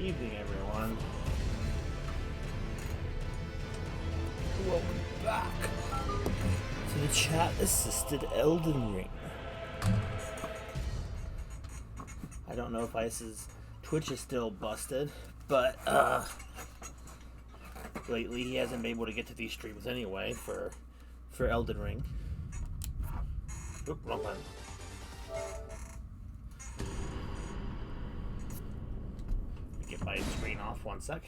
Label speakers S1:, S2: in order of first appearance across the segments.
S1: Evening, everyone. Welcome back to the chat-assisted Elden Ring. I don't know if Ice's Twitch is still busted, but lately he hasn't been able to get to these streams anyway for Elden Ring. Oop, wrong button. Get my screen off 1 sec.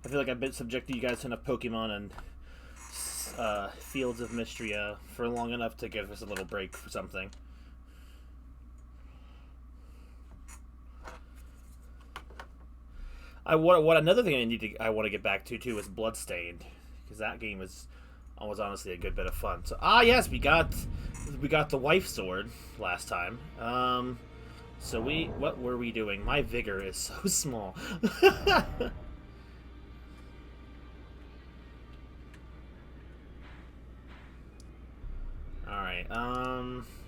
S1: I feel like I've been subjecting you guys to enough Pokemon and Fields of Mystery for long enough to give us a little break for something. What another thing I want to get back to too is Bloodstained, because that game was honestly a good bit of fun. So yes, we got the wife sword last time. So what were we doing? My vigor is so small. Alright,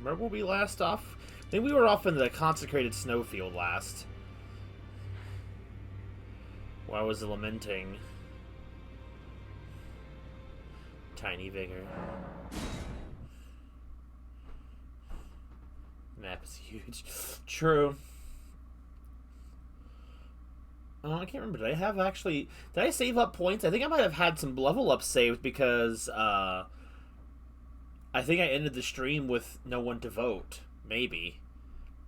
S1: where were we last off? I think we were off in the consecrated snowfield last. Where I was lamenting tiny vigor. Map is huge. True. Oh, I can't remember. Did I save up points? I think I might have had some level up saved because I think I ended the stream with no one to vote. Maybe.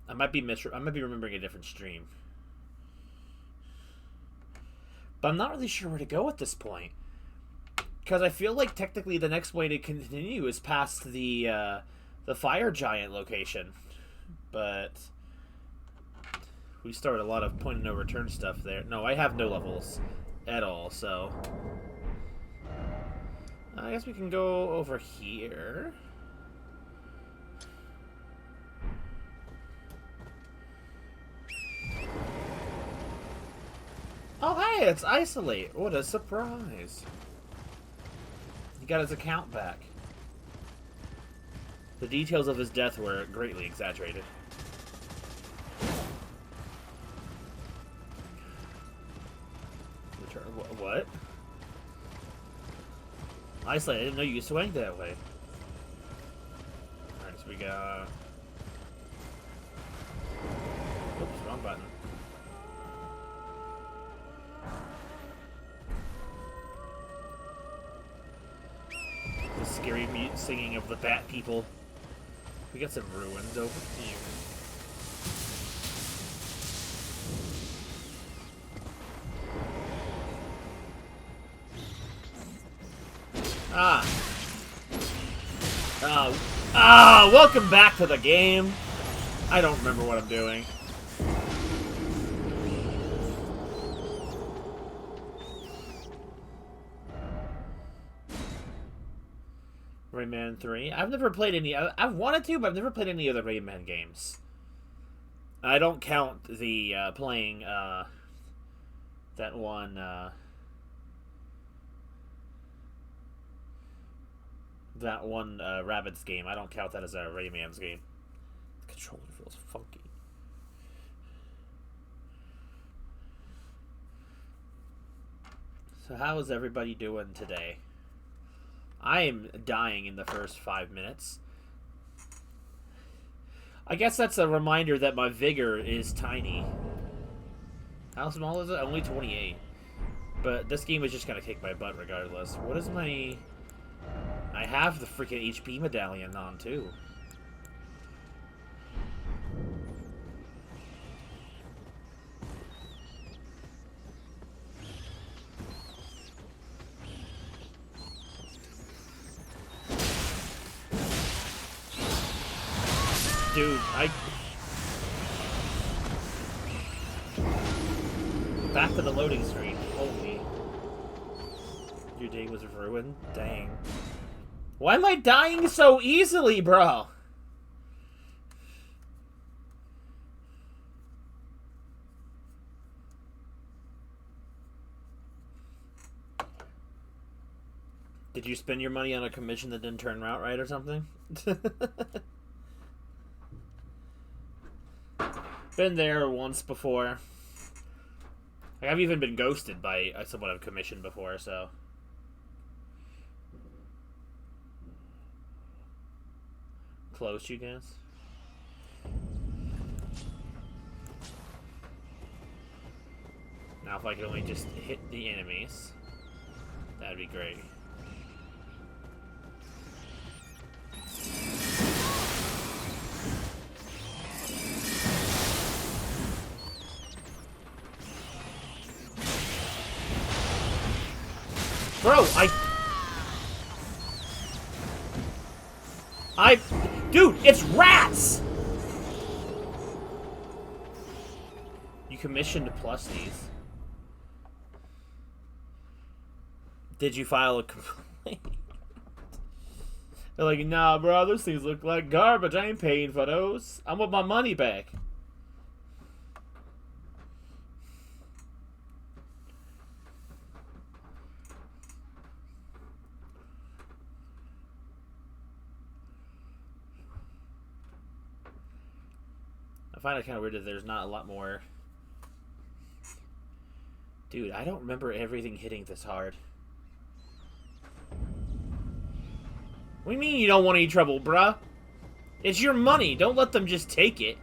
S1: I might be remembering a different stream. But I'm not really sure where to go at this point. Because I feel like technically the next way to continue is past the fire giant location. But we started a lot of point of no return stuff there. No, I have no levels at all, so I guess we can go over here. Oh, hey, it's Isolate. What a surprise. He got his account back. The details of his death were greatly exaggerated. What? Isolate, I didn't know you swang that way. Alright, so we got... Oops, wrong button. The scary singing of the bat people. We got some ruins over here. Welcome back to the game. I don't remember what I'm doing. Rayman 3. I've never played any... I've wanted to, but I've never played any other Rayman games. I don't count the playing that one... that one Rabbids game. I don't count that as a Rayman's game. The controller feels funky. So how is everybody doing today? I am dying in the first 5 minutes. I guess that's a reminder that my vigor is tiny. How small is it? Only 28. But this game is just gonna kick my butt regardless. What is my... I have the freaking HP medallion on, too. Dude, back to the loading screen. Holy. Your day was ruined? Dang. Why am I dying so easily, bro? Did you spend your money on a commission that didn't turn out right or something? Been there once before. Like, I've even been ghosted by someone I've commissioned before, so... Close, you guys. Now if I could only just hit the enemies, that'd be great. Bro, Dude, it's rats! You commissioned plus these. Did you file a complaint? They're like, nah, bro, those things look like garbage. I ain't paying for those. I want my money back. I find it kind of weird that there's not a lot more. Dude, I don't remember everything hitting this hard. What do you mean you don't want any trouble, bruh? It's your money. Don't let them just take it.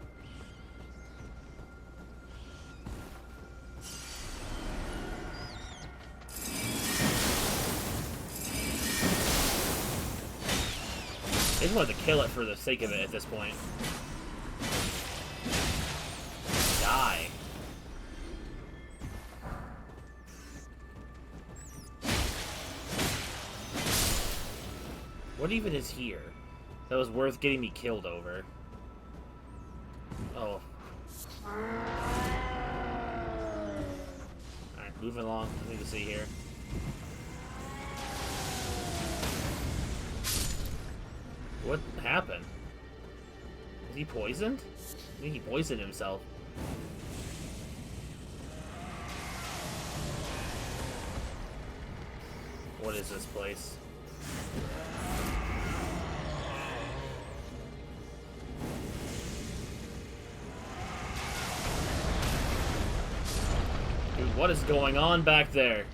S1: They just wanted to kill it for the sake of it at this point. Die. What even is here that was worth getting me killed over? Oh. Alright, moving along. Nothing to see here. What happened? Is he poisoned? I think he poisoned himself. What is this place? Dude, what is going on back there?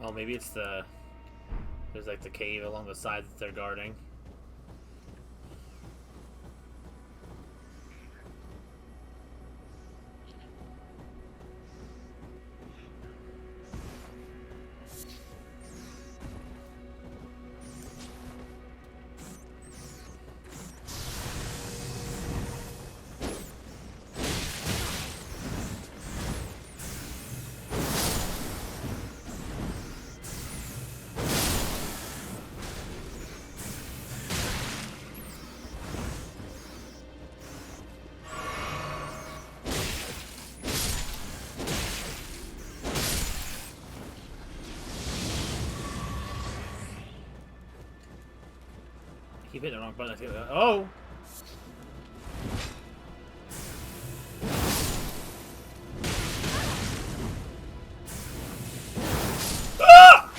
S1: Oh, maybe it's the... There's like the cave along the side that they're guarding. Keep hitting the wrong button. Oh! Ah!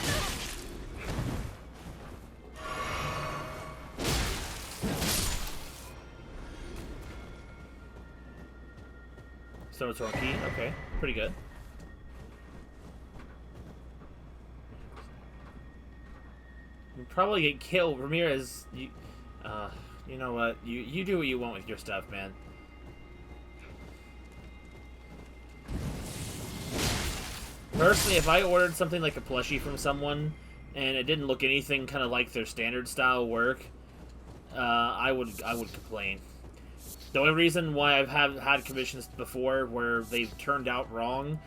S1: Snowstorm key. Okay, pretty good. You'll probably get killed, Ramirez. You know what? You do what you want with your stuff, man. Personally, if I ordered something like a plushie from someone and it didn't look anything kind of like their standard style work, I would complain. The only reason why I've had commissions before where they've turned out wrong,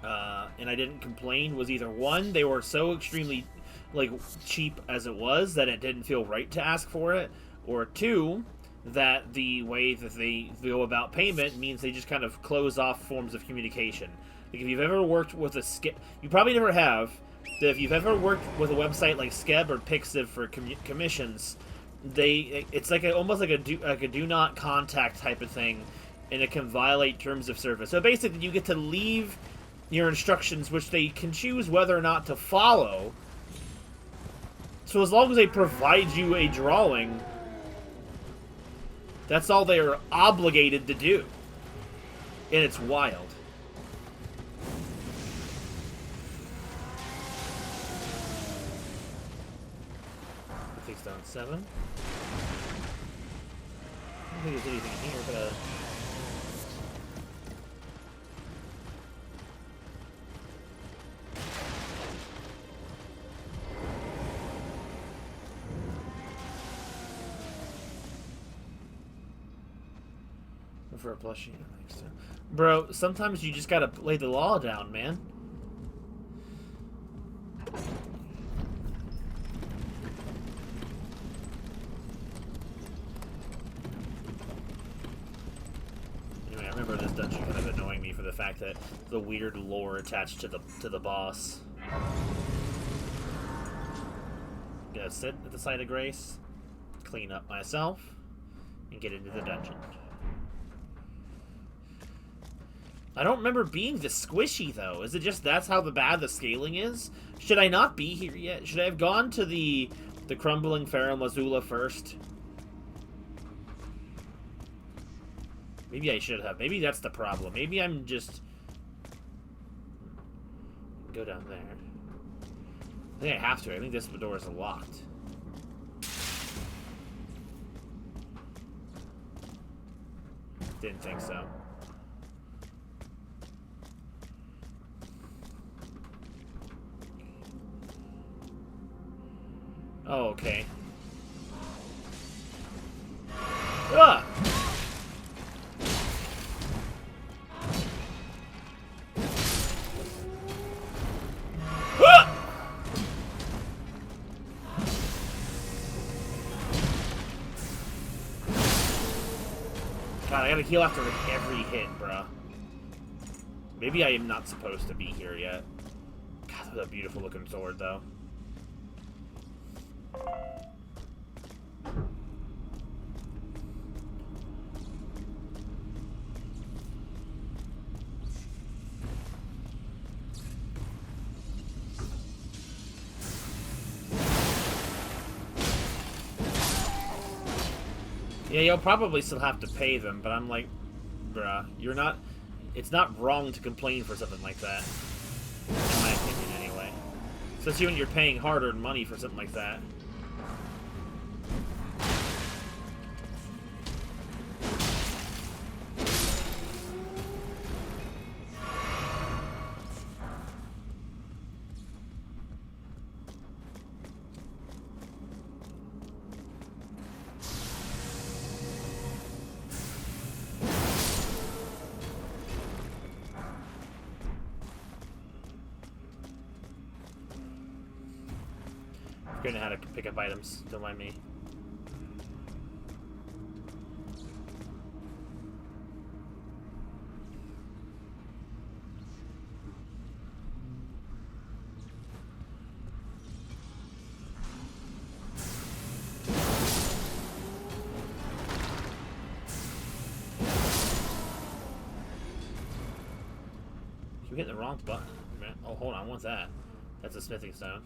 S1: and I didn't complain, was either one, they were so extremely like cheap as it was, that it didn't feel right to ask for it, or two, that the way that they go about payment means they just kind of close off forms of communication. Like if you've ever worked with a skip, you probably never have. But if you've ever worked with a website like Skeb or Pixiv for commissions, it's like almost like a do not contact type of thing, and it can violate terms of service. So basically, you get to leave your instructions, which they can choose whether or not to follow. So as long as they provide you a drawing, that's all they are obligated to do. And it's wild. I think it's down 7. I don't think there's anything in here, but... For a plushie, I think so. Bro, sometimes you just gotta lay the law down, man. Anyway, I remember this dungeon kind of annoying me for the fact that the weird lore attached to the boss. Gotta sit at the site of grace, clean up myself, and get into the dungeon. I don't remember being this squishy, though. Is it just that's how bad the scaling is? Should I not be here yet? Should I have gone to the crumbling Farum Azula first? Maybe I should have. Maybe that's the problem. Maybe I'm just... Go down there. I think I have to. I think this door is locked. Didn't think so. Oh, okay. Ah! Ah! God, I gotta heal after every hit, bruh. Maybe I am not supposed to be here yet. God, that's a beautiful looking sword, though. Yeah, you'll probably still have to pay them, but I'm like, bruh, you're not... It's not wrong to complain for something like that. In my opinion, anyway. Especially when you're paying hard-earned money for something like that. Figuring out how to pick up items, don't mind me. Keep hitting the wrong button. Oh, hold on, what's that? That's a smithing stone.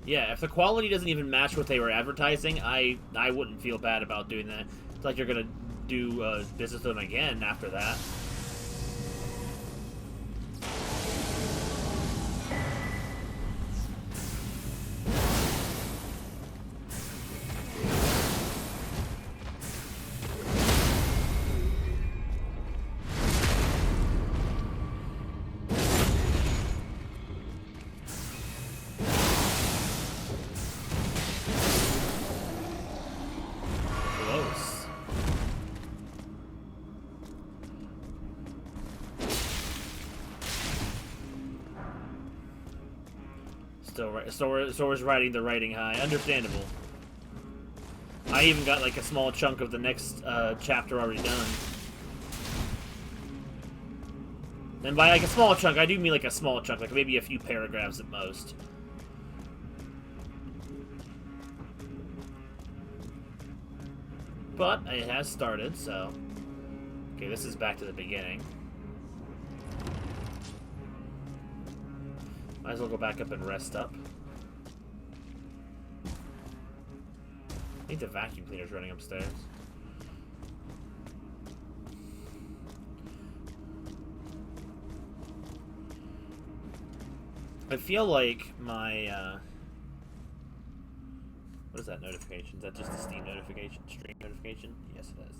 S1: Yeah, if the quality doesn't even match what they were advertising, I wouldn't feel bad about doing that. It's like you're gonna do business with them again after that. Sora's riding the riding high. Understandable. I even got like a small chunk of the next chapter already done. And by like a small chunk, I do mean like a small chunk, like maybe a few paragraphs at most. But it has started, so... Okay, this is back to the beginning. Might as well go back up and rest up. I think the vacuum cleaner's running upstairs. I feel like my, what is that notification? Is that just a Steam notification? Stream notification? Yes, it is.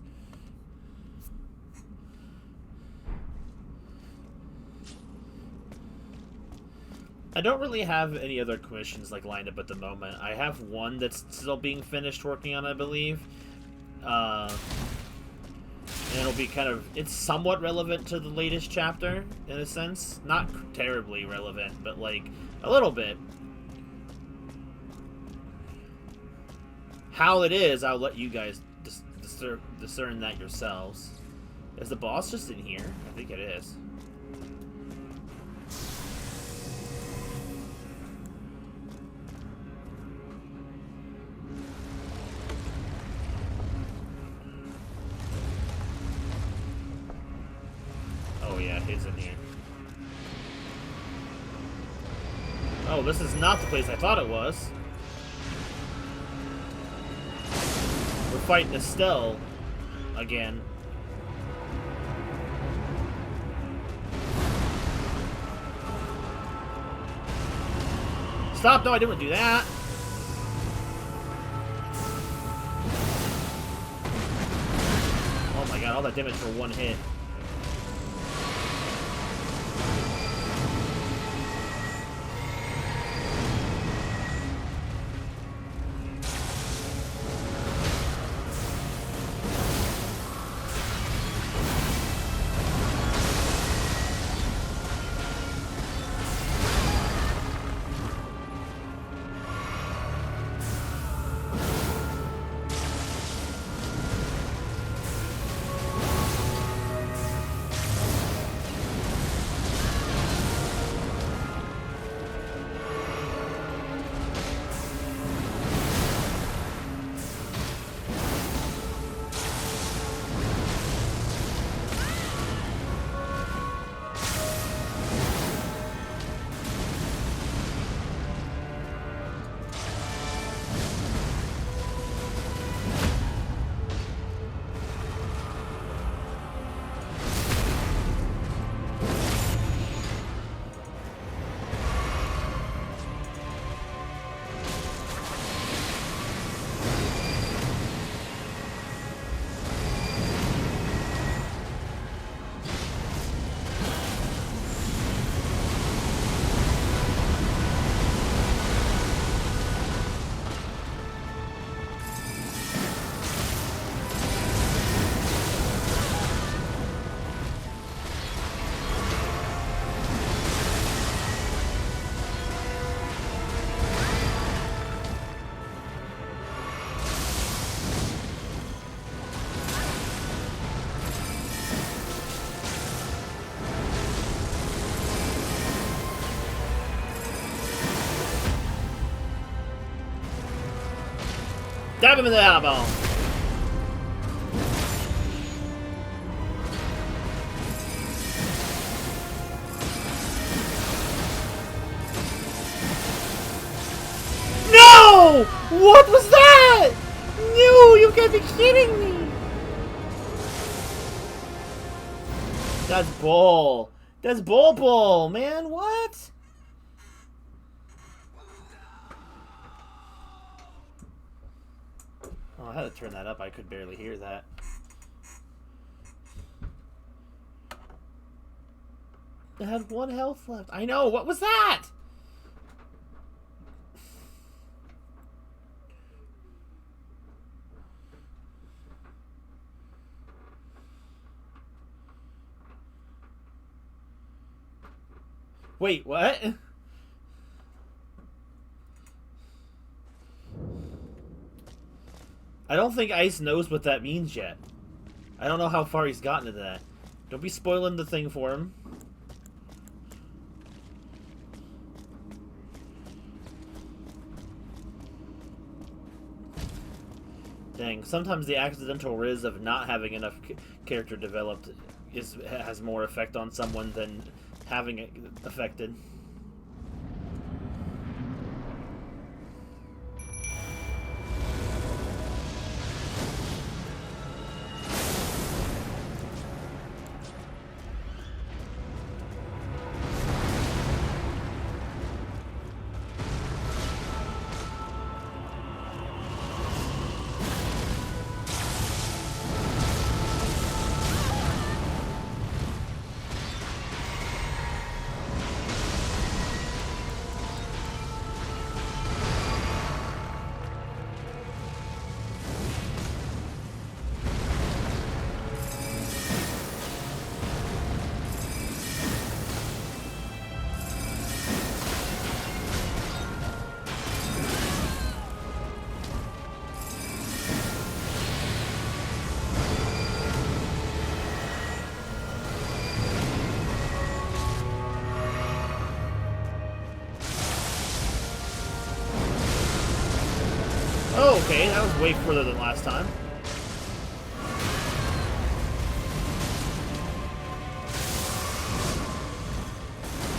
S1: I don't really have any other commissions like lined up at the moment. I have one that's still being finished working on, I believe. And it'll be kind of... It's somewhat relevant to the latest chapter, in a sense. Not terribly relevant, but like, a little bit. How it is, I'll let you guys discern that yourselves. Is the boss just in here? I think it is. Oh yeah, it's in here. Oh, this is not the place I thought it was. We're fighting Estelle again. Stop! No, I didn't do that. Oh my god, all that damage for one hit. Stab him in the eyeball. No! What was that? No, you can't be kidding me. That's bull. That's bull, man. What? Oh, I had to turn that up. I could barely hear that. I had 1 health left. I know. What was that? Wait, what? I don't think Ice knows what that means yet. I don't know how far he's gotten into that. Don't be spoiling the thing for him. Dang, sometimes the accidental riz of not having enough character developed has more effect on someone than having it affected. Oh, okay, that was way further than last time.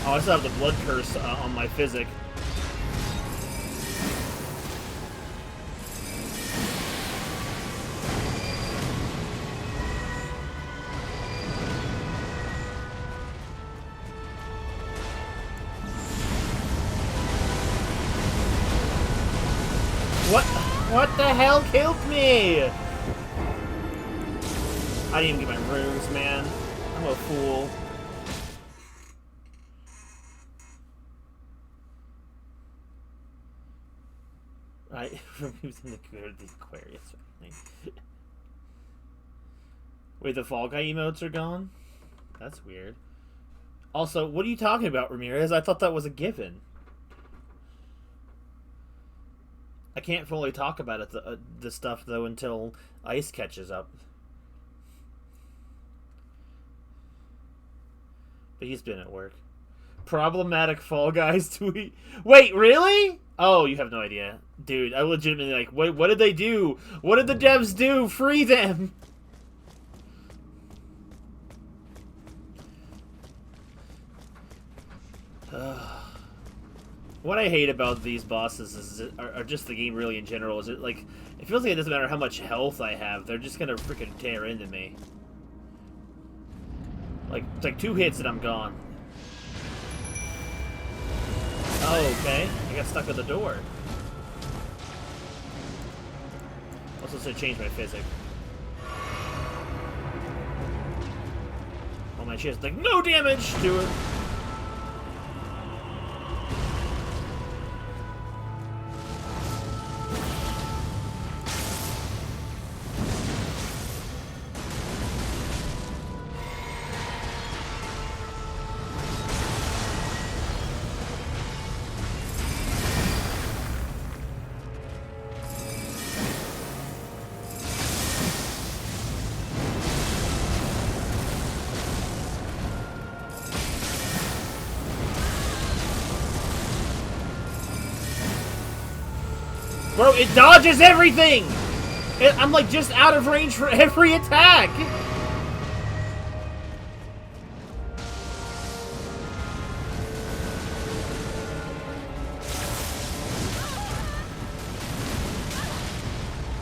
S1: Oh, I still have the blood curse on my physic. What the hell killed me? I didn't even get my runes, man. I'm a fool. Right, removes the Aquarius. Wait, the Fall Guy emotes are gone? That's weird. Also, what are you talking about, Ramirez? I thought that was a given. I can't fully talk about it, the stuff, though, until Ice catches up. But he's been at work. Problematic Fall Guys tweet. Wait, really? Oh, you have no idea. Dude, I legitimately, like, wait, what did they do? What did the devs do? Free them! What I hate about these bosses are just the game really in general. Is it like, it feels like it doesn't matter how much health I have, they're just gonna freaking tear into me. Like, it's like 2 hits and I'm gone. Oh, okay. I got stuck at the door. Also said change my physics. Oh my shit's like, no damage to it. Bro, it dodges everything! I'm like just out of range for every attack!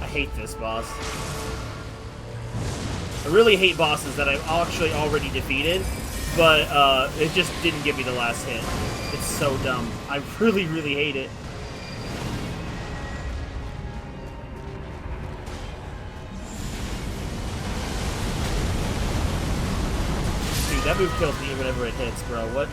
S1: I hate this boss. I really hate bosses that I've actually already defeated, but it just didn't give me the last hit. It's so dumb. I really, really hate it. That move kills me whenever it hits, bro. What?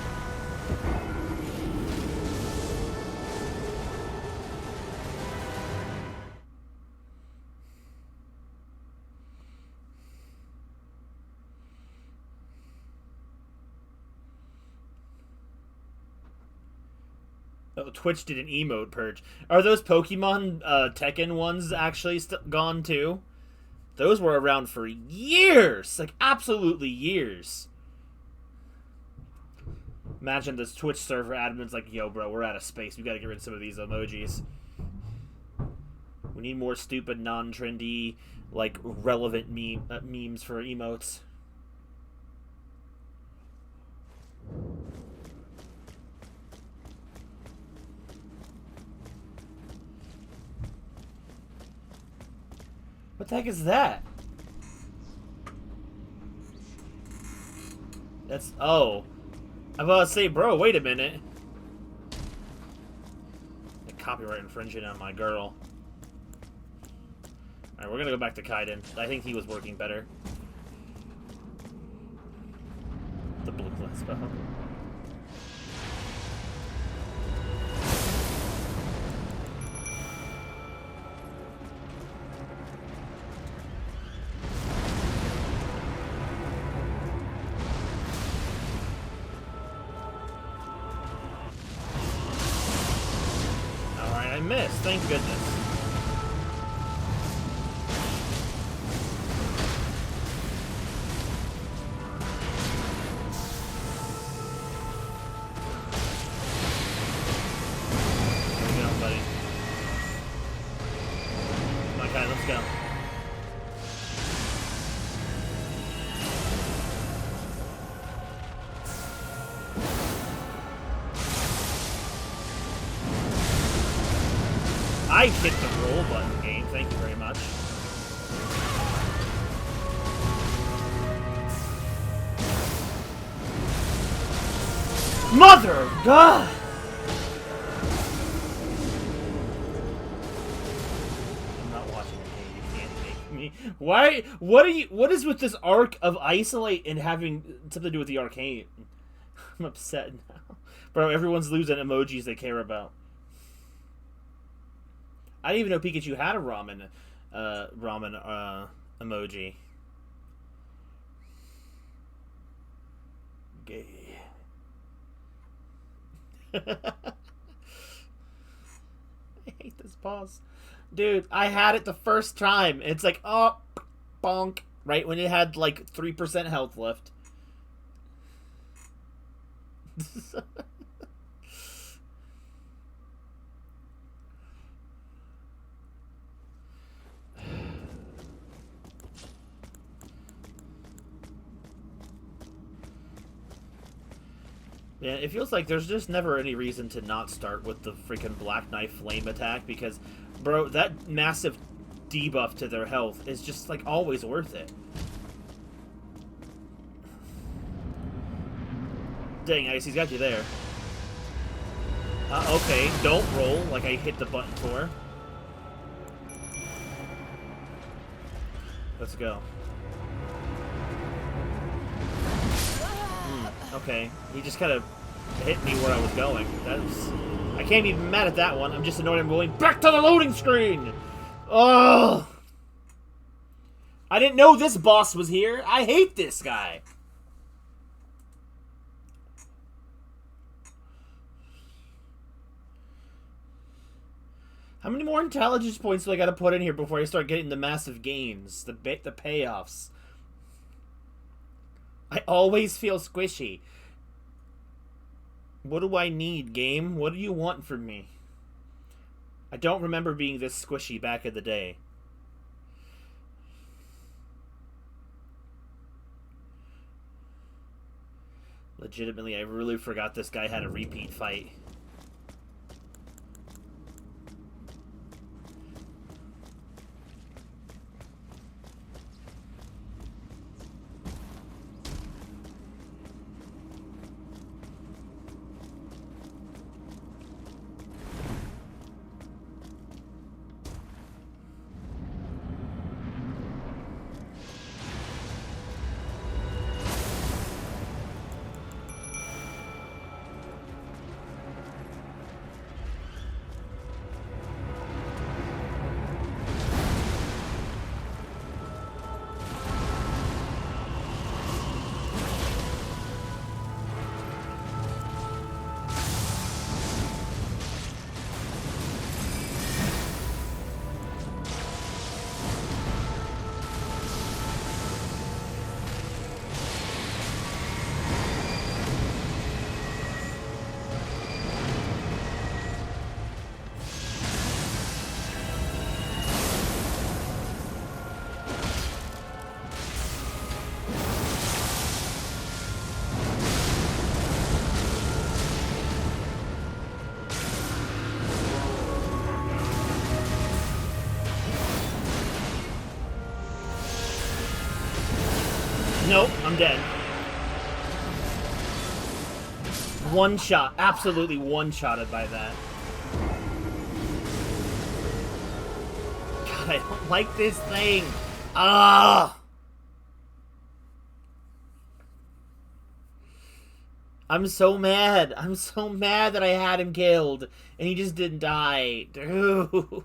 S1: Oh, Twitch did an emote purge. Are those Pokemon Tekken ones actually gone too? Those were around for years, like absolutely years. Imagine this Twitch server admin's like, yo, bro, we're out of space. We gotta get rid of some of these emojis. We need more stupid, non-trendy, like, relevant memes for emotes. What the heck is that? That's... Oh. I'm about to say, bro, wait a minute. Copyright infringement on my girl. Alright, we're gonna go back to Kaiden. I think he was working better. The blue class spell. Alright, I missed. Thank goodness. I hit the roll button, game. Thank you very much. Mother of God! I'm not watching the game. You can't make me. Why? What are you? What is with this arc of isolate and having something to do with the arcane? I'm upset now, bro. Everyone's losing emojis they care about. I didn't even know Pikachu had a ramen emoji. Gay. I hate this boss. Dude, I had it the first time. It's like, oh, bonk. Right when it had like 3% health left. Yeah, it feels like there's just never any reason to not start with the freaking Black Knife Flame attack because, bro, that massive debuff to their health is just, like, always worth it. Dang, Ice, he's got you there. Okay, don't roll like I hit the button for. Let's go. Okay, he just kind of hit me where I was going. I can't be mad at that one. I'm just annoyed I'm going back to the loading screen! Ugh! I didn't know this boss was here. I hate this guy. How many more intelligence points do I gotta put in here before I start getting the massive gains? The payoffs. I always feel squishy. What do I need, game? What do you want from me? I don't remember being this squishy back in the day. Legitimately, I really forgot this guy had a repeat fight. I'm dead. One shot. Absolutely one-shotted by that. God, I don't like this thing. Ah! I'm so mad. I'm so mad that I had him killed and he just didn't die. Dude.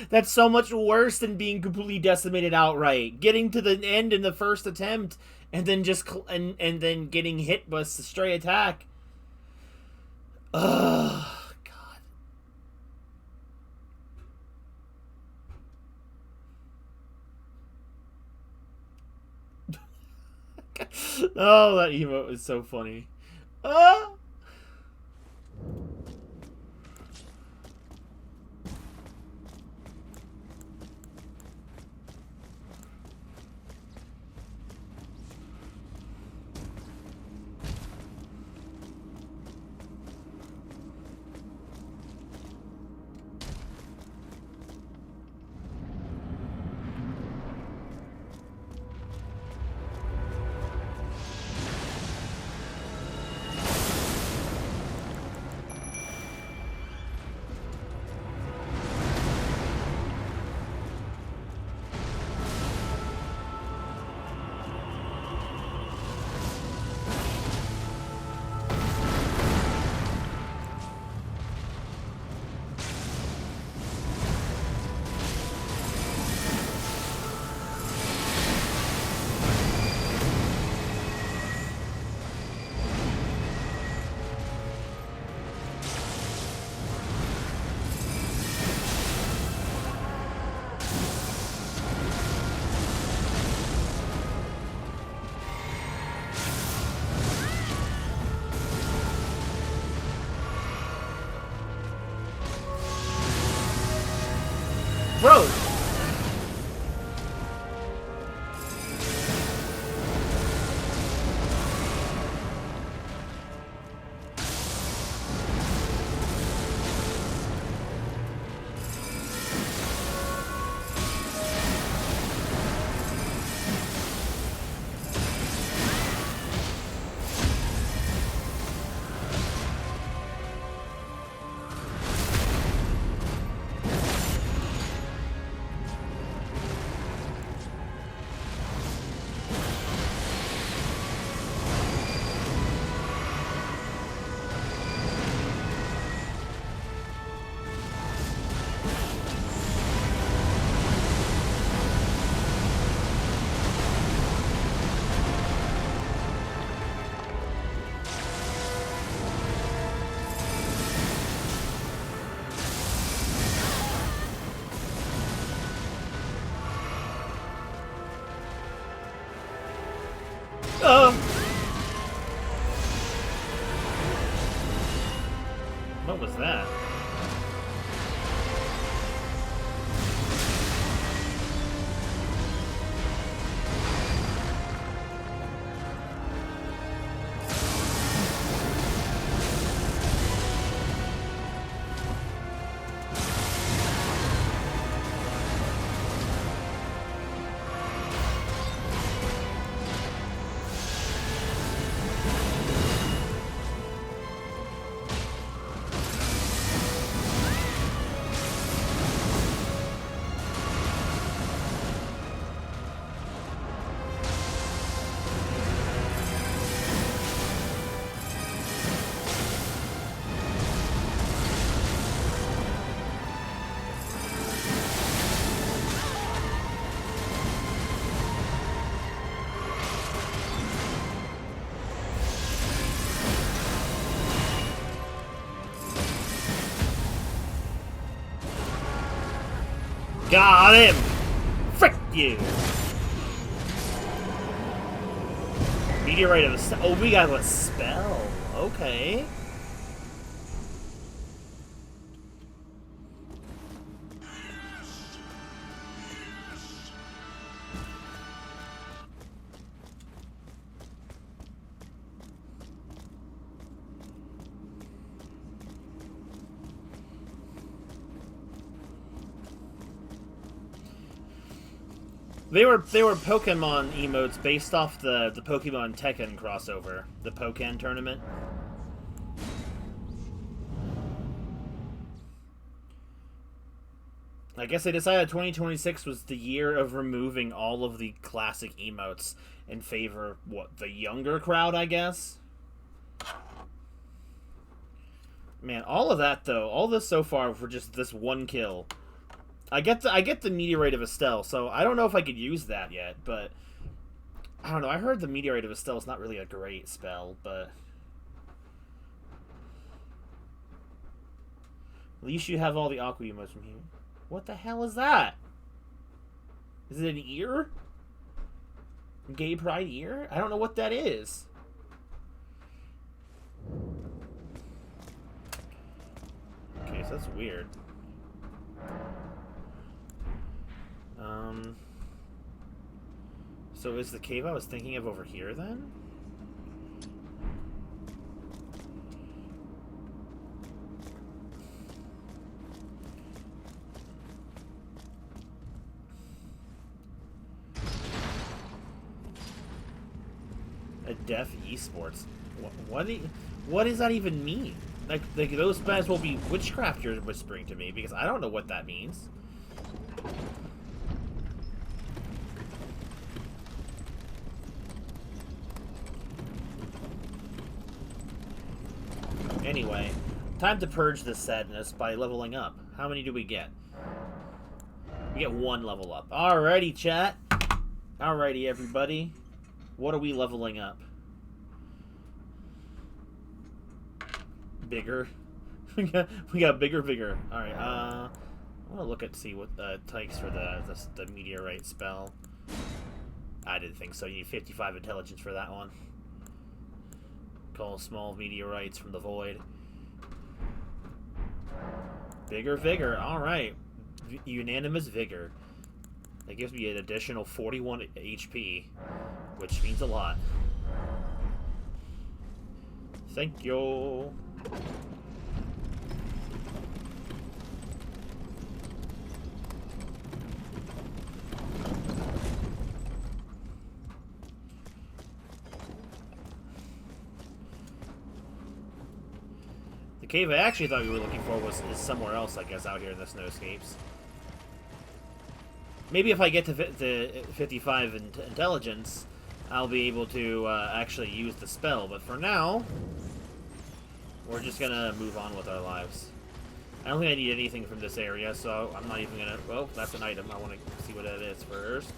S1: That's so much worse than being completely decimated outright. Getting to the end in the first attempt and then just and then getting hit by a stray attack. Ugh. God. Oh, that emote is so funny. Ah! Bro! What was that? Got him! Frick you! Meteorite of the... Oh, we got a spell. Okay. They were Pokemon emotes based off the Pokemon Tekken crossover, the Pokken tournament. I guess they decided 2026 was the year of removing all of the classic emotes in favor of, what, the younger crowd, I guess? Man, all of that, though, all this so far for just this one kill. I get the Meteorite of Estelle, so I don't know if I could use that yet, but I don't know. I heard the Meteorite of Estelle is not really a great spell, but at least you have all the Aqua emotes from here. What the hell is that? Is it an ear? Gay Pride ear? I don't know what that is. Okay, so that's weird. So is the cave I was thinking of over here then? A deaf esports. What does that even mean? Like those guys will be witchcraft you're whispering to me, because I don't know what that means. Anyway, time to purge this sadness by leveling up. How many do we get? We get 1 level up. Alrighty, chat. Alrighty, everybody. What are we leveling up? Bigger. we got bigger, bigger. Alright, I want to look at see what takes for the meteorite spell. I didn't think so. You need 55 intelligence for that one. Call small meteorites from the void. Bigger vigor. Alright. Unanimous vigor. That gives me an additional 41 HP, which means a lot. Thank you. The cave I actually thought we were looking for is somewhere else, I guess, out here in the snowscapes. Maybe if I get to 55 intelligence, I'll be able to actually use the spell. But for now, we're just gonna move on with our lives. I don't think I need anything from this area, so I'm not even gonna... Well, that's an item. I want to see what that is first.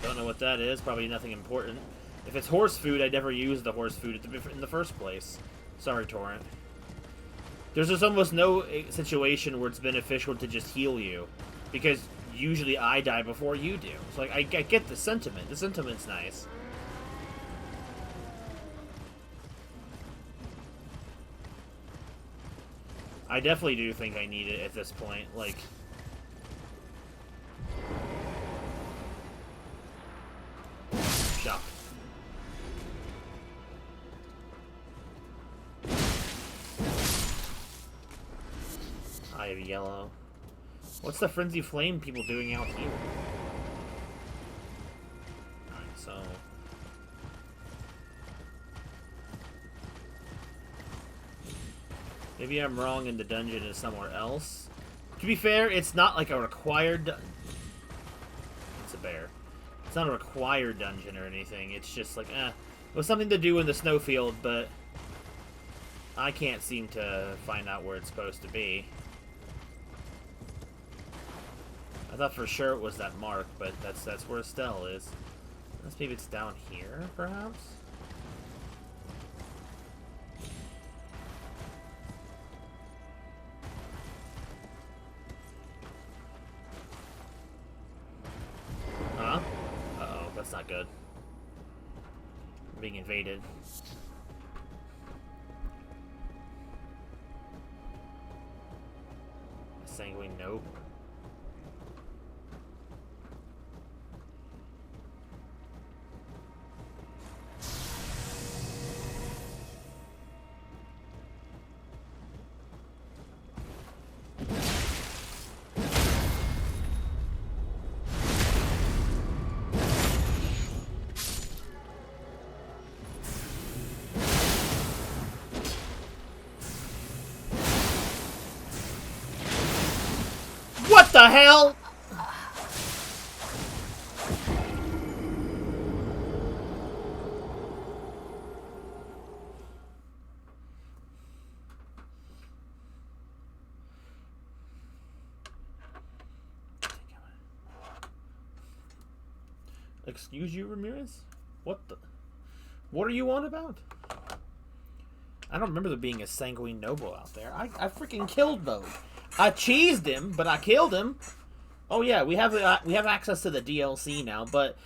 S1: Don't know what that is. Probably nothing important. If it's horse food, I'd never use the horse food in the first place. Sorry, Torrent. There's just almost no situation where it's beneficial to just heal you, because usually I die before you do. So like, I get the sentiment. The sentiment's nice. I definitely do think I need it at this point. Like, shop. Eye of Yellow. What's the Frenzy Flame people doing out here? Alright, so... maybe I'm wrong and the dungeon is somewhere else. To be fair, it's not like a required... It's a bear. It's not a required dungeon or anything. It's just like, it was something to do in the snowfield, but... I can't seem to find out where it's supposed to be. I thought for sure it was that mark, but that's where Estelle is. Unless maybe it's down here, perhaps? Huh? Uh-oh, that's not good. I'm being invaded. Sanguine, nope. the hell? Excuse you, Ramirez? What the? What are you on about? I don't remember there being a sanguine noble out there. I freaking killed Vogue. I cheesed him, but I killed him. Oh yeah, we have access to the DLC now, but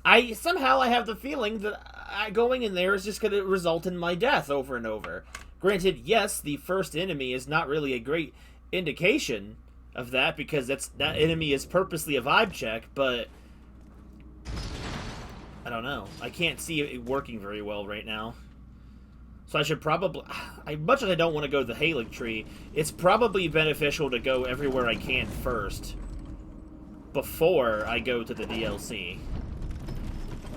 S1: I have the feeling that going in there is just going to result in my death over and over. Granted, yes, the first enemy is not really a great indication of that because that enemy is purposely a vibe check, but I don't know. I can't see it working very well right now. So I should probably... much as I don't want to go to the Halig Tree, it's probably beneficial to go everywhere I can first before I go to the DLC.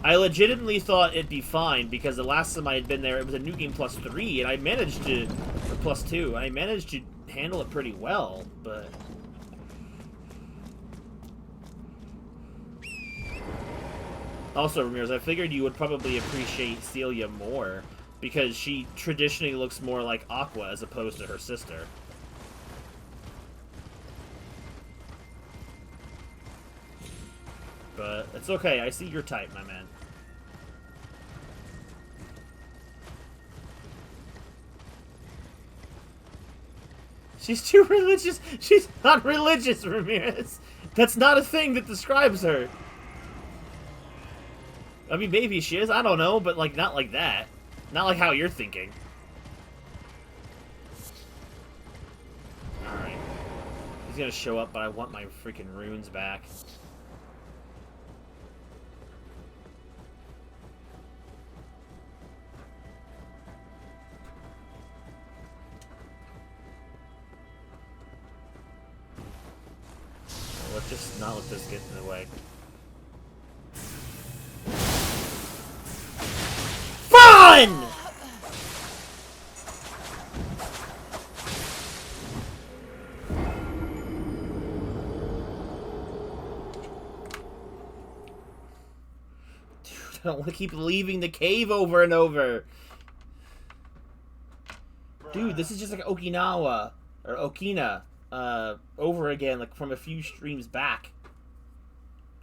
S1: I legitimately thought it'd be fine because the last time I had been there, it was a New Game Plus 3, and I managed to... or Plus 2, and I managed to handle it pretty well, but... Also, Ramirez, I figured you would probably appreciate Celia more because she traditionally looks more like Aqua as opposed to her sister. But it's okay, I see your type, my man. She's too religious. She's not religious, Ramirez. That's not a thing that describes her. I mean, maybe she is. I don't know, but like not like that. Not like how you're thinking. Alright. He's gonna show up, but I want my freaking runes back. Well, let's just not let this get in the way. Fun! Dude, I don't want to keep leaving the cave over and over. Dude, this is just like Okinawa, or Okina, over again, like from a few streams back.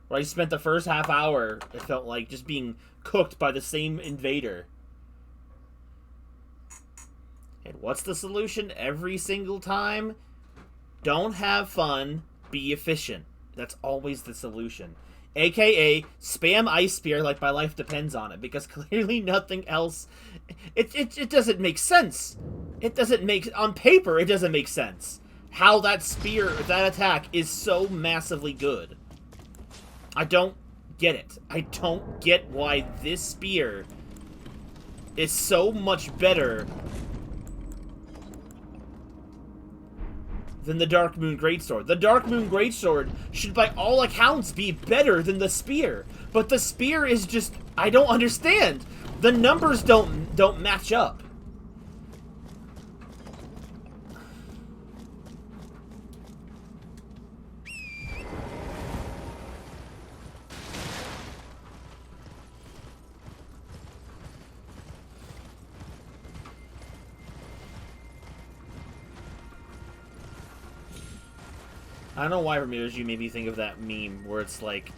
S1: Where I spent the first half hour, it felt like, just being cooked by the same invader. And what's the solution every single time? Don't have fun, be efficient. That's always the solution. AKA, spam Ice Spear like my life depends on it, because clearly nothing else... It doesn't make sense. It doesn't make... On paper, it doesn't make sense. How that spear, that attack, is so massively good. I don't get it. I don't get why this spear is so much better than the Dark Moon Greatsword. The Dark Moon Greatsword should by all accounts be better than the spear. But the spear is just... I don't understand. The numbers don't match up. I don't know why, Ramirez, you made me think of that meme where it's like,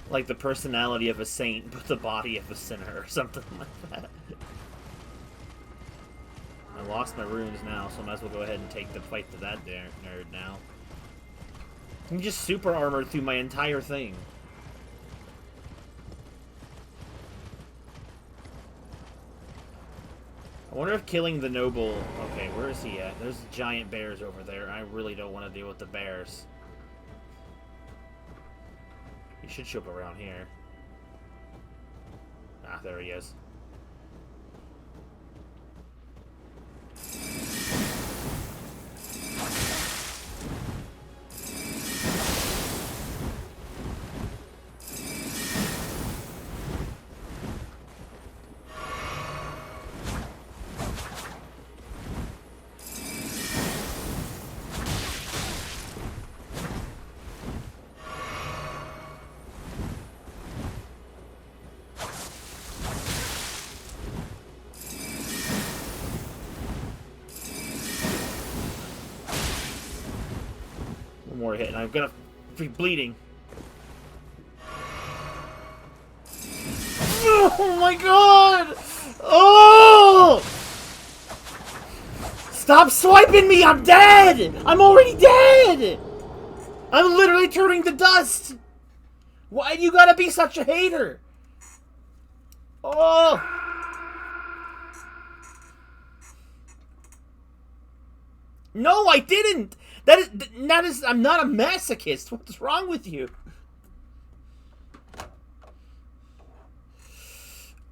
S1: like the personality of a saint, but the body of a sinner, or something like that. I lost my runes now, so I might as well go ahead and take the fight to that nerd now. I'm just super armored through my entire thing. I wonder if killing the noble... Okay, where is he at? There's giant bears over there. I really don't want to deal with the bears. He should show up around here. Ah, there he is. a hit, and I'm gonna be bleeding. Oh my god! Oh! Stop swiping me! I'm dead! I'm already dead! I'm literally turning to dust! Why you gotta be such a hater? Oh! No, I didn't! That is, I'm not a masochist. What's wrong with you?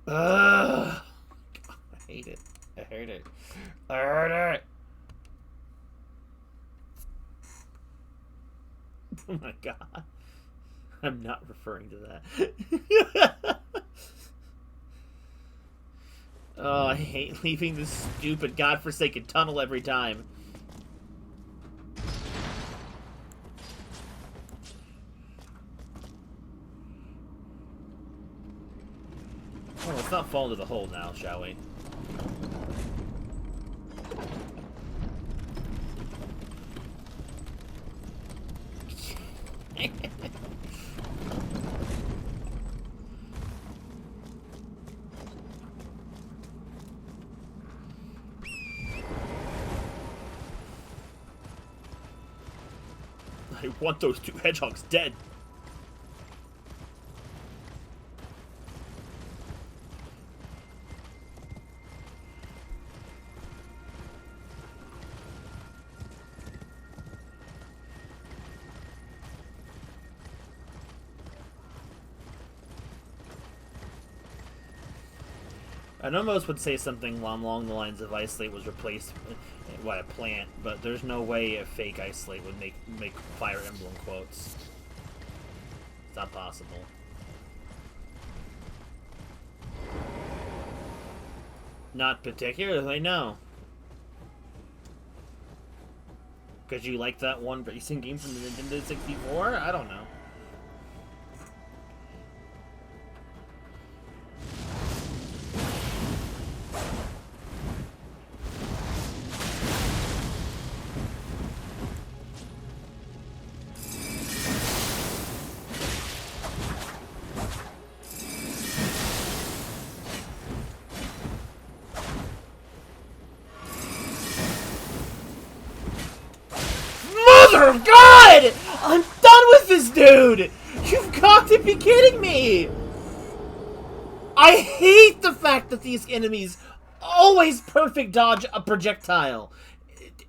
S1: I hate it. I hate it. I hate it. Oh my god. I'm not referring to that. Oh, I hate leaving this stupid godforsaken tunnel every time. Oh, let's not fall into the hole now, shall we? I want those two hedgehogs dead. I know most would say something along the lines of Isolate was replaced by a plant, but there's no way a fake Isolate would make Fire Emblem quotes. It's not possible. Not particularly, no. Because you like that one racing game from the Nintendo 64? I don't know. Mother of God! I'm done with this dude! You've got to be kidding me! I hate the fact that these enemies always perfect dodge a projectile.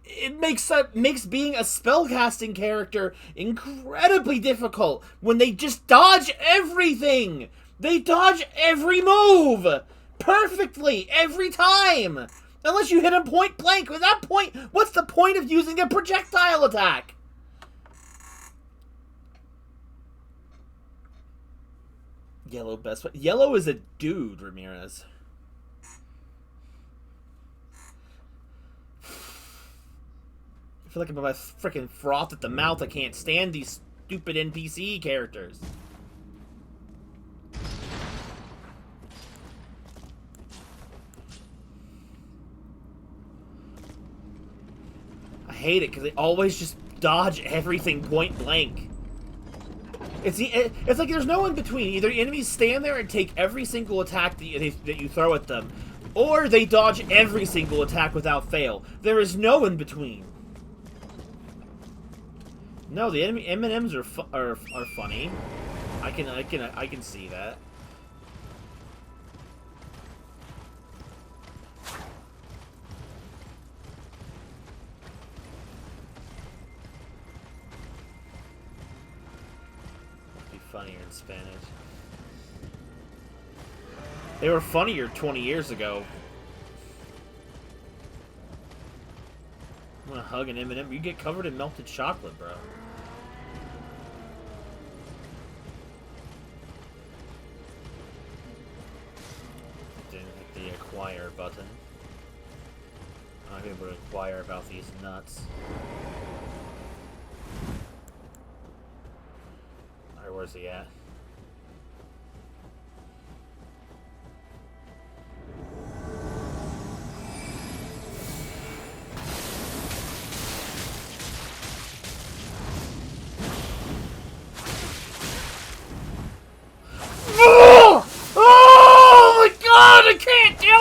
S1: It makes being a spellcasting character incredibly difficult when they just dodge everything! They dodge every move! Perfectly, every time! Unless you hit him point blank. At that point, what's the point of using a projectile attack? Yellow best friend. Yellow is a dude, Ramirez. I feel like I'm about freaking froth at the mouth. I can't stand these stupid NPC characters. I hate it because they always just dodge everything point blank. It's like there's no in between. Either enemies stand there and take every single attack that you throw at them, or they dodge every single attack without fail. There is no in between. No, the enemy M&Ms are funny. I can see that. Funnier in Spanish. They were funnier 20 years ago. I'm gonna hug an M&M. You get covered in melted chocolate, bro. Didn't hit the acquire button. I'm not able to inquire about these nuts. Where's he at?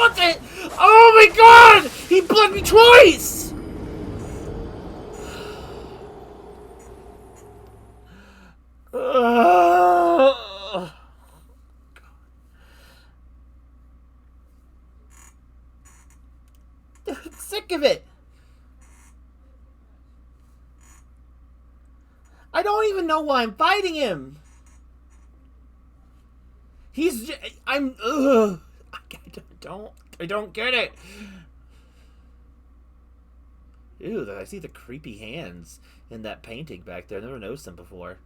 S1: What the? Oh my god! He blocked me twice! I'm sick of it. I don't even know why I'm fighting him. He's just, I'm I don't get it. Ew, I see the creepy hands in that painting back there. I never noticed them before.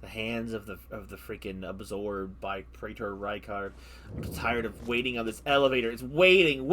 S1: The hands of the freaking absorbed by Praetor Rykard. I'm tired of waiting on this elevator. It's waiting.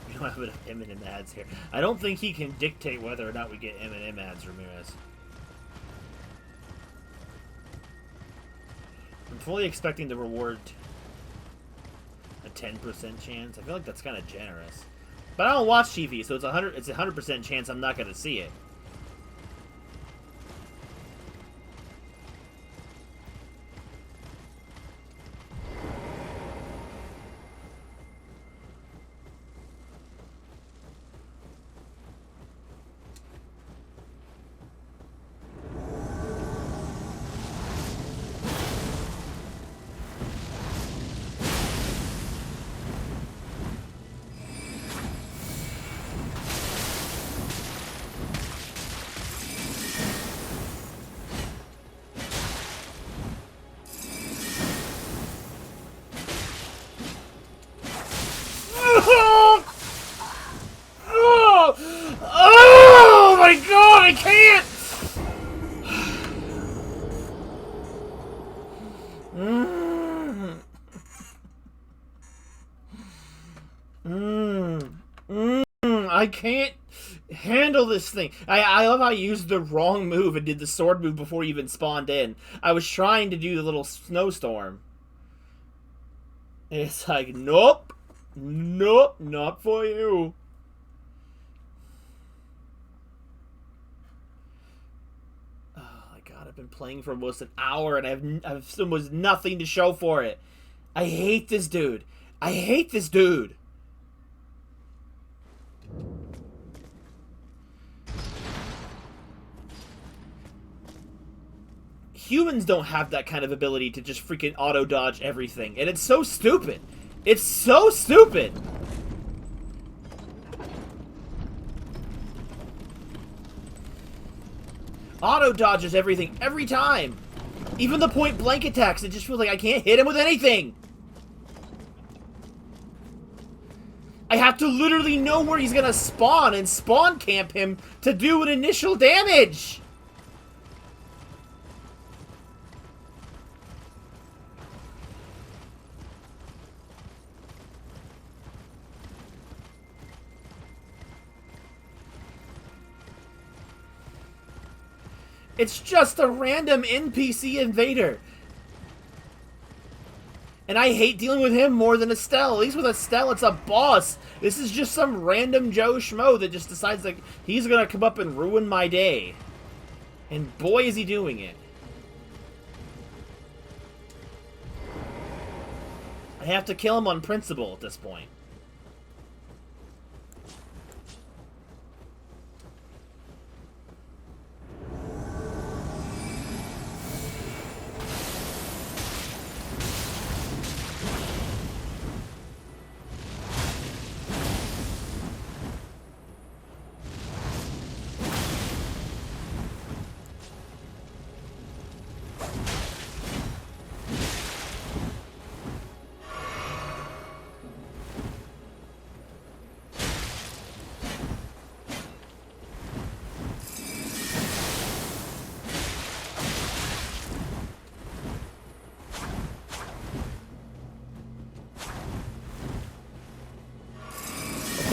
S1: We don't have enough M&M ads here. I don't think he can dictate whether or not we get M&M ads, Ramirez. I'm fully expecting the reward a 10% chance. I feel like that's kind of generous. But I don't watch TV, so it's a 100% chance I'm not going to see it. Oh my god, I can't! I can't handle this thing. I love how I used the wrong move and did the sword move before he even spawned in. I was trying to do the little snowstorm. It's like, nope. Nope, not for you. Oh my god, I've been playing for almost an hour and I've almost nothing to show for it. I hate this dude. I hate this dude. Humans don't have that kind of ability to just freaking auto-dodge everything. And it's so stupid. It's so stupid. Auto-dodges everything every time. Even the point-blank attacks, it just feels like I can't hit him with anything. I have to literally know where he's gonna spawn and spawn camp him to do an initial damage. It's just a random NPC invader. And I hate dealing with him more than Estelle. At least with Estelle, it's a boss. This is just some random Joe Schmo that just decides that he's gonna come up and ruin my day. And boy, is he doing it. I have to kill him on principle at this point.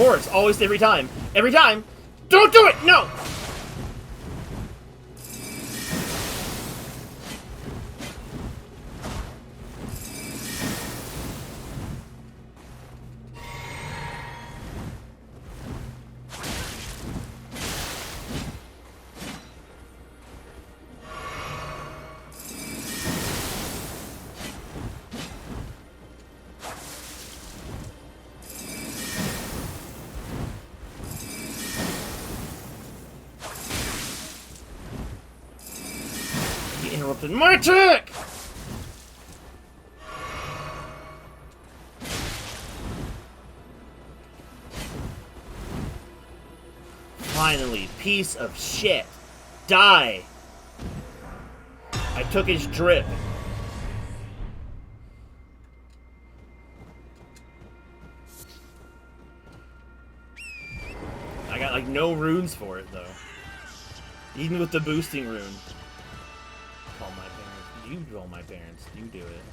S1: works. Always, every time. Every time! Don't do it! No! Interrupted my attack! Finally, piece of shit. Die! I took his drip. I got, like, no runes for it, though. Even with the boosting rune. Call my parents. You call my parents. You do it.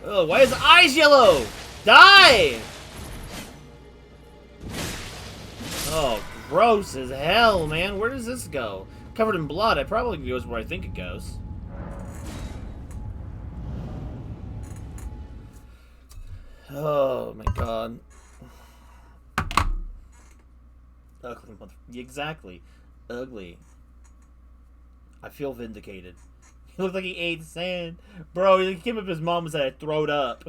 S1: Oh, why is the eyes yellow? Die! Oh, gross as hell, man. Where does this go? Covered in blood. It probably goes where I think it goes. Oh, my God. Ugly mother... Exactly. Ugly. I feel vindicated. He looked like he ate sand. Bro, he came up to his mom and said I throwed up.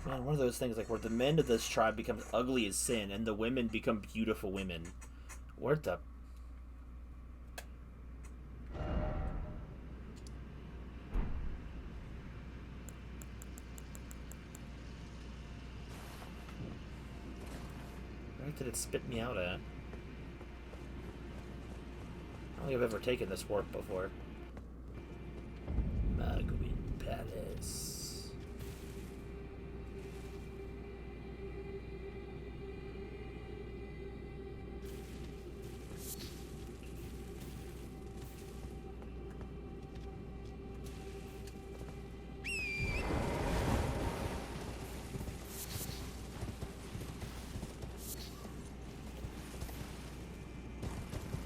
S1: Man, one of those things like where the men of this tribe become ugly as sin and the women become beautiful women. Where the... Where did it spit me out at? I don't think I've ever taken this warp before. Magwin Palace.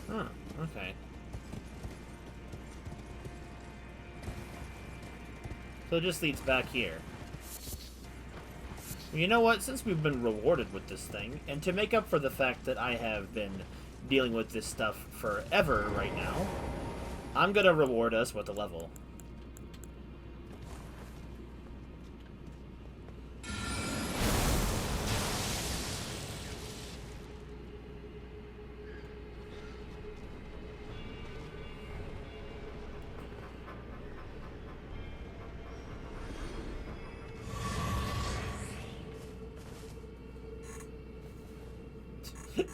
S1: Huh, okay. So it just leads back here. You know what? Since we've been rewarded with this thing, and to make up for the fact that I have been dealing with this stuff forever right now, I'm gonna reward us with a level.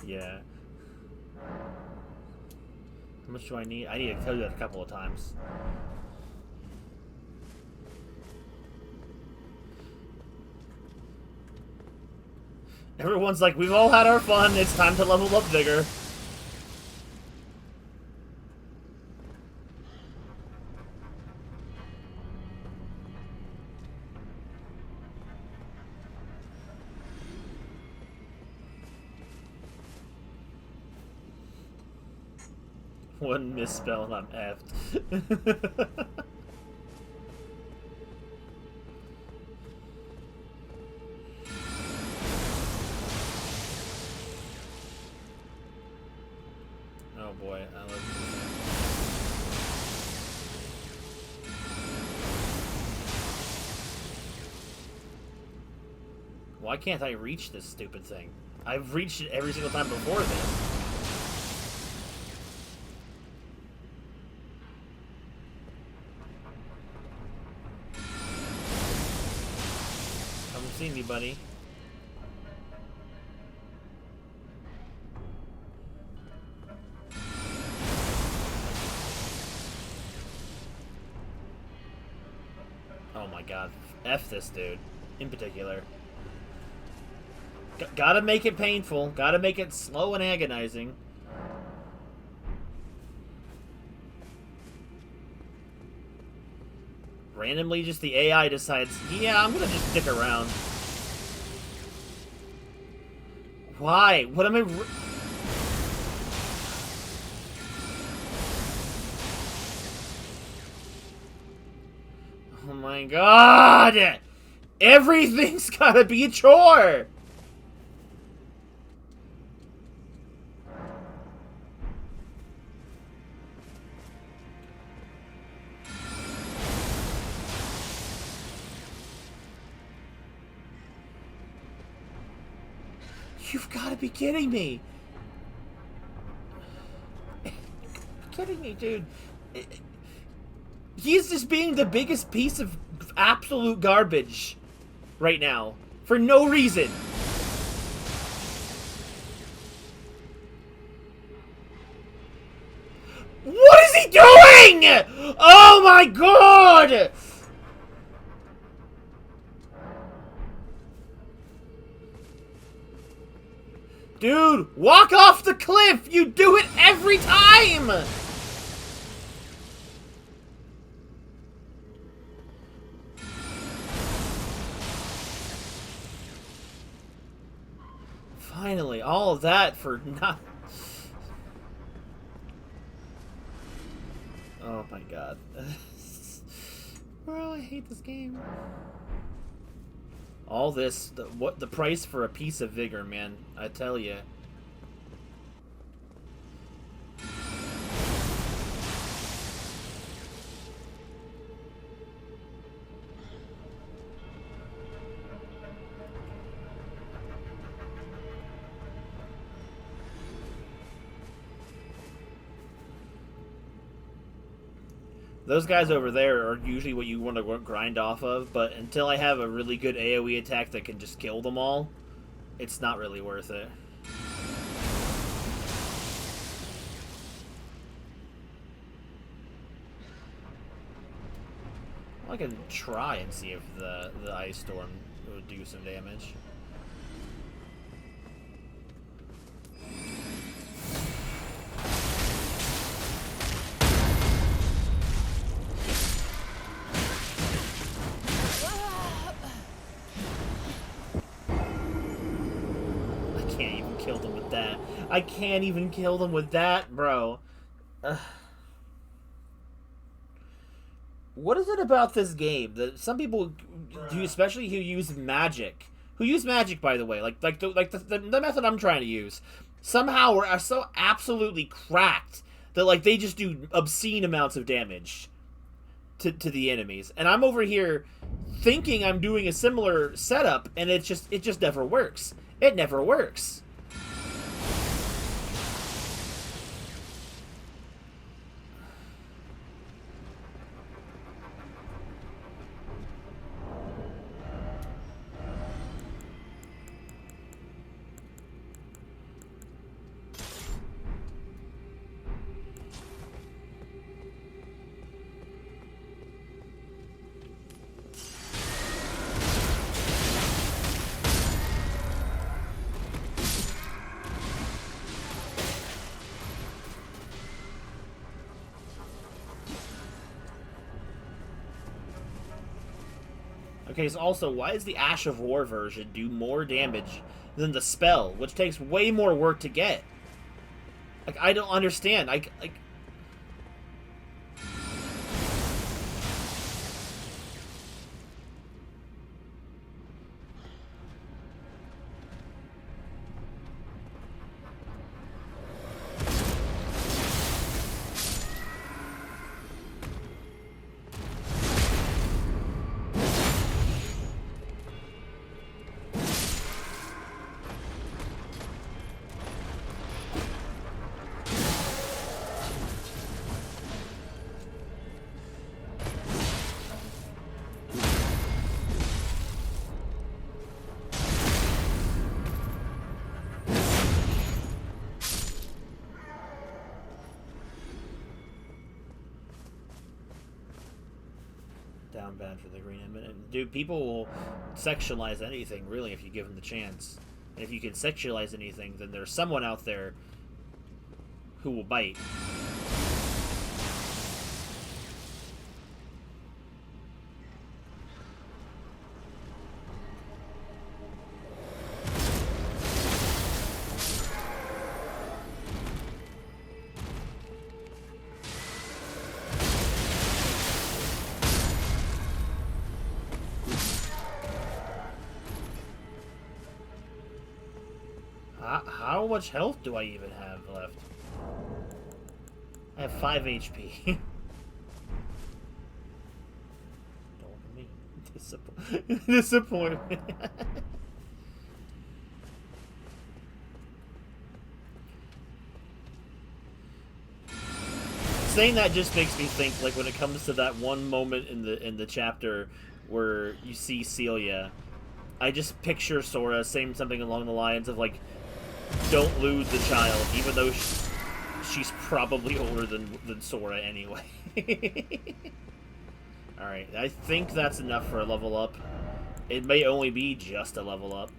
S1: Yeah. How much do I need? I need to tell you that a couple of times. Everyone's like, we've all had our fun, it's time to level up Vigor. One misspell and I'm effed. Oh boy, I love this. Why can't I reach this stupid thing? I've reached it every single time before this. See me, buddy. Oh my god. F this dude. In particular. Gotta make it painful. Gotta make it slow and agonizing. Randomly, just the AI decides, yeah, I'm gonna just stick around. Why? What am I... Oh my god! Everything's gotta be a chore! You've gotta be kidding me! Kidding me, dude. He's just being the biggest piece of absolute garbage right now. For no reason. What is he doing? Oh my god! Dude, walk off the cliff! You do it every time! Finally, all of that for not... Oh my god. Bro, I hate this game. All this, what the price for a piece of vigor, man. I tell you. Those guys over there are usually what you want to grind off of, but until I have a really good AoE attack that can just kill them all, it's not really worth it. Well, I can try and see if the ice storm would do some damage. I can't even kill them with that, bro. What is it about this game that some people do, especially who use magic, by the way, like the method I'm trying to use, somehow are so absolutely cracked that like they just do obscene amounts of damage to the enemies, and I'm over here thinking I'm doing a similar setup, and it just never works. It never works. Okay, so also, why does the Ash of War version do more damage than the spell, which takes way more work to get? Like, I don't understand. Like... Down bad for the green eminent. Dude, people will sexualize anything, really, if you give them the chance. And if you can sexualize anything, then there's someone out there who will bite. much health do I even have left? I have 5 HP. Don't look at me. Disappointment. Saying that just makes me think, like, when it comes to that one moment in the chapter where you see Celia, I just picture Sora saying something along the lines of, like, don't lose the child, even though she's probably older than Sora anyway. Alright, I think that's enough for a level up. It may only be just a level up.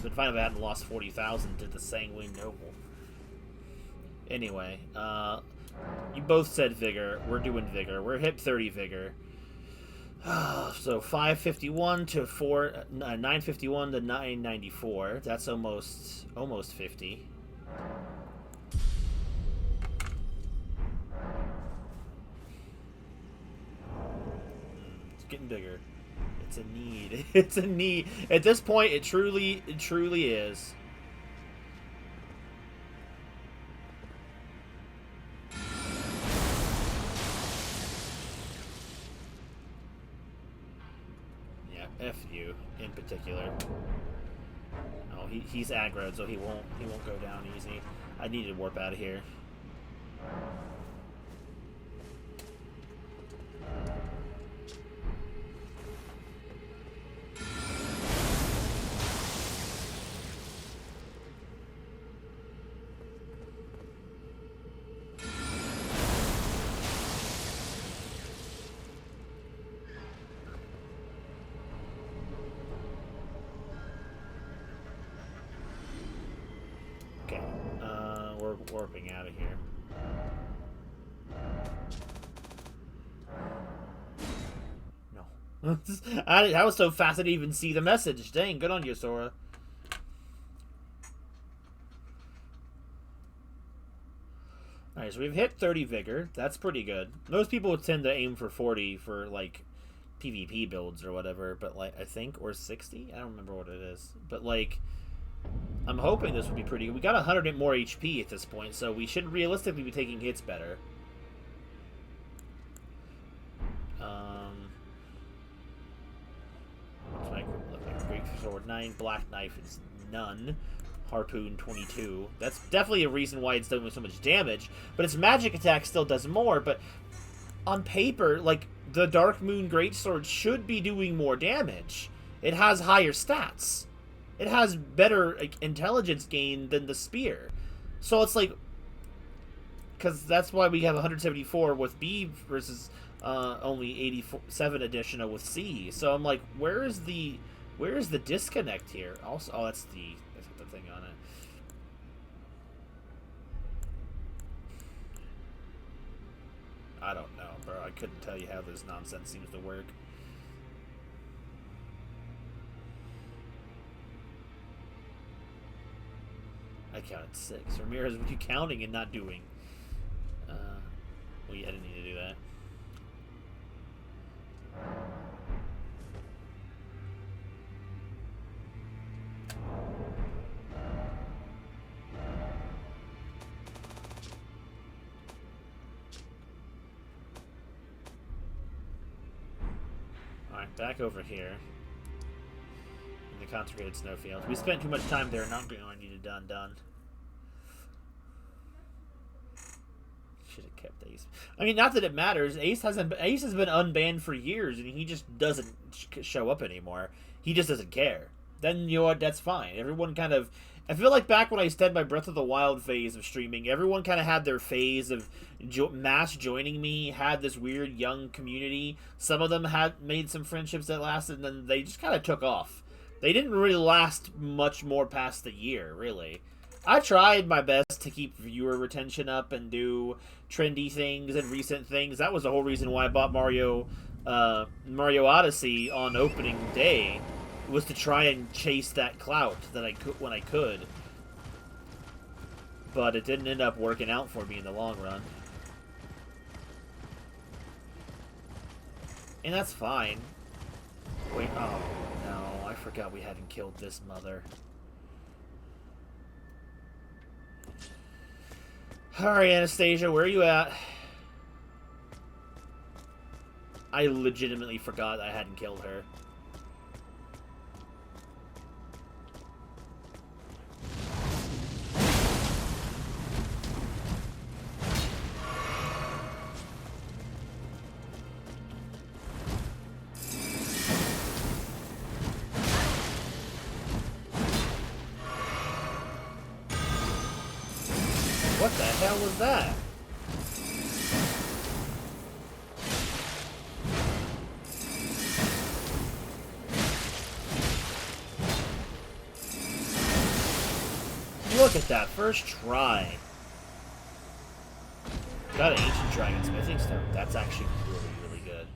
S1: But fine if I hadn't lost 40,000 to the Sanguine Noble. Anyway, you both said Vigor. We're doing Vigor. We're hit 30 Vigor. So 551 to 951 to 994. That's almost 50. It's getting bigger. It's a need. It's a need. At this point, it truly is. F you in particular. Oh, he's aggroed, so he won't go down easy. I need to warp out of here. We're warping out of here. No. I was so fast I didn't even see the message. Dang, good on you, Sora. Alright, so we've hit 30 Vigor. That's pretty good. Most people would tend to aim for 40 for, like, PvP builds or whatever, but, like, I think, or 60? I don't remember what it is. But, like, I'm hoping this would be pretty good. We got 100 more HP at this point, so we should realistically be taking hits better. What's my equivalent? Like Great Sword 9, Black Knife is none, Harpoon 22. That's definitely a reason why it's doing so much damage, but its magic attack still does more, but on paper, like, the Dark Moon Greatsword should be doing more damage. It has higher stats. It has better, like, intelligence gain than the spear. So it's like, because that's why we have 174 with B versus only 87 additional with C. So I'm like, where is the disconnect here? Also, oh, that's the thing on it. I don't know, bro. I couldn't tell you how this nonsense seems to work. I counted 6. Ramirez, what are you counting and not doing? Well, yeah, I didn't need to do that. Alright, back over here. In the consecrated snowfields. We spent too much time there not getting what I needed done. Should have kept Ace. I mean, not that it matters. Ace has been unbanned for years, and he just doesn't show up anymore. He just doesn't care. Then, you know what? That's fine. Everyone kind of... I feel like back when I started my Breath of the Wild phase of streaming, everyone kind of had their phase of mass joining me, had this weird young community. Some of them had made some friendships that lasted, and then they just kind of took off. They didn't really last much more past the year, really. I tried my best to keep viewer retention up and do trendy things and recent things. That was the whole reason why I bought Mario Odyssey on opening day, was to try and chase that clout that I could when I could. But it didn't end up working out for me in the long run. And that's fine. Wait, oh no, I forgot we hadn't killed this mother. Alright, Anastasia, where are you at? I legitimately forgot I hadn't killed her. What the hell was that? Look at that, first try. Got an ancient dragon smithing stone. That's actually really, really good.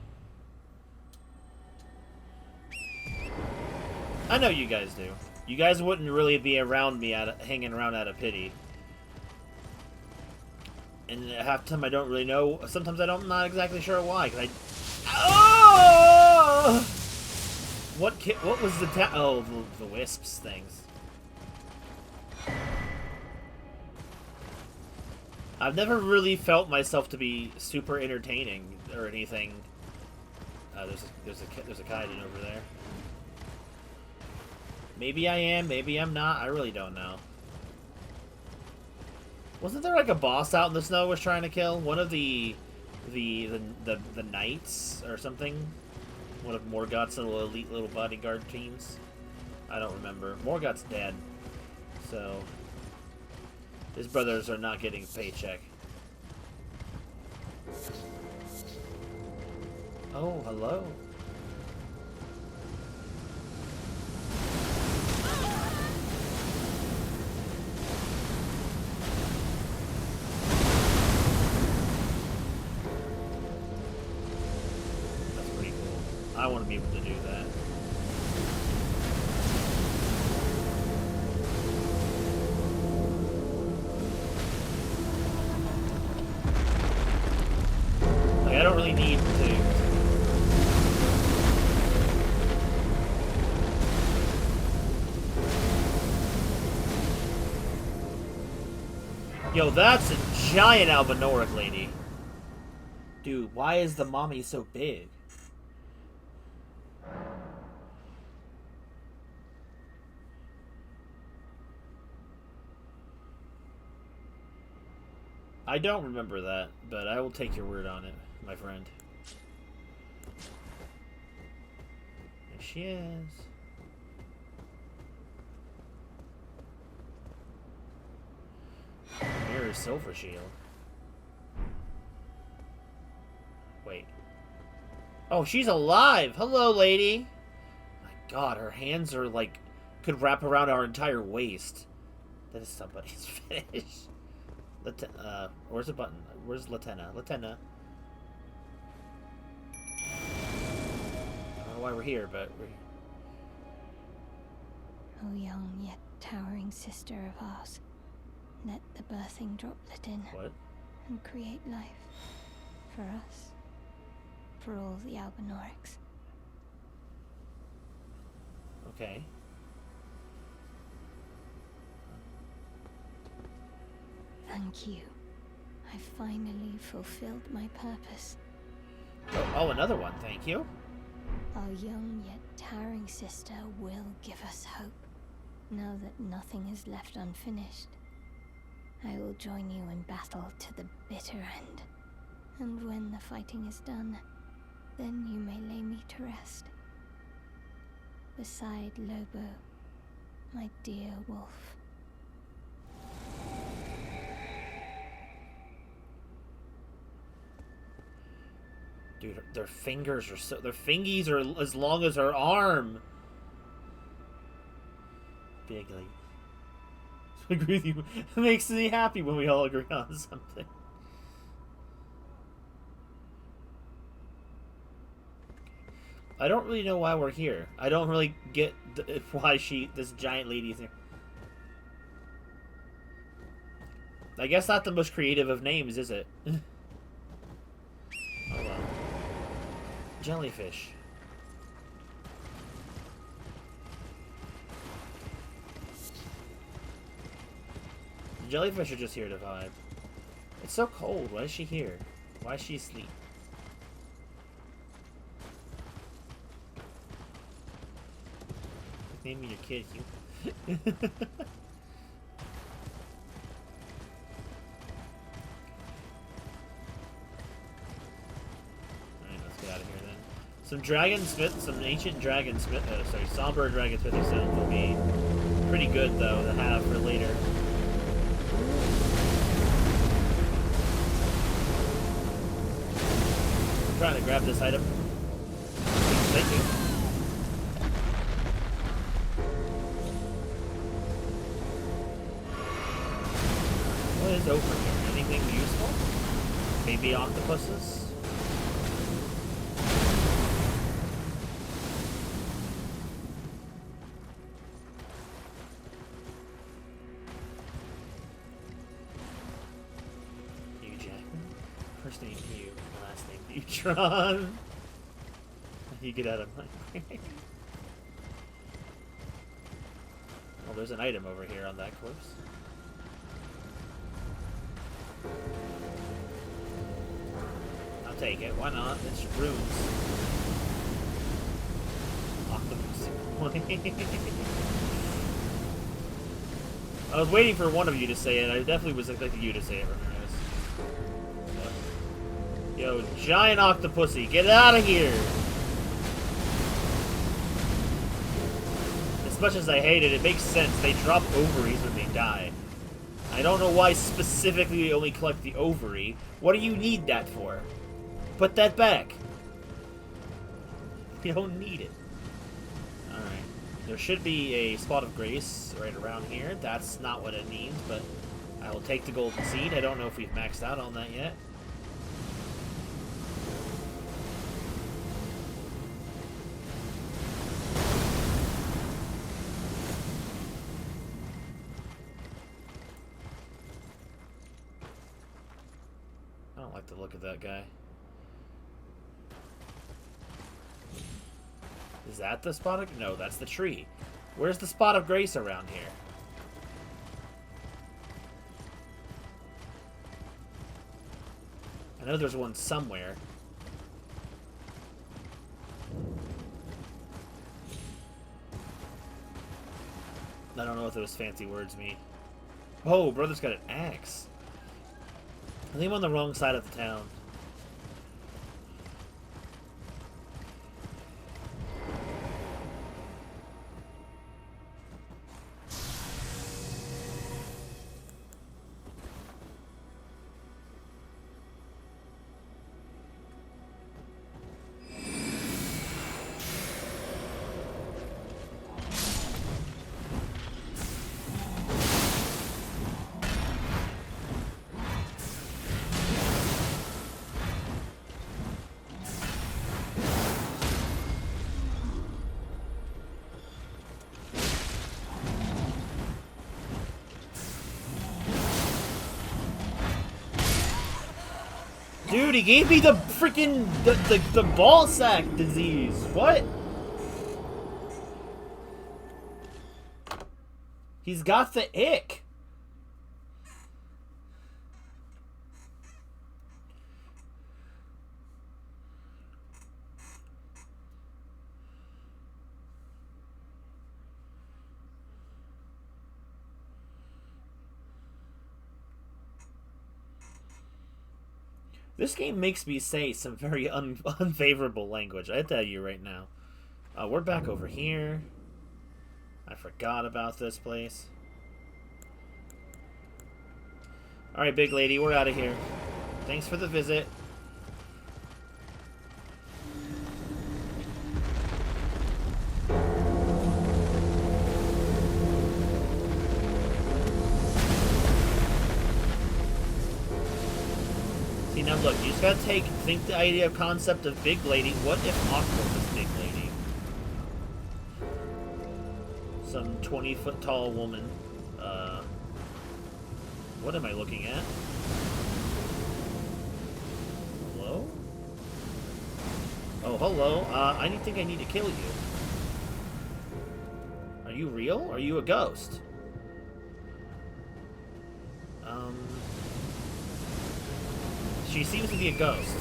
S1: I know you guys do. You guys wouldn't really be around me hanging around out of pity. And half the time I don't really know. Sometimes I'm not exactly sure why. Cause oh! What was the oh, the wisps things. I've never really felt myself to be super entertaining or anything. There's a Kaiden over there. Maybe I am, maybe I'm not. I really don't know. Wasn't there like a boss out in the snow was trying to kill one of the knights or something? One of Morgoth's little elite little bodyguard teams. I don't remember. Morgoth's dead, so his brothers are not getting a paycheck. Oh, hello. I want to be able to do that. Like, I don't really need to. Yo, that's a giant Albinoric lady. Dude, why is the mommy so big? I don't remember that, but I will take your word on it, my friend. There she is. Mirror Silver Shield. Wait. Oh, she's alive! Hello, lady! My god, her hands are like... could wrap around our entire waist. That is somebody's finish. Where's the button? Where's Latenna? Latenna. I don't know why we're here, but we're...
S2: O young yet towering sister of ours, let the birthing droplet in.
S1: What?
S2: And create life. For us. For all the Albinorics.
S1: Okay.
S2: Thank you. I finally fulfilled my purpose.
S1: Oh, another one. Thank you.
S2: Our young yet towering sister will give us hope. Now that nothing is left unfinished, I will join you in battle to the bitter end. And when the fighting is done, then you may lay me to rest. Beside Lobo, my dear wolf.
S1: Dude, their fingers are so... their fingies are as long as her arm. Bigly. I agree with you. It makes me happy when we all agree on something. I don't really know why we're here. I don't really get why this giant lady is here. I guess not the most creative of names, is it? Oh well. Jellyfish. The jellyfish are just here to vibe. It's so cold. Why is she here? Why is she asleep? Name me your kid, you. Some dragonsmith, some ancient dragonsmith, sorry, somber dragonsmithing stones will be pretty good though to have for later. I'm trying to grab this item. Thank you. What is over here? Anything useful? Maybe octopuses? First name Hugh, last name Neutron. You get out of my way. Well, there's an item over here on that course. I'll take it. Why not? It's runes. Octopus. I was waiting for one of you to say it. I definitely was expecting you to say it, Ramirez. Yo, giant octopusy, get out of here! As much as I hate it, it makes sense. They drop ovaries when they die. I don't know why specifically they only collect the ovary. What do you need that for? Put that back. You don't need it. Alright. There should be a spot of grace right around here. That's not what it means, but I will take the golden seed. I don't know if we've maxed out on that yet. I don't like the look of that guy. Is that the spot of... No, that's the tree. Where's the spot of grace around here? I know there's one somewhere. I don't know what those fancy words mean. Oh, brother's got an axe. I think I'm on the wrong side of the town. Dude, he gave me the freaking the ball sack disease. What? He's got the ick. This game makes me say some very unfavorable language, I tell you right now. We're back over here. I forgot about this place. Alright, big lady, we're out of here. Thanks for the visit. Now look, you just gotta think the idea of concept of big lady. What if Aqua was big lady? Some 20-foot tall woman. What am I looking at? Hello? Oh, hello. I think I need to kill you. Are you real? Are you a ghost? she seems to be a ghost.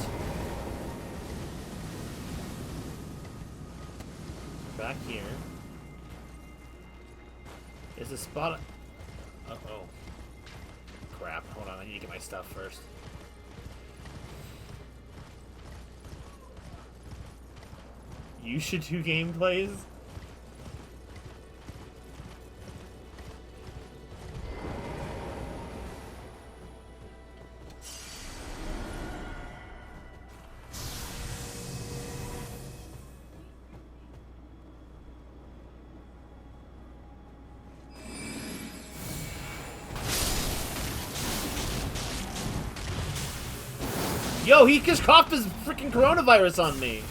S1: Back here. Is a spot... Uh-oh. Crap. Hold on, I need to get my stuff first. You should do gameplays? Yo, he just coughed his freaking coronavirus on me.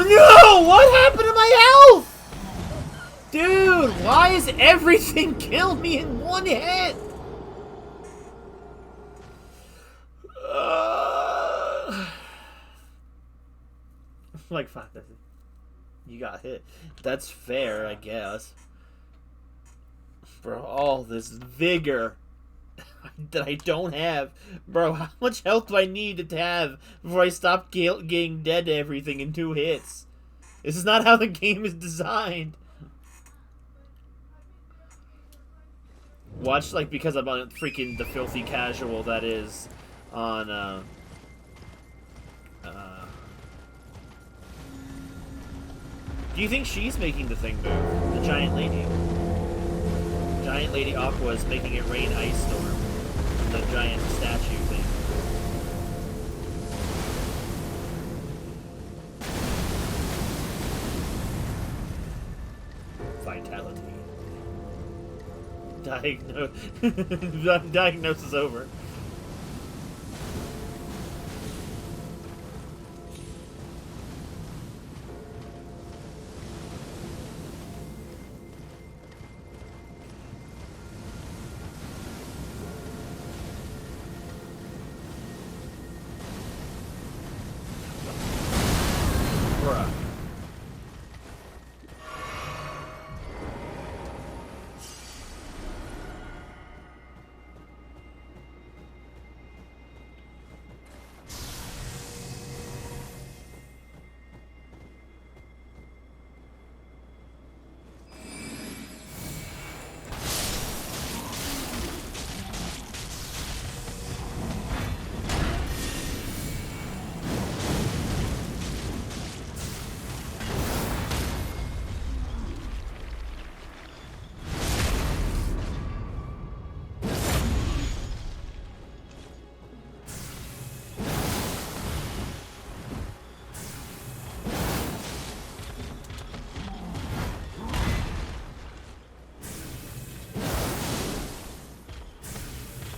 S1: No! What happened to my health? Dude, why is everything kill me in one hit? Like, fuck, you got hit. That's fair, I guess. For all this vigor that I don't have. Bro, how much health do I need to have before I stop getting dead to everything in 2 hits? This is not how the game is designed. Watch, like, because I'm on freaking the filthy casual that is on, do you think she's making the thing move? The giant lady? Giant Lady Aqua is making it rain ice storm. The giant statue thing. Vitality. Diagnosis over.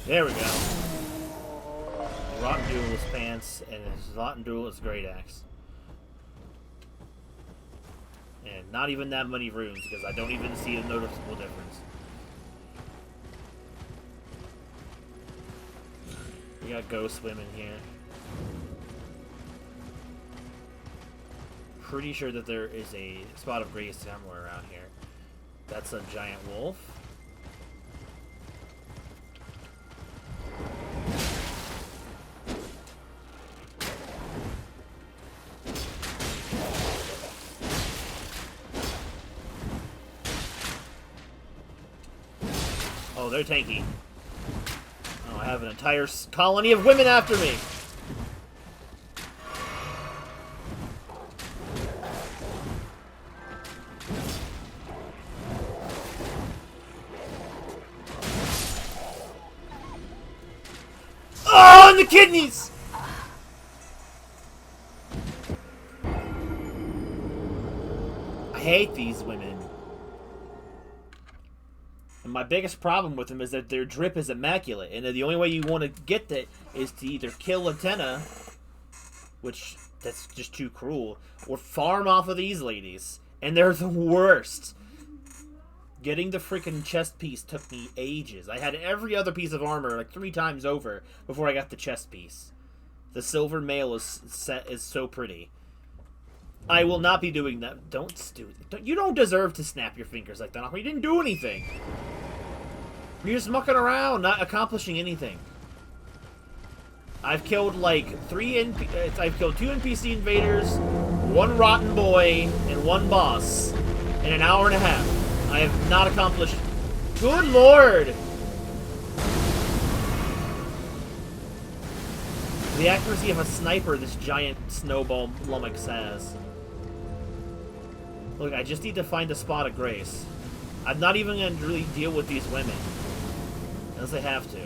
S1: There we go. Rotten Duelist pants and his Rotten Duelist great axe. And not even that many runes because I don't even see a noticeable difference. We got ghost women here. Pretty sure that there is a spot of grace somewhere around here. That's a giant wolf. Oh, they're tanky. Oh, I have an entire colony of women after me. Oh, and the kidneys! I hate these women. And my biggest problem with them is that their drip is immaculate, and the only way you want to get that is to either kill Atena, which that's just too cruel. Or farm off of these ladies. And they're the worst. Getting the freaking chest piece took me ages. I had every other piece of armor like 3 times over before I got the chest piece. The silver mail is so pretty. I will not be doing that. You don't deserve to snap your fingers like that. You didn't do anything. You're just mucking around, not accomplishing anything. I've killed like I've killed 2 NPC invaders, 1 rotten boy, and 1 boss in an hour and a half. I have not accomplished. Good lord! The accuracy of a sniper this giant snowball lummox has. Look, I just need to find a spot of grace. I'm not even going to really deal with these women. Unless I have to.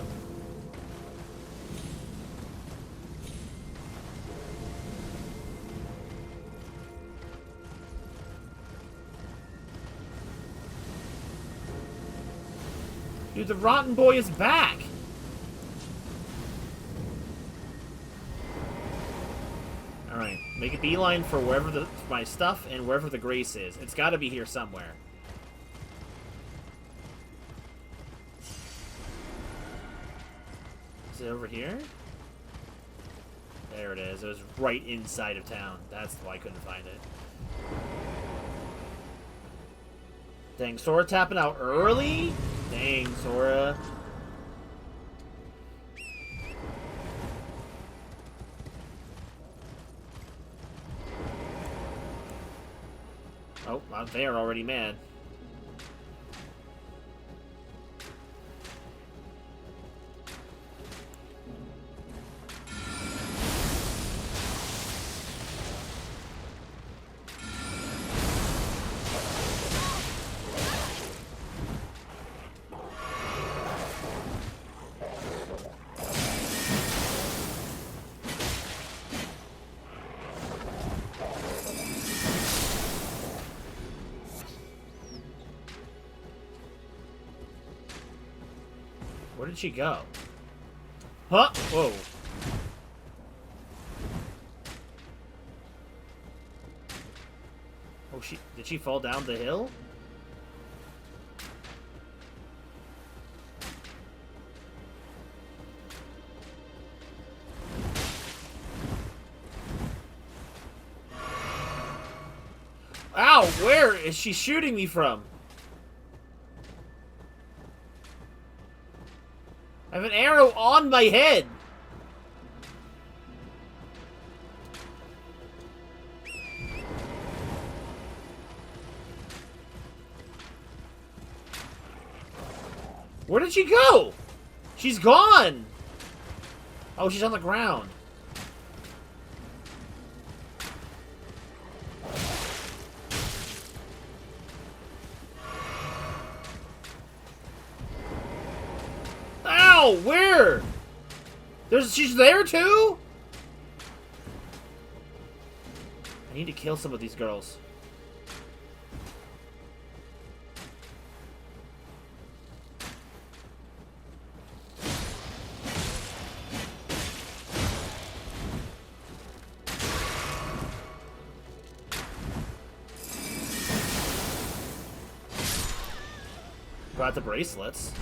S1: Dude, the rotten boy is back! Alright, make a beeline for wherever my stuff and wherever the grace is. It's gotta be here somewhere. Is it over here? There it is. It was right inside of town. That's why I couldn't find it. Dang, Sora tapping out early? Dang, Sora. Oh, well, they are already mad. Where did she go? Huh? Whoa. Oh, did she fall down the hill? Ow, where is she shooting me from? I have an arrow on my head! Where did she go? She's gone! Oh, she's on the ground. Ow! Where? She's there too? I need to kill some of these girls. Got the bracelets.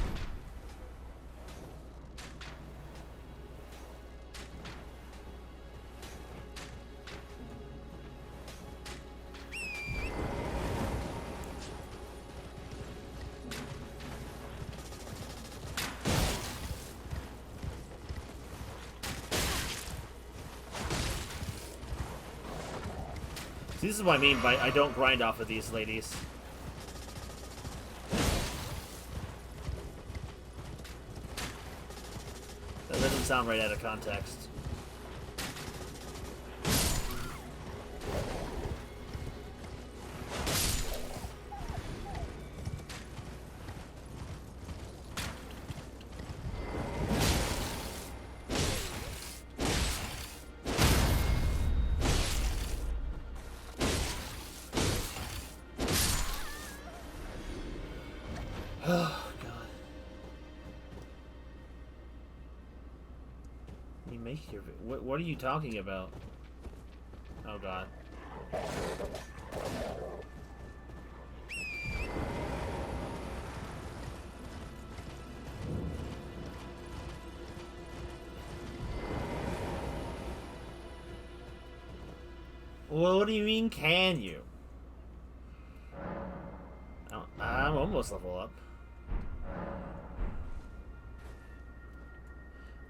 S1: See, this is what I mean by I don't grind off of these ladies. That doesn't sound right out of context. Oh, God. You make your... What are you talking about? Oh god. Well, what do you mean, can you? I'm almost level up.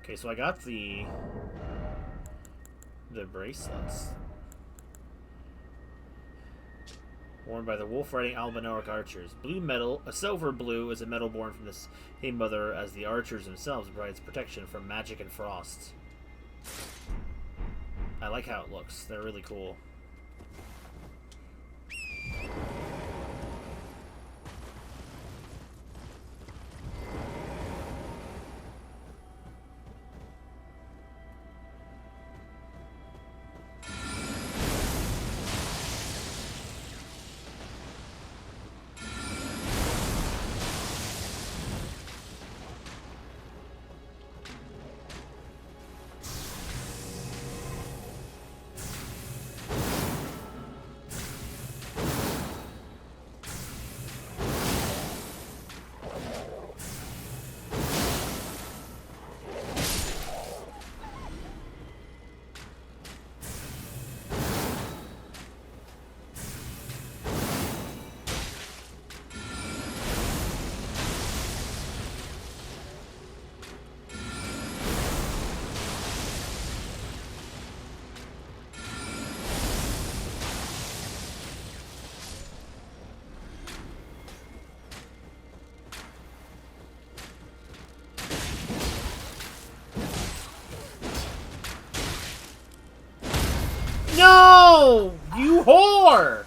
S1: Okay, so I got the bracelets. Worn by the wolf-riding albinoic archers. Blue metal, a silver blue, is a metal born from the same mother as the archers themselves, and provides protection from magic and frost. I like how it looks. They're really cool. No! You whore!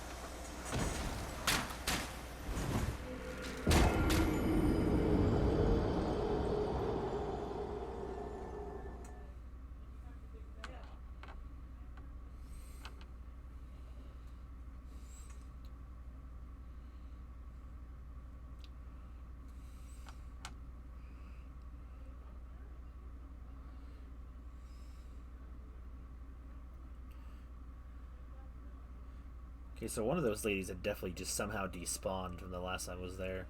S1: Okay, so one of those ladies had definitely just somehow despawned from the last time I was there.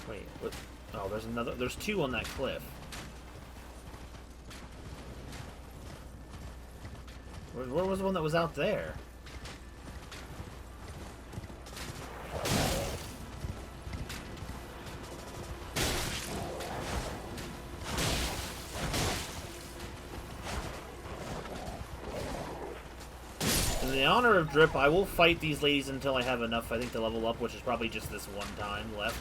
S1: Wait, what? Oh, there's another. There's two on that cliff. Where was the one that was out there? In the honor of Drip, I will fight these ladies until I have enough, I think, to level up, which is probably just this one time left.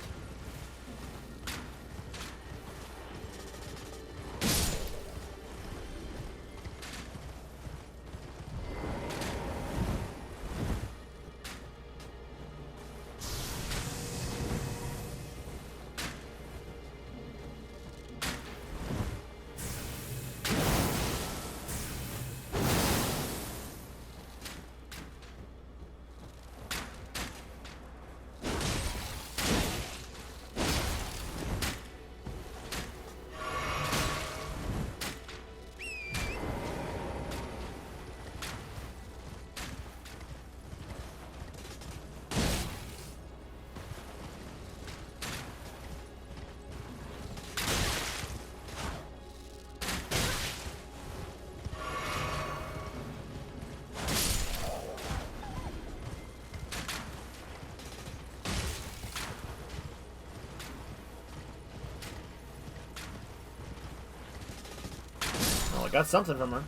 S1: I got something from her.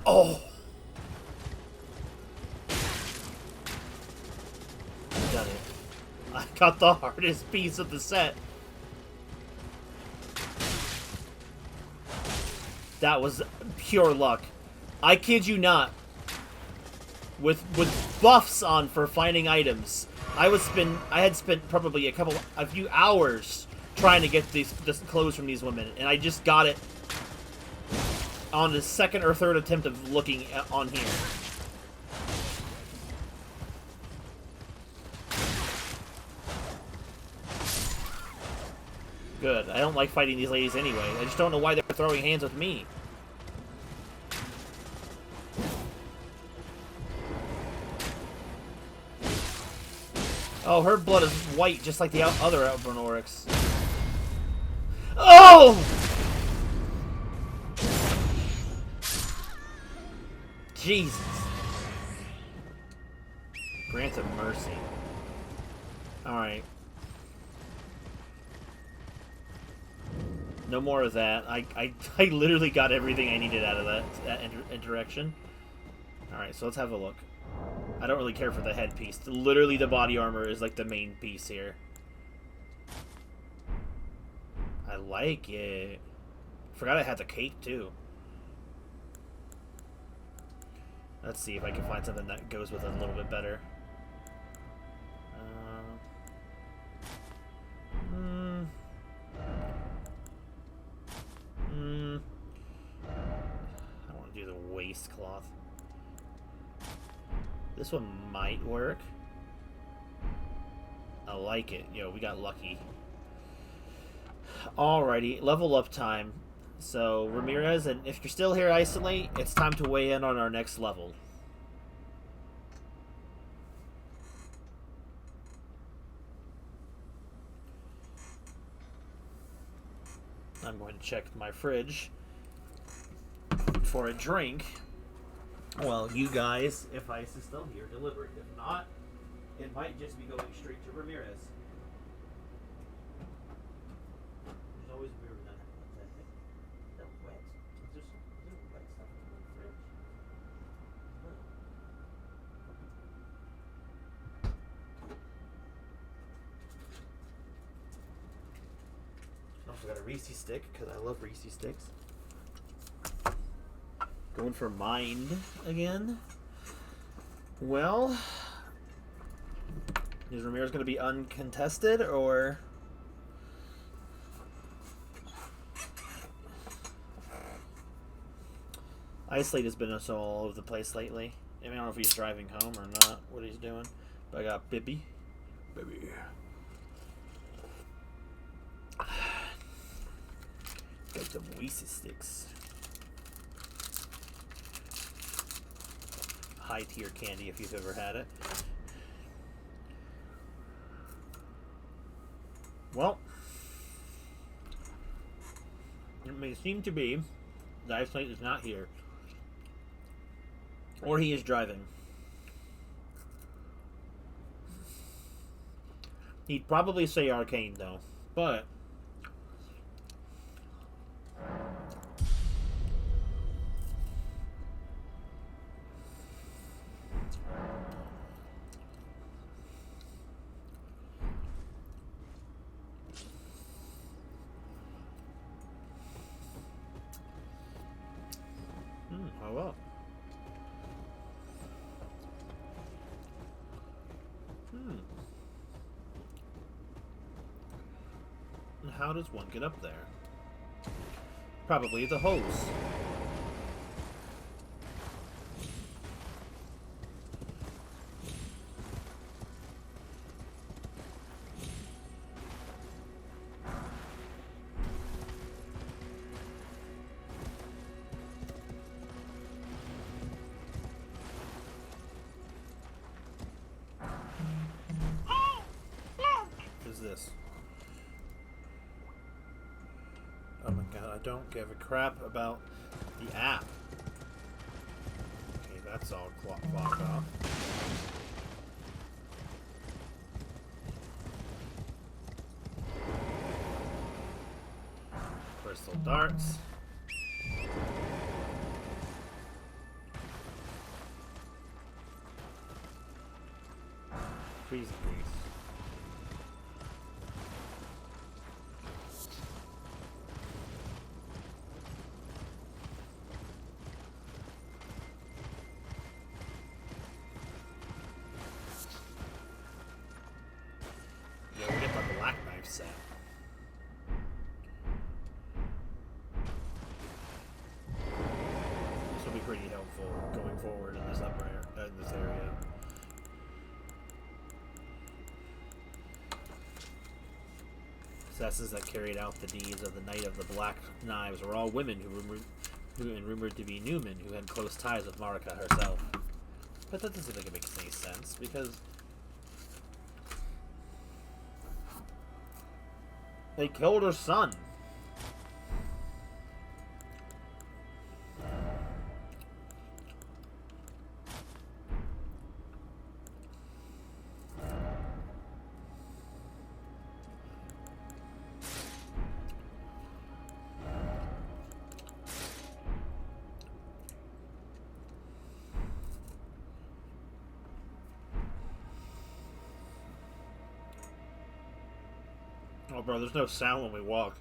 S1: Oh! Got it. I got the hardest piece of the set. That was pure luck. I kid you not. With buffs on for finding items, I had spent probably a few hours trying to get this clothes from these women, and I just got it on his second or third attempt of looking on here. Good. I don't like fighting these ladies anyway. I just don't know why they're throwing hands with me. Oh, her blood is white, just like the other Albernorics. Oh! Jesus. Grant of mercy. Alright. No more of that. I literally got everything I needed out of that interaction. Alright, so let's have a look. I don't really care for the headpiece. Literally, the body armor is like the main piece here. I like it. Forgot I had the cape too. Let's see if I can find something that goes with it a little bit better. I want to do the waistcloth. This one might work. I like it. Yo, we got lucky. Alrighty, level up time. So, Ramirez, and if you're still here, Isolate, it's time to weigh in on our next level. I'm going to check my fridge for a drink. Well, you guys, if Ice is still here, deliver it. If not, it might just be going straight to Ramirez. There's always beer in that. They're wet. There's wet stuff in the fridge. I also got a Reese stick, because I love Reese sticks. Going for mind again. Well, is Ramirez going to be uncontested, or... Isolate has been so all over the place lately. I mean, I don't know if he's driving home or not, what he's doing. But I got Bibby. Bibby. Got some Reese sticks. High tier candy if you've ever had it. Well, it may seem to be that Isolate is not here, or he is driving. He'd probably say Arcane though, but oh well. And how does one get up there? Probably the hose. This. Oh my god, I don't give a crap about the app. Okay, that's all clogged off. Crystal darts. Freeze grease. Set. pretty helpful going forward in this area. Assassins that carried out the deeds of the Knight of the Black Knives were all women who rumored to be Newman, who had close ties with Marika herself. But that doesn't think it makes any sense, because they killed her son. Oh, bro, there's no sound when we walk.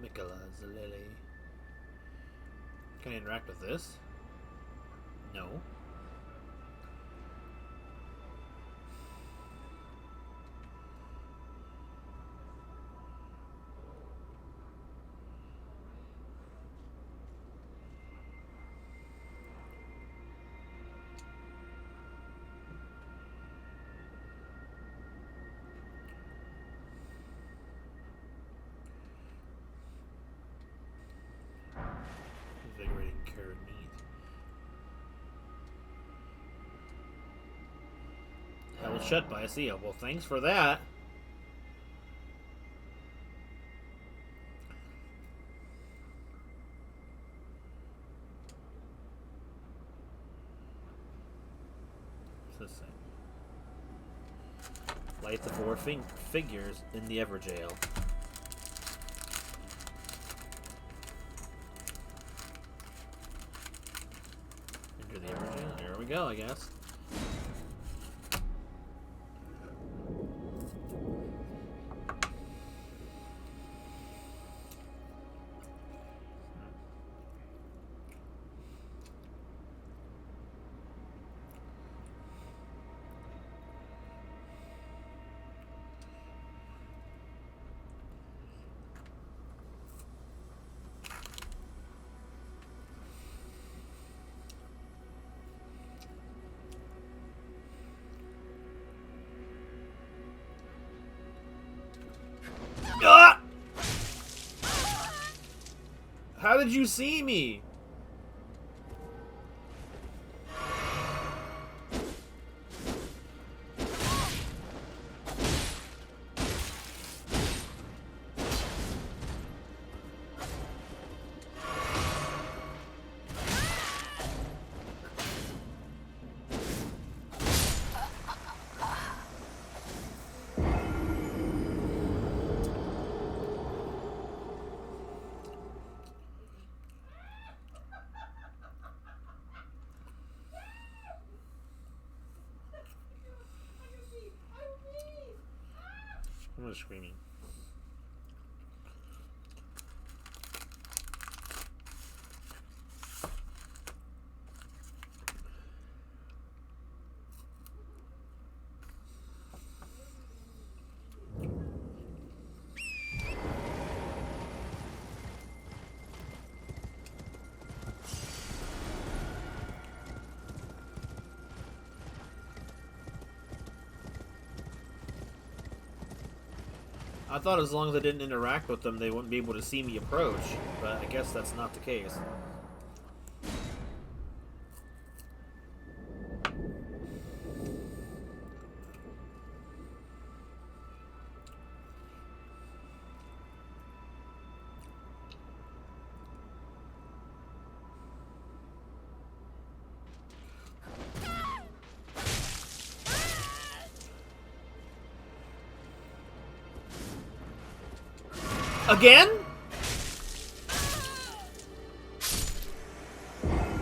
S1: Mikala's lily. Can I interact with this? No. Invigorating cured meat. Held shut by a seal. Well, thanks for that. What's this thing? Light the four figures in the Everjail. Enter the Everjail. There we go, I guess. Ah! How did you see me? I'm just screaming. I thought as long as I didn't interact with them, they wouldn't be able to see me approach, but I guess that's not the case. Again?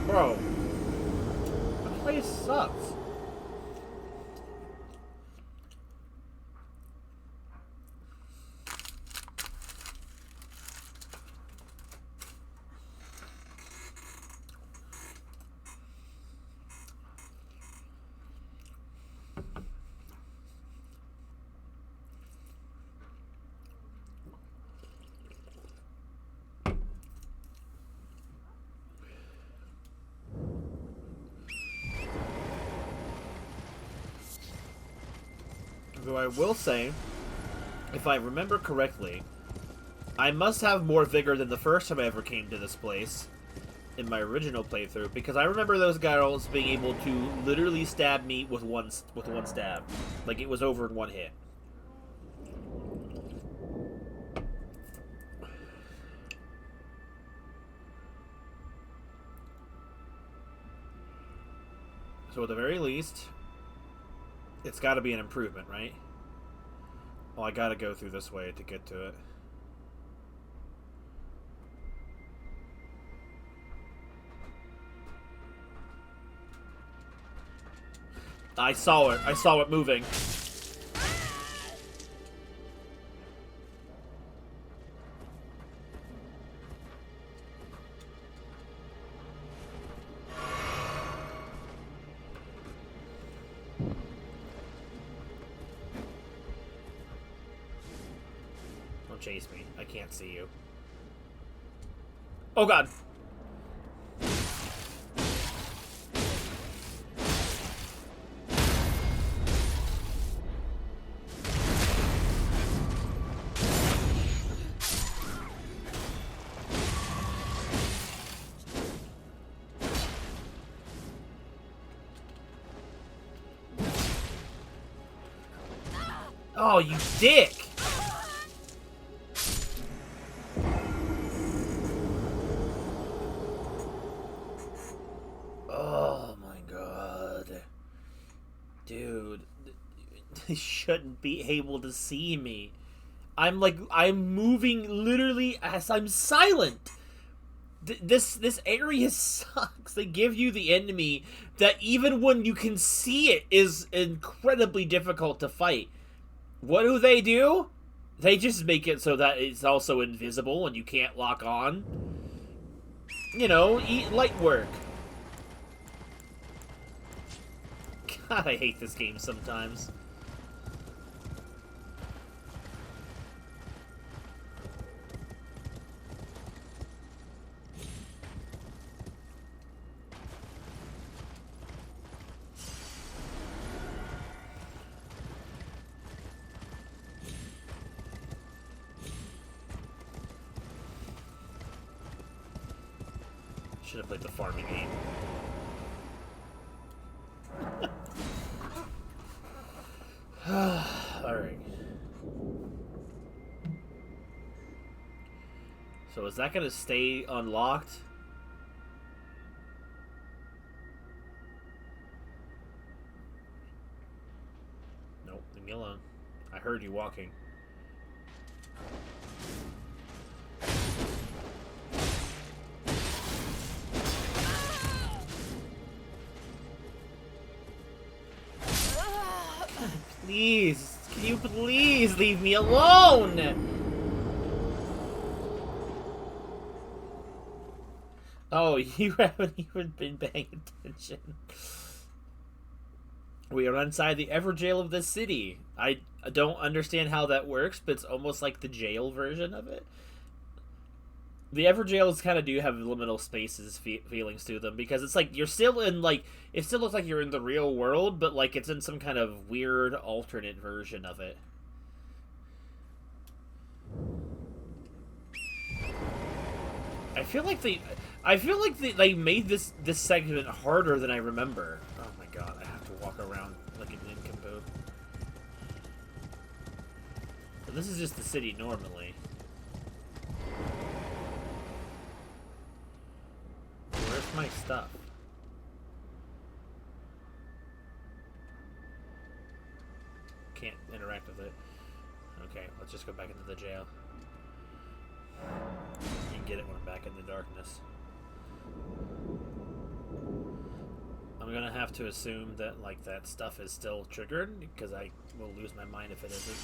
S1: Bro. This place sucks. Though I will say, if I remember correctly, I must have more vigor than the first time I ever came to this place in my original playthrough, because I remember those girls being able to literally stab me with one stab. Like, it was over in one hit. So at the very least, it's got to be an improvement, right? Well, I got to go through this way to get to it. I saw it. I saw it moving. Don't chase me. I can't see you. Oh, God. Oh, you dick! Oh my god. Dude. They shouldn't be able to see me. I'm moving literally as I'm silent. This area sucks. They give you the enemy that even when you can see it is incredibly difficult to fight. What do? They just make it so that it's also invisible and you can't lock on. You know, light work. God, I hate this game sometimes. Should have played the farming game. Alright. So is that going to stay unlocked? Nope, leave me alone. I heard you walking. Please, can you please leave me alone? Oh, you haven't even been paying attention. We are inside the ever jail of this city. I don't understand how that works, but it's almost like the jail version of it. The ever jails kind of do have liminal spaces feelings to them, because it's like you're still in, like, it still looks like you're in the real world, but like it's in some kind of weird alternate version of it. I feel like they made this segment harder than I remember. Oh my god, I have to walk around like an nincompoop. But this is just the city normally. Where's my stuff? Can't interact with it. Okay, let's just go back into the jail. You can get it when I'm back in the darkness. I'm gonna have to assume that, like, that stuff is still triggered, because I will lose my mind if it isn't.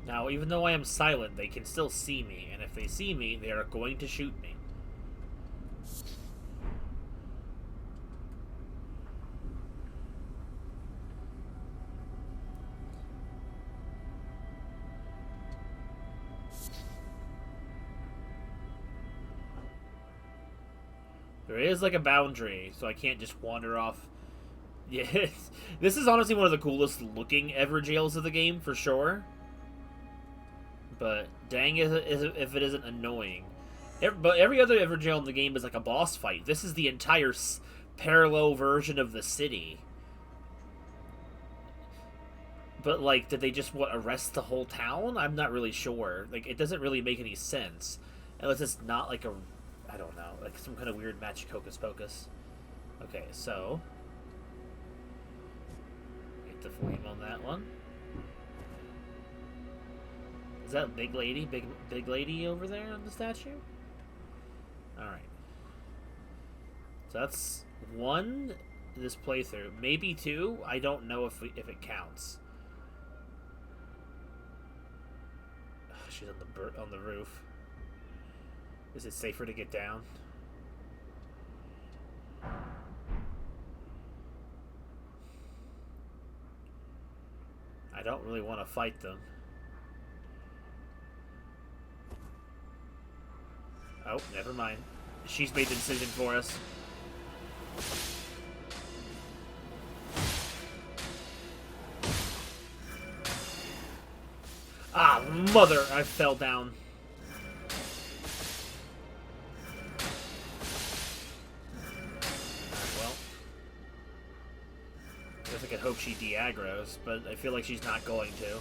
S1: Now, even though I am silent, they can still see me, and if they see me, they are going to shoot me. There is, like, a boundary, so I can't just wander off. Yeah, this is honestly one of the coolest looking Everjails of the game, for sure. But dang if it isn't annoying. But every other Everjail in the game is like a boss fight. This is the entire parallel version of the city. But, like, did they just, arrest the whole town? I'm not really sure. Like, it doesn't really make any sense. Unless it's not, like, I don't know. Like, some kind of weird magic hocus pocus. Okay, so... Get the flame on that one. Is that big lady? Big lady over there on the statue? Alright. So that's one this playthrough. Maybe two? I don't know if it counts. She's on the roof. Is it safer to get down? I don't really want to fight them. Oh, never mind. She's made the decision for us. Ah, mother! I fell down. Well, I guess I could hope she de-aggros, but I feel like she's not going to.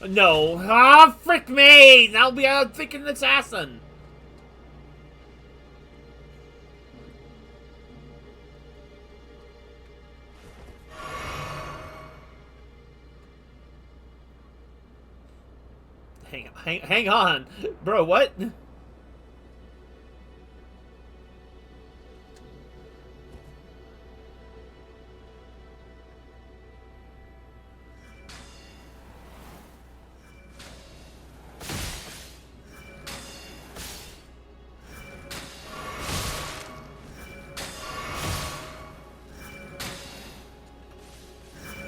S1: No. Ah, frick me! That'll be a freaking assassin! Hang on. Bro, what?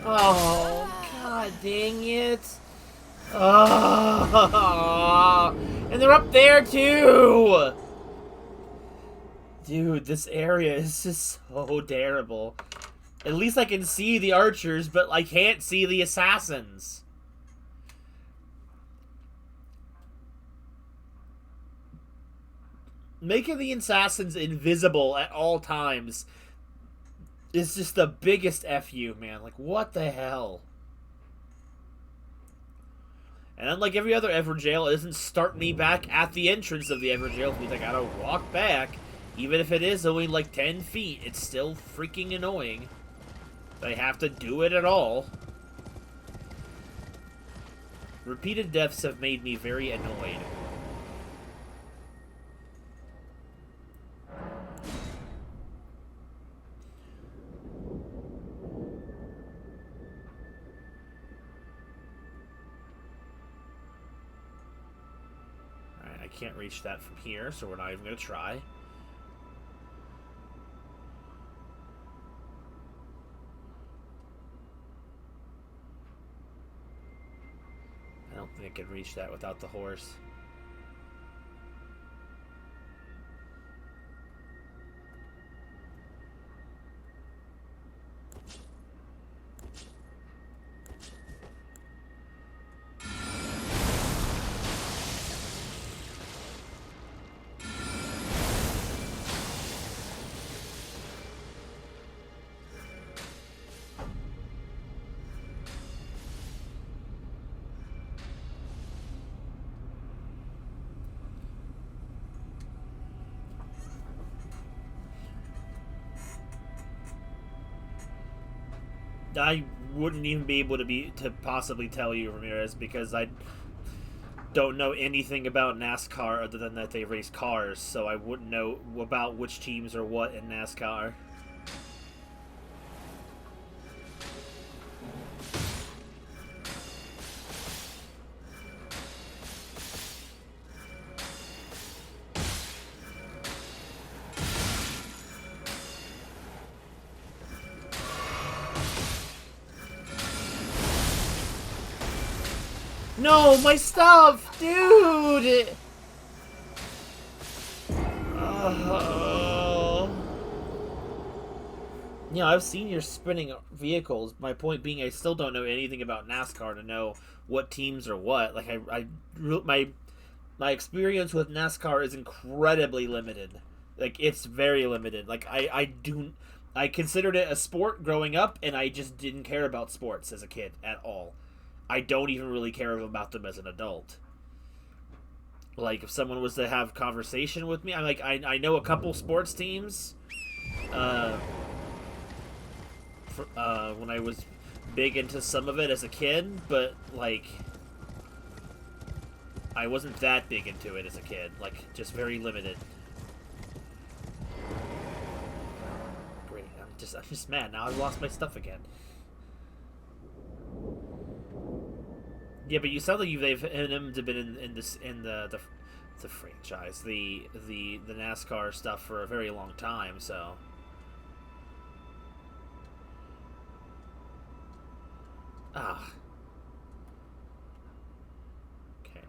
S1: Oh, god dang it. Oh, and they're up there too! Dude, this area is just so terrible. At least I can see the archers, but I can't see the assassins. Making the assassins invisible at all times is just the biggest FU, man. Like, what the hell? And unlike every other Everjail, it doesn't start me back at the entrance of the Everjail. It means I gotta walk back. Even if it is only like 10 feet, it's still freaking annoying. I have to do it at all. Repeated deaths have made me very annoyed. I can't reach that from here, so we're not even going to try. I don't think I could reach that without the horse. I wouldn't even be able to possibly tell you, Ramirez, because I don't know anything about NASCAR other than that they race cars, so I wouldn't know about which teams are what in NASCAR. No, my stuff, dude. Oh. Yeah, I've seen your spinning vehicles. My point being, I still don't know anything about NASCAR to know what teams are what. Like, my experience with NASCAR is incredibly limited. Like, it's very limited. Like, I considered it a sport growing up, and I just didn't care about sports as a kid at all. I don't even really care about them as an adult. Like, if someone was to have conversation with me, I'm like, I know a couple sports teams. Uh, when I was big into some of it as a kid, but like I wasn't that big into it as a kid. Like, just very limited. Great. I'm just mad now. I've lost my stuff again. Yeah, but you sound like they've him to been in this in the franchise, the NASCAR stuff for a very long time. So. Ah. Okay.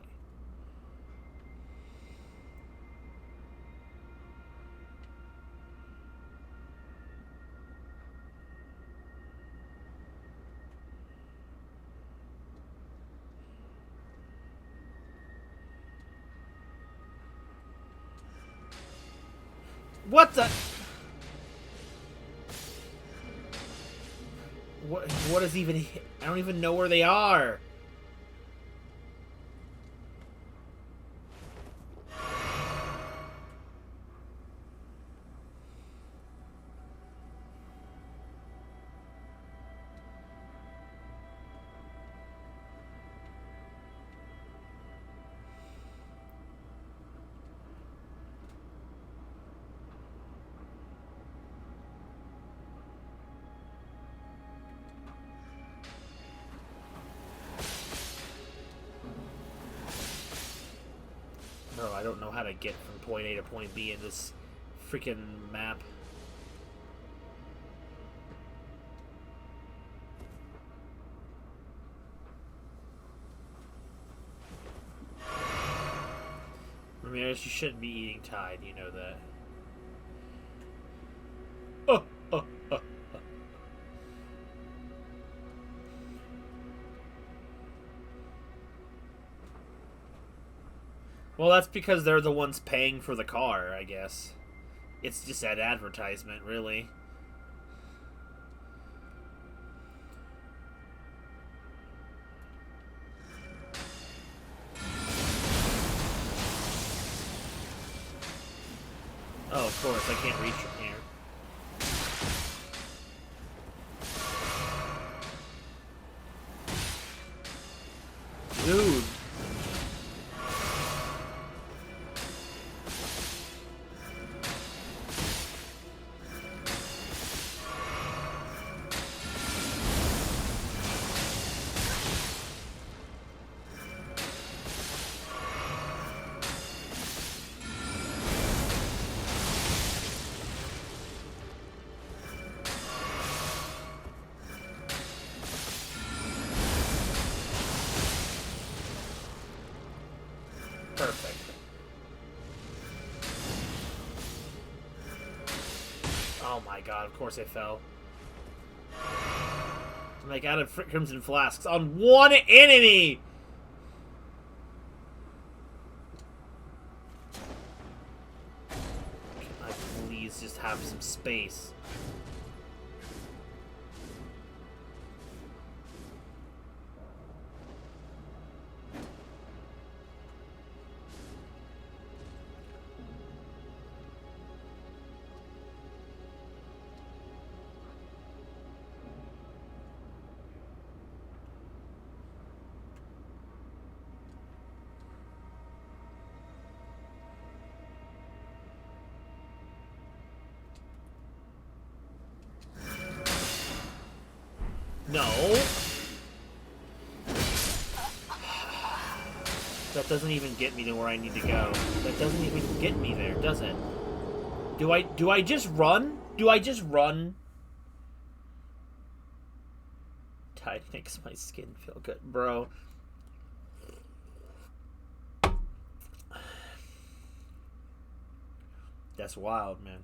S1: What the? What is even? I don't even know where they are. No, I don't know how to get from point A to point B in this freaking map. Ramirez, you shouldn't be eating Tide, you know that. Oh, oh, oh. Well, that's because they're the ones paying for the car, I guess. It's just that advertisement, really. Oh, of course, I can't reach from here. Dude. Perfect. Oh my god, of course I fell. I'm like out of Crimson Flasks on one enemy! Can I please just have some space? No. That doesn't even get me to where I need to go. That doesn't even get me there, does it? Do I just run? Do I just run? Tide makes my skin feel good, bro. That's wild, man.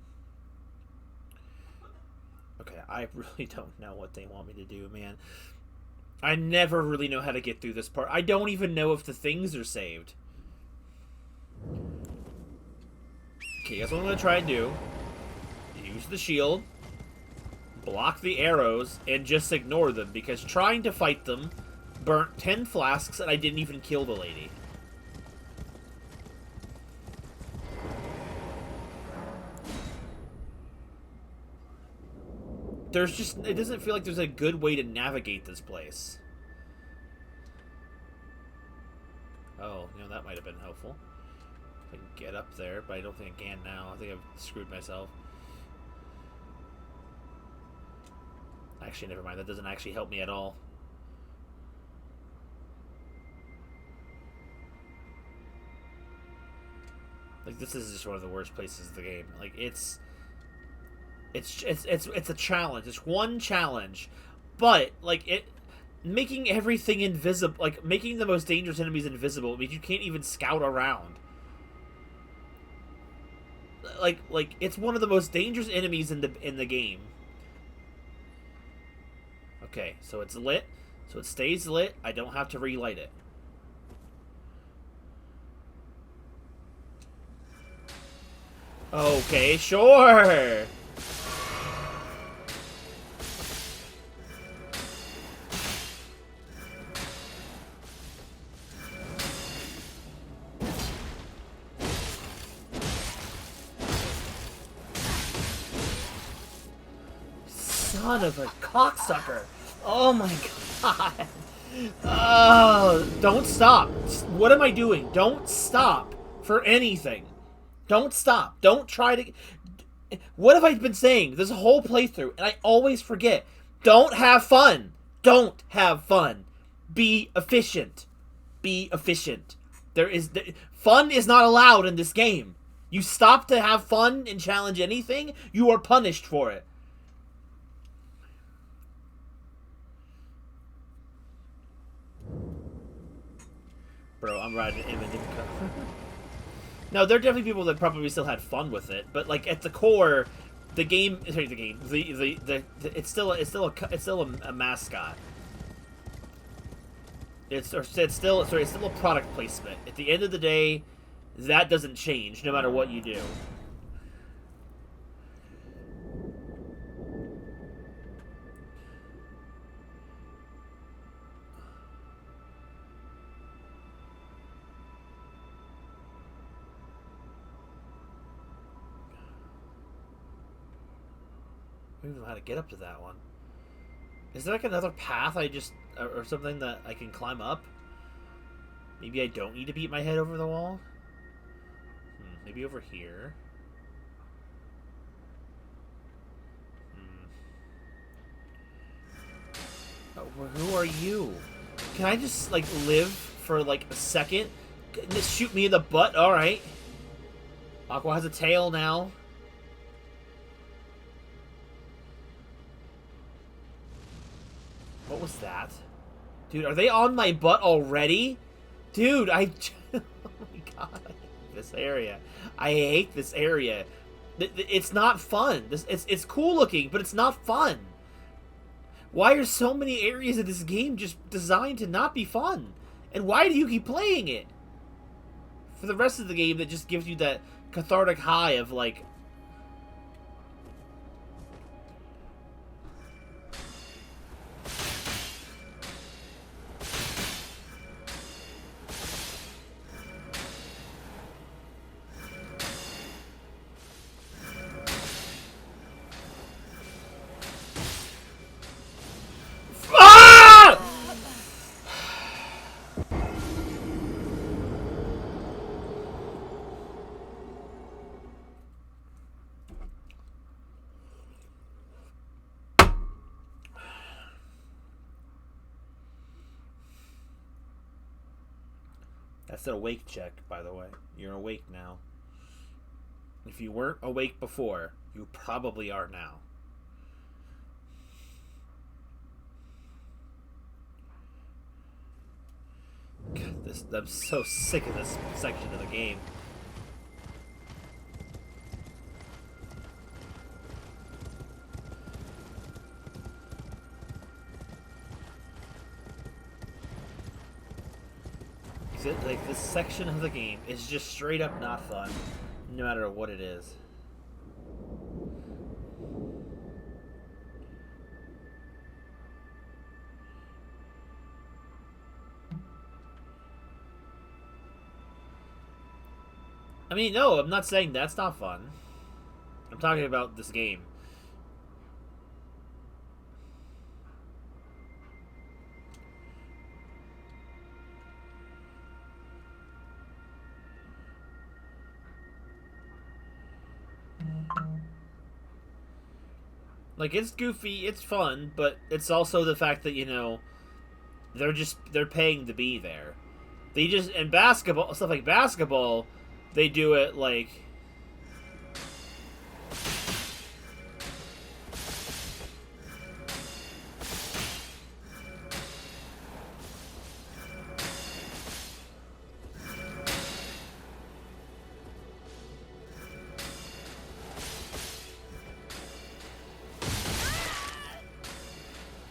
S1: Okay, I really don't know what they want me to do, man. I never really know how to get through this part. I don't even know if the things are saved. Okay, guess what I'm going to try and do. Use the shield. Block the arrows, and just ignore them. Because trying to fight them burnt 10 flasks, and I didn't even kill the lady. There's just... It doesn't feel like there's a good way to navigate this place. Oh, you know, that might have been helpful. If I can get up there, but I don't think I can now. I think I've screwed myself. Actually, never mind. That doesn't actually help me at all. Like, this is just one of the worst places in the game. Like, it's a challenge. It's one challenge, but like making everything invisible, like making the most dangerous enemies invisible, means you can't even scout around. Like it's one of the most dangerous enemies in the game. Okay, so it's lit, so it stays lit. I don't have to relight it. Okay, sure. Son of a cocksucker. Oh my god. Oh, don't stop. What am I doing? Don't stop for anything. Don't stop. Don't try to... What have I been saying this whole playthrough? And I always forget. Don't have fun. Don't have fun. Be efficient. Be efficient. Fun is not allowed in this game. You stop to have fun and challenge anything, you are punished for it. Bro, I'm riding Eminem. No, there are definitely people that probably still had fun with it, but like at the core, the game, it's still a mascot. It's still a product placement. At the end of the day, that doesn't change no matter what you do. I don't even know how to get up to that one. Is there like another path or something that I can climb up? Maybe I don't need to beat my head over the wall? Maybe over here? Oh, who are you? Can I just, like, live for, like, a second? Just shoot me in the butt? Alright. Aqua has a tail now. What was that? Dude, are they on my butt already? Dude, oh my god, I hate this area. I hate this area. It's not fun. It's cool looking, but it's not fun. Why are so many areas of this game just designed to not be fun? And why do you keep playing it? For the rest of the game, that just gives you that cathartic high of, like... That's an awake check, by the way. You're awake now. If you weren't awake before, you probably are now. God, I'm so sick of this section of the game. Like, this section of the game is just straight up not fun, no matter what it is. I mean, no, I'm not saying that's not fun. I'm talking about this game. Like, it's goofy, it's fun, but it's also the fact that, you know, they're paying to be there. They just, in basketball, stuff like basketball, they do it like...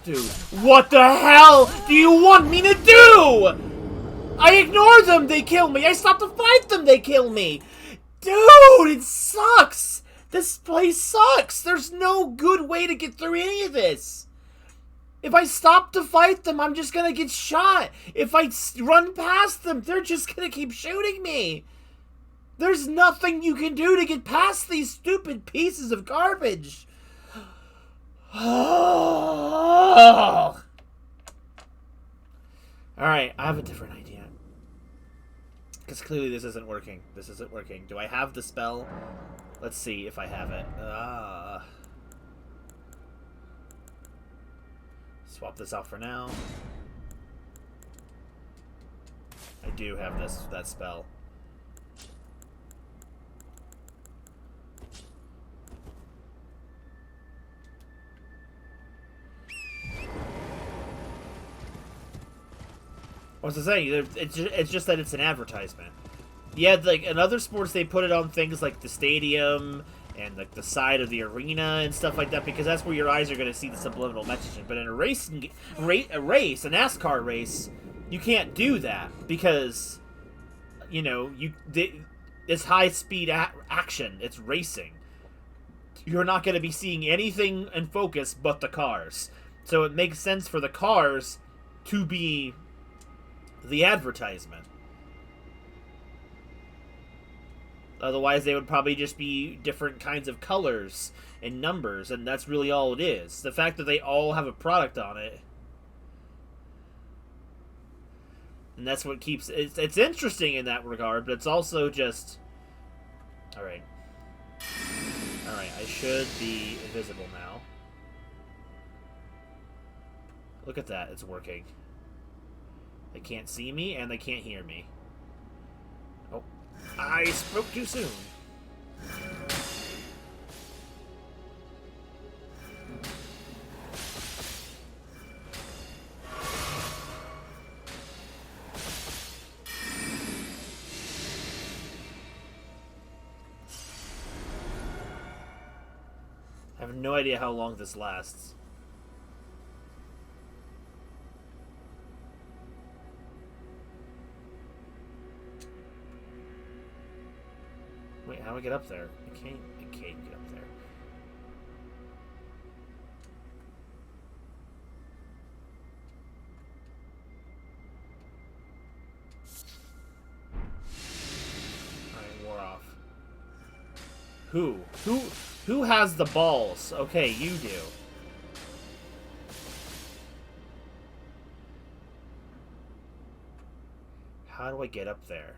S1: Dude, what the hell do you want me to do? I ignore them, they kill me. I stop to fight them, they kill me. Dude, it sucks. This place sucks. There's no good way to get through any of this. If I stop to fight them, I'm just gonna get shot. If I run past them, they're just gonna keep shooting me. There's nothing you can do to get past these stupid pieces of garbage. Oh. Alright, I have a different idea. Because clearly this isn't working. This isn't working. Do I have the spell? Let's see if I have it. Swap this out for now. I do have that spell. What was I saying? It's just that it's an advertisement. Yeah, like in other sports, they put it on things like the stadium and like the side of the arena and stuff like that, because that's where your eyes are going to see the subliminal messaging. But in a race, a NASCAR race, you can't do that because, you know, it's high speed action. It's racing. You're not going to be seeing anything in focus but the cars. So it makes sense for the cars to be the advertisement. Otherwise, they would probably just be different kinds of colors and numbers, and that's really all it is. The fact that they all have a product on it, and that's what keeps it's interesting in that regard, but it's also just alright. Alright, I should be invisible now. Look at that, it's working. They can't see me, and they can't hear me. Oh, I spoke too soon. I have no idea how long this lasts. Wait, how do I get up there? I can't get up there. Alright, wore off. Who has the balls? Okay, you do. How do I get up there?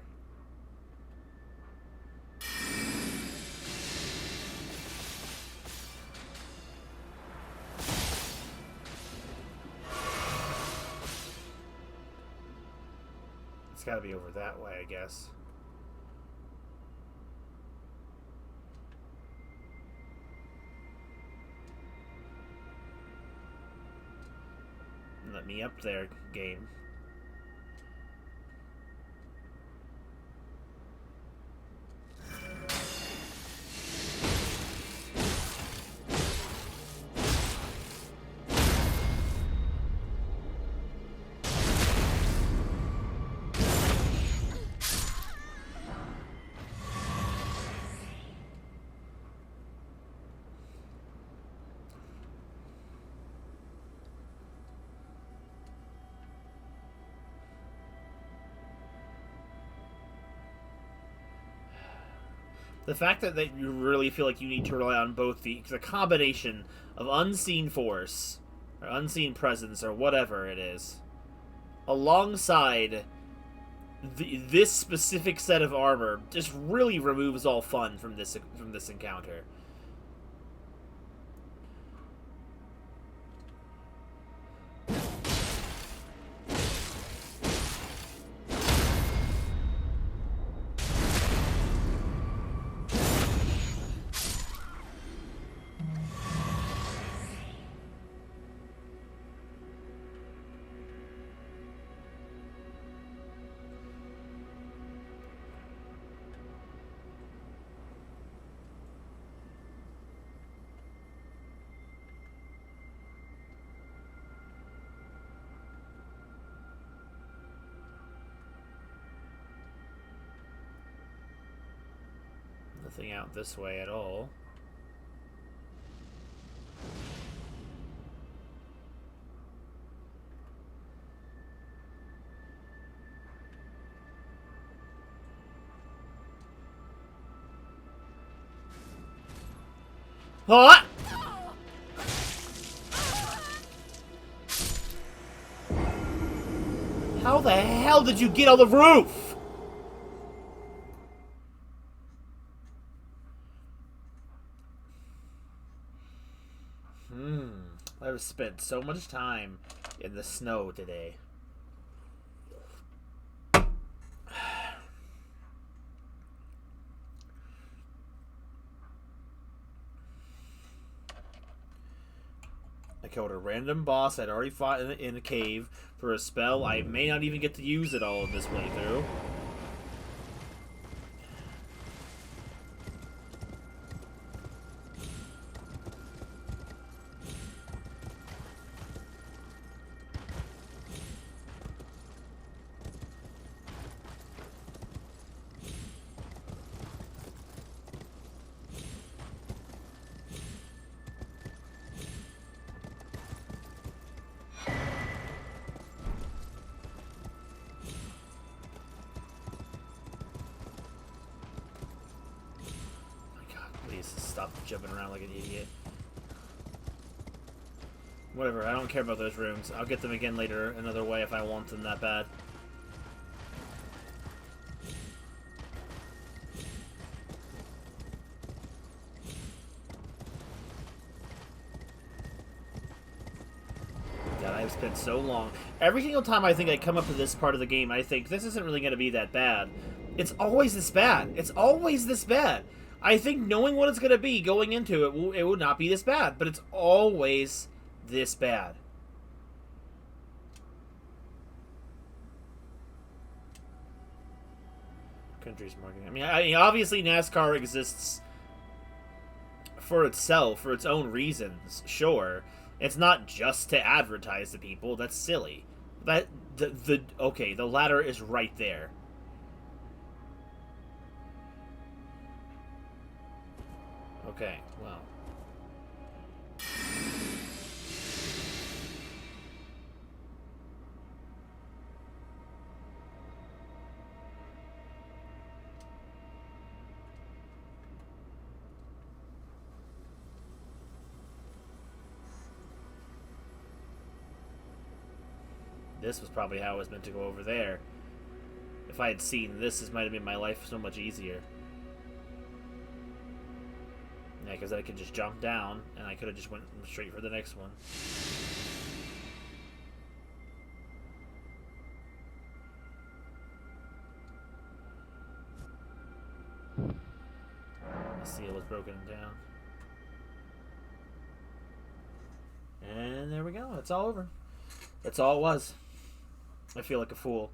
S1: It's gotta be over that way, I guess. Let me up there, game. The fact that you really feel like you need to rely on both the combination of unseen force, or unseen presence, or whatever it is, alongside this specific set of armor, just really removes all fun from this encounter. Nothing out this way at all. What? How the hell did you get on the roof? I've spent so much time in the snow today. I killed a random boss I'd already fought in a cave for a spell I may not even get to use it all in this playthrough. Stop jumping around like an idiot. Whatever, I don't care about those rooms. I'll get them again later another way if I want them that bad. God, I've spent so long. Every single time I think I come up to this part of the game, I think this isn't really going to be that bad. It's always this bad. It's always this bad. I think knowing what it's going to be going into it, it would not be this bad, but it's always this bad. Country's marketing. I mean, obviously NASCAR exists for itself, for its own reasons, sure. It's not just to advertise to people. That's silly. Okay, the ladder is right there. Okay, well. This was probably how it was meant to go over there. If I had seen this might have made my life so much easier. Yeah, because I could just jump down, and I could have just went straight for the next one. broken down. And there we go. It's all over. That's all it was. I feel like a fool.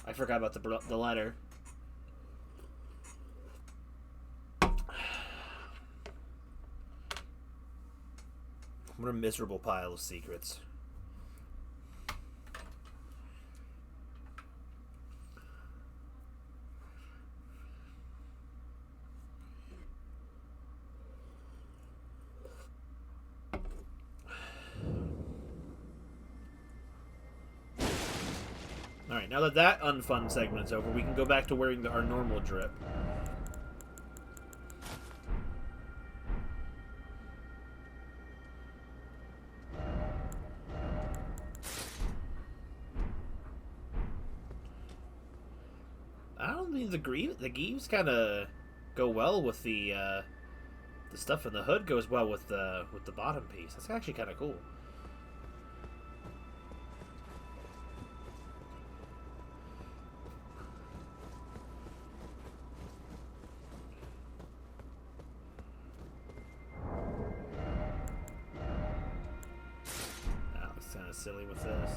S1: I forgot about the letter. What a miserable pile of secrets. Alright, now that that unfun segment's over, we can go back to wearing our normal drip. I don't think the Greaves kind of go well with the stuff in the hood goes well with the bottom piece. That's actually kind of cool. Kind of silly with this.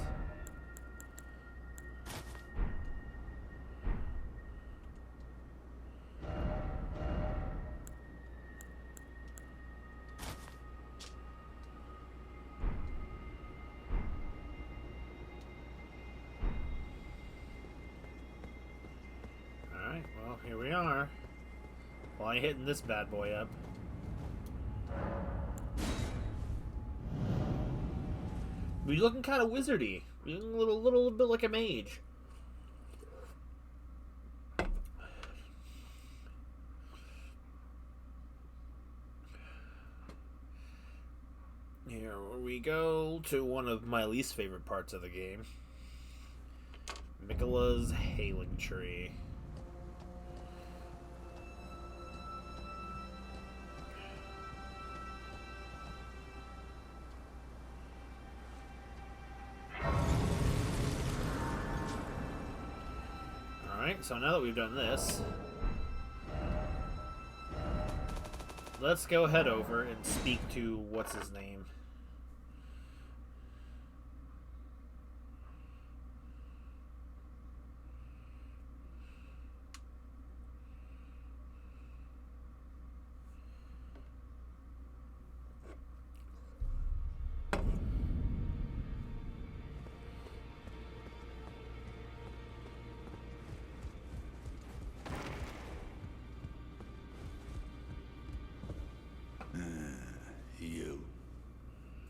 S1: Alright, well, here we are. Why hitting this bad boy up? You're looking kind of wizardy. You're looking a little bit like a mage. Here we go to one of my least favorite parts of the game. Miquella's Hailing Tree. Alright, so now that we've done this, let's go head over and speak to what's his name.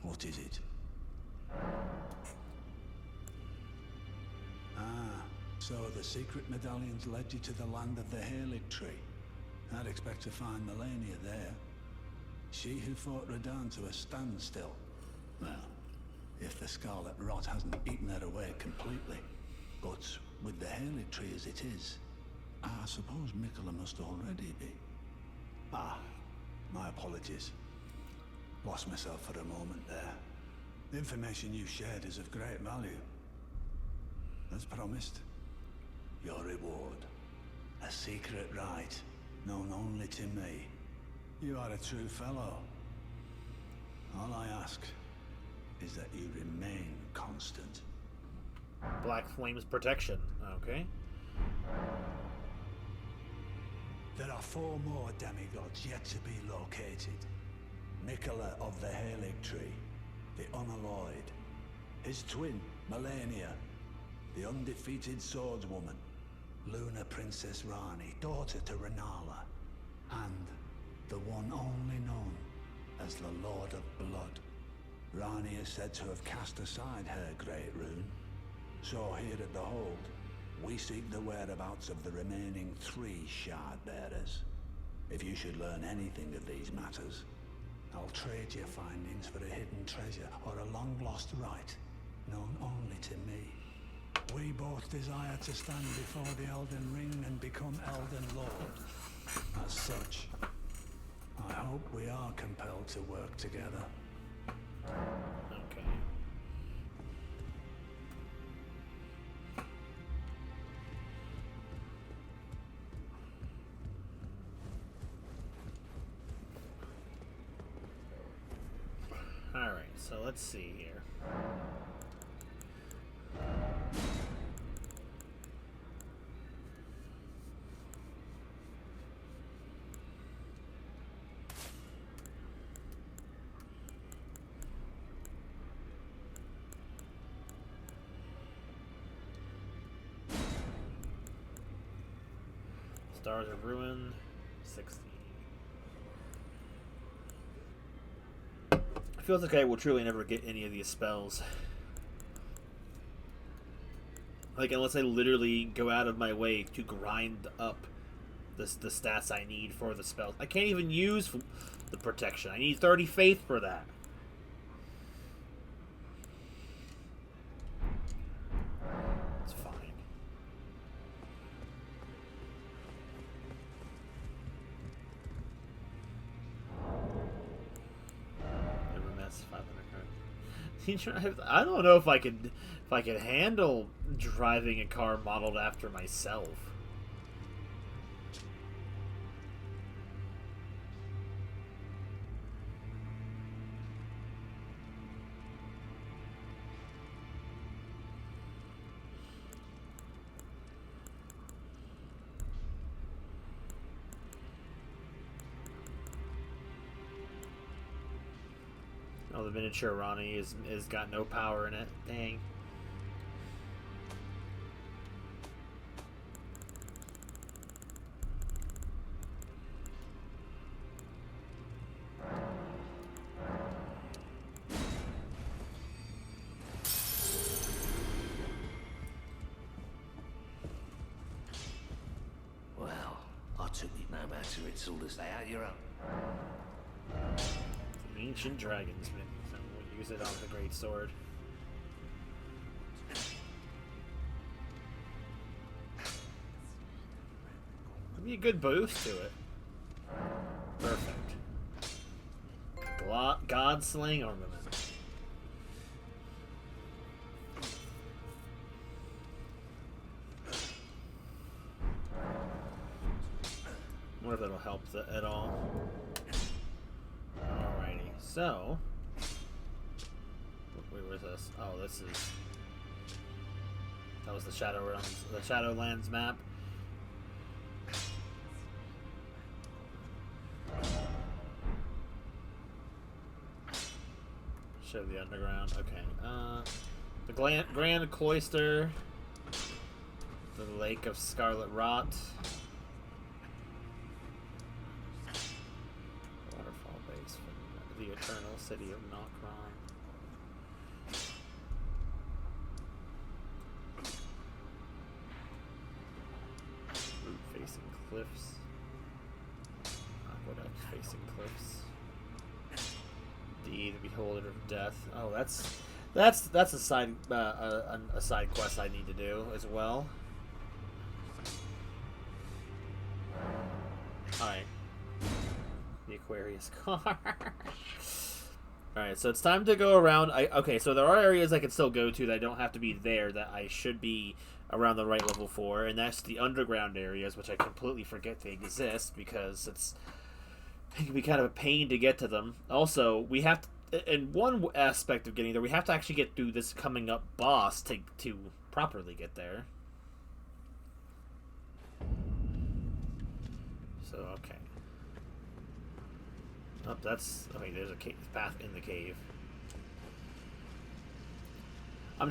S3: What is it? So the secret medallions led you to the land of the Halig Tree. I'd expect to find Melania there. She who fought Radahn to a standstill. Well, if the Scarlet Rot hasn't eaten her away completely. But with the Halig Tree as it is, I suppose Miquella must already be. My apologies. Lost myself for a moment there. The information you shared is of great value. As promised, your reward. A secret rite, known only to me. You are a true fellow. All I ask is that you remain constant.
S1: Black Flame's protection, okay.
S3: There are 4 more demigods yet to be located. Miquella of the Halig Tree, the Unalloyed. His twin, Melania, the undefeated swordswoman. Luna Princess Rani, daughter to Renala. And the one only known as the Lord of Blood. Rani is said to have cast aside her great rune. So here at the Hold, we seek the whereabouts of the remaining 3 shard bearers. If you should learn anything of these matters, I'll trade your findings for a hidden treasure or a long-lost right, known only to me. We both desire to stand before the Elden Ring and become Elden Lord. As such, I hope we are compelled to work together.
S1: Okay. Alright, so let's see here. Stars of Ruin, 60. It feels like I will truly never get any of these spells. Like, unless I literally go out of my way to grind up the stats I need for the spells. I can't even use the protection. I need 30 faith for that. It's fine. Never mess 500 cards. I don't know if I could handle driving a car modeled after myself. Oh, the miniature Ronnie is got no power in it. Dang.
S4: Well, I took it no matter it's all as they out your own.
S1: Ancient dragons, maybe. So we'll use it on the great sword. That'd be a good boost to it. Perfect. God slaying armament. I wonder if that'll help at all. Alrighty, so wait, where's this? Oh, this is that was the Shadowlands map. Show the underground. Okay. The Grand Cloister, the Lake of Scarlet Rot. The Eternal City of Nokron. Root facing cliffs. Aqueduct facing cliffs. D, the Beholder of Death. Oh, that's a side a side quest I need to do as well. All right. The Aquarius car. Alright, so it's time to go around. Okay, so there are areas I can still go to that I don't have to be there, that I should be around the right level for, and that's the underground areas, which I completely forget they exist because it can be kind of a pain to get to them. Also, we have to, in one aspect of getting there, we have to actually get through this coming up boss to properly get there. So, okay. Oh, that's... Okay, there's a path in the cave. I'm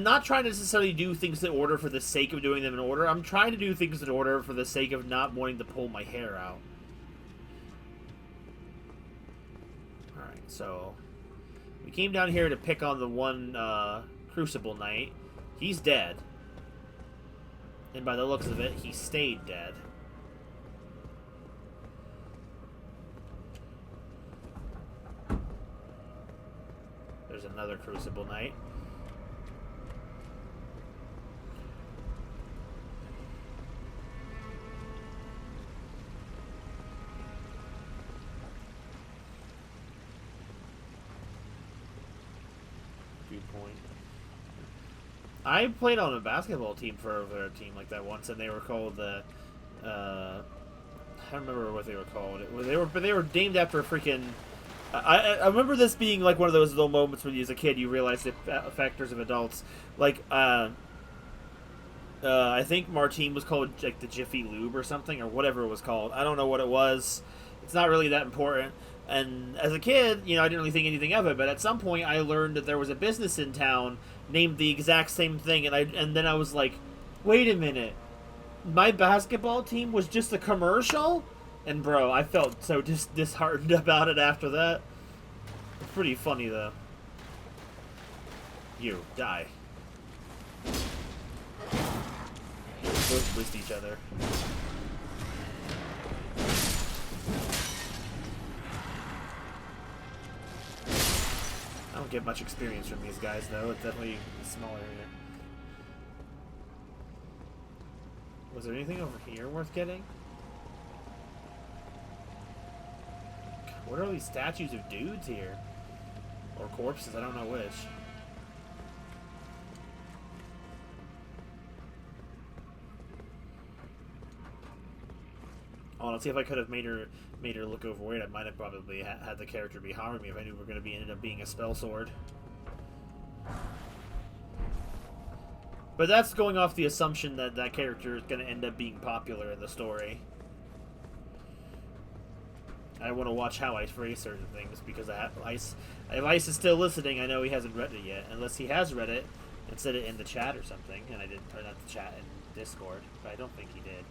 S1: not trying to necessarily do things in order for the sake of doing them in order. I'm trying to do things in order for the sake of not wanting to pull my hair out. Alright, so... We came down here to pick on the one, Crucible Knight. He's dead. And by the looks of it, he stayed dead. There's another Crucible Knight. Good point. I played on a basketball team for a team like that once, and they were called the... I don't remember what they were called. They were named after a freaking I remember this being like one of those little moments when you, as a kid, you realize the factors of adults. Like, I think Martine was called like the Jiffy Lube or something, or whatever it was called. I don't know what it was. It's not really that important. And as a kid, I didn't really think anything of it. But at some point, I learned that there was a business in town named the exact same thing, and then I was like, wait a minute, my basketball team was just a commercial. And bro, I felt so disheartened about it after that. Pretty funny though. You die. Both whisked each other. I don't get much experience from these guys though. It's definitely a small area. Was there anything over here worth getting? What are all these statues of dudes here? Or corpses, I don't know which. Oh, let's see if I could have made her look overweight. I might have probably had the character be harming me if I knew we were going to be ended up being a spell sword. But that's going off the assumption that that character is going to end up being popular in the story. I want to watch how I phrase certain things because if Ice is still listening, I know he hasn't read it yet. Unless he has read it and said it in the chat or something, and I didn't, or not the chat, in Discord, but I don't think he did.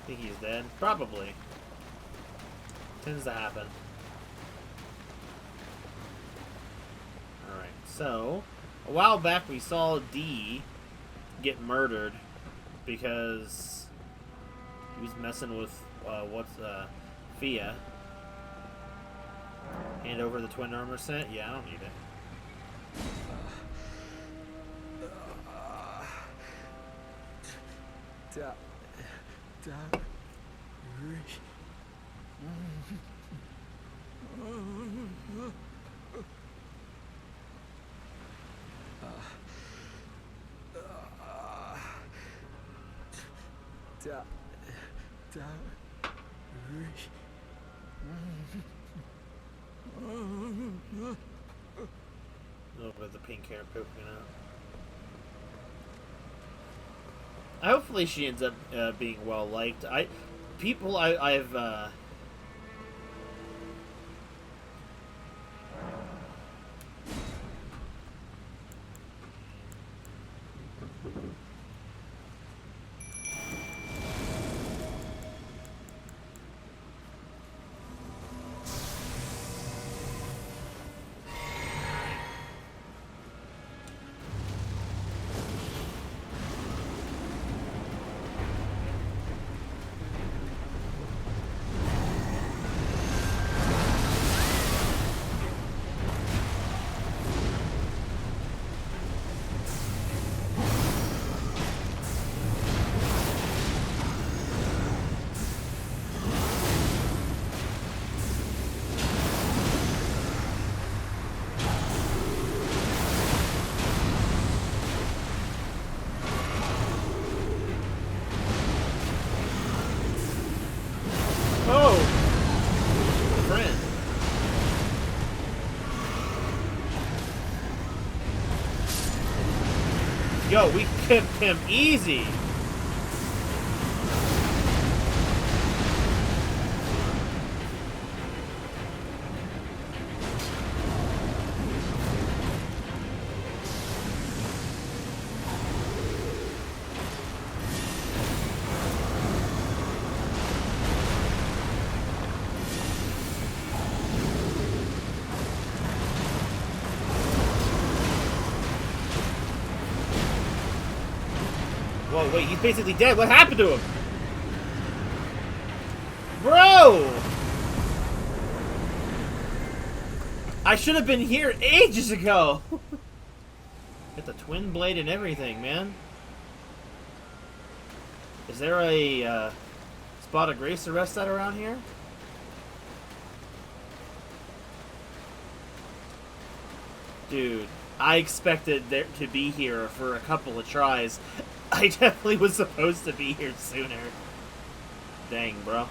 S1: Think he's dead? Probably. Tends to happen. Alright, so a while back we saw D get murdered because he was messing with Fia. Hand over the twin armor set? Yeah, I don't need it. A little bit of the pink hair poking out. Hopefully she ends up being well liked. I've Yo, we pimped him easy. Whoa, wait, he's basically dead. What happened to him? Bro! I should have been here ages ago. Get the twin blade and everything, man. Is there a spot of grace to rest at around here? Dude, I expected there to be here for a couple of tries. I definitely was supposed to be here sooner. Dang, bro.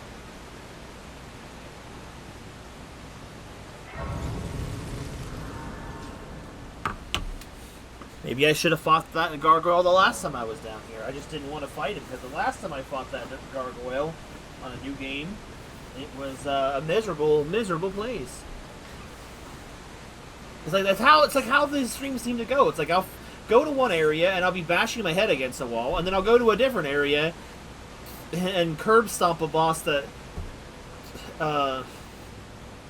S1: Maybe I should have fought that gargoyle the last time I was down here. I just didn't want to fight him, because the last time I fought that gargoyle on a new game, it was a miserable, miserable place. It's like it's like how these streams seem to go. It's like I'll go to one area and I'll be bashing my head against a wall, and then I'll go to a different area and curb stomp a boss that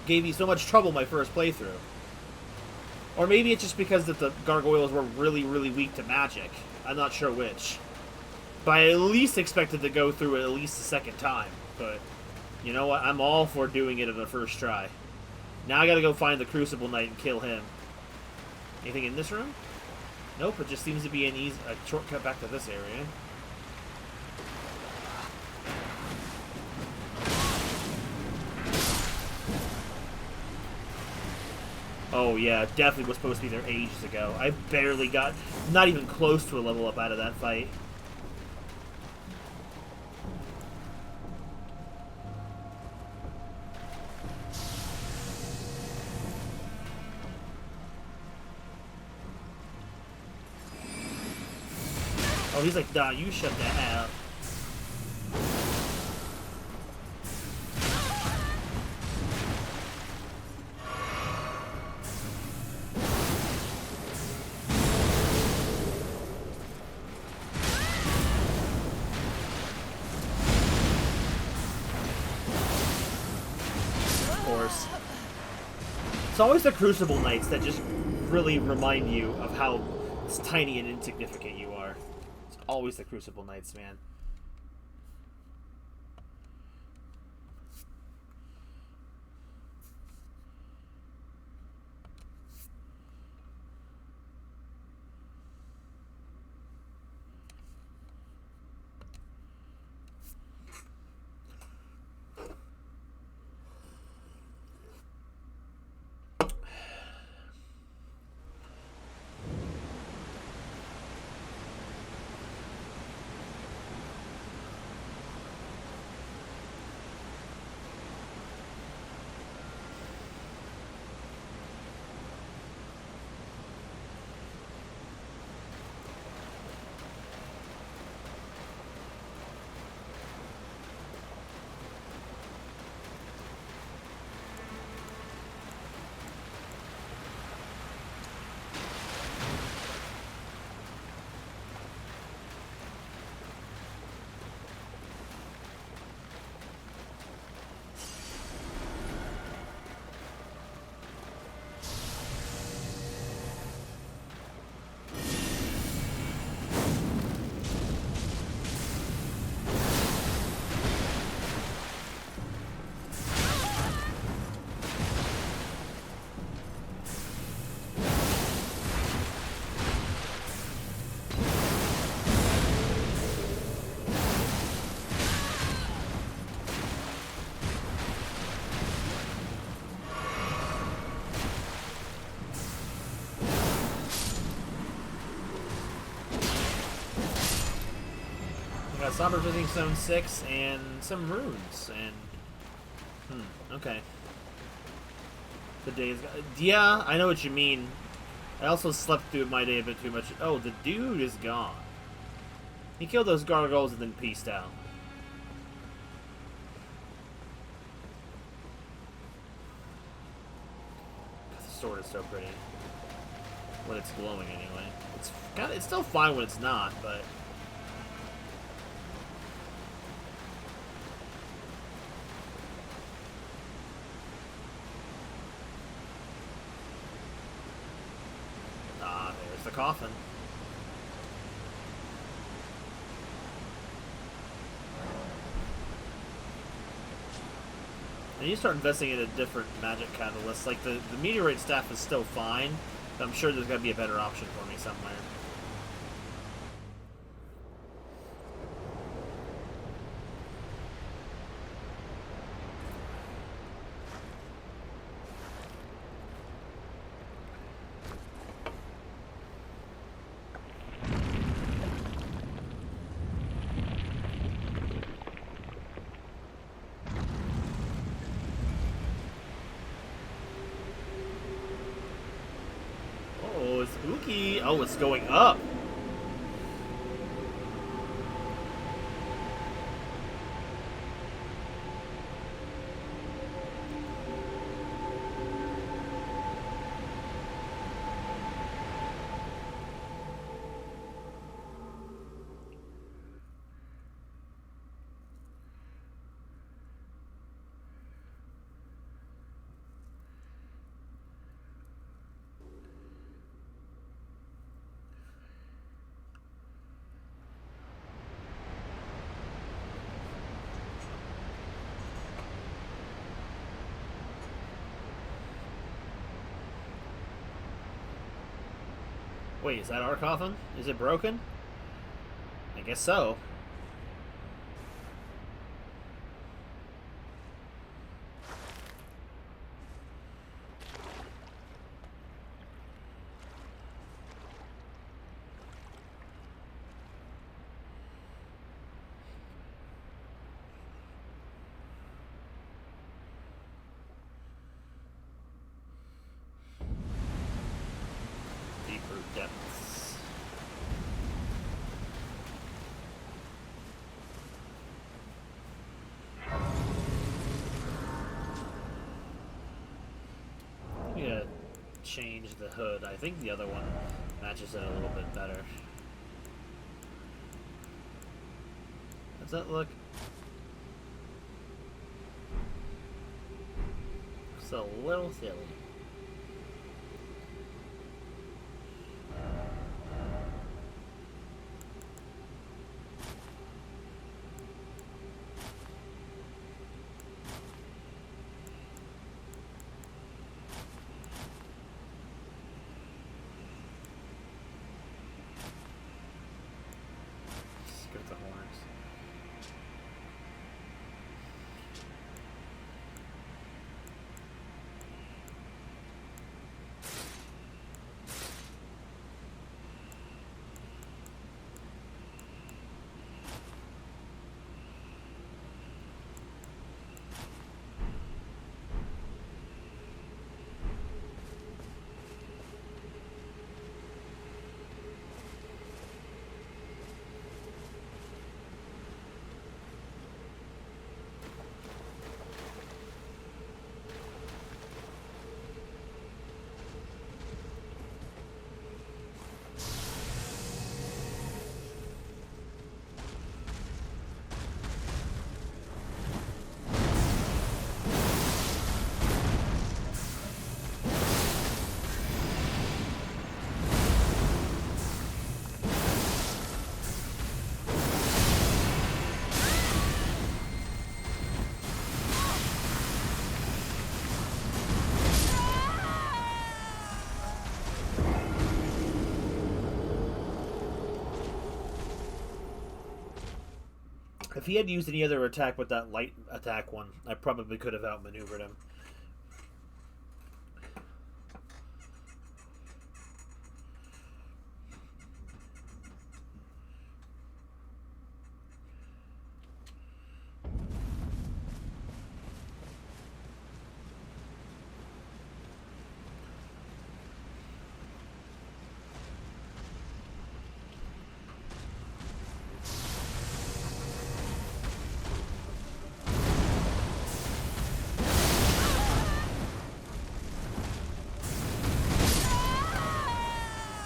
S1: gave me so much trouble my first playthrough. Or maybe it's just because that the gargoyles were really, really weak to magic. I'm not sure which. But I at least expected to go through it at least a second time. But you know what? I'm all for doing it in the first try. Now I gotta go find the Crucible Knight and kill him. Anything in this room? Nope, it just seems to be a shortcut back to this area. Oh yeah, definitely was supposed to be there ages ago. I barely got, not even close to a level up out of that fight. Oh, he's like, nah, you shut that up. It's always the Crucible Knights that just really remind you of how tiny and insignificant you are. It's always the Crucible Knights, man. Somber Visiting Zone 6 and some runes and okay. The day is, yeah, I know what you mean. I also slept through my day a bit too much. Oh, the dude is gone. He killed those gargoyles and then peaced out. The sword is so pretty when it's glowing anyway. It's still fine when it's not, but the coffin. And you start investing in a different magic catalyst. Like the meteorite staff is still fine, but I'm sure there's got to be a better option for me somewhere. Spooky. Oh, it's going up. Wait, is that our coffin? Is it broken? I guess so. Deeper depths. I'm gonna change the hood. I think the other one matches it a little bit better. Does that look? It's a little silly. Skip the horns. If he had used any other attack with that light attack one, I probably could have outmaneuvered him.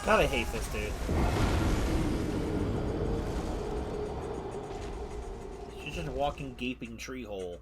S1: God, I hate this dude. She's just a walking, gaping tree hole.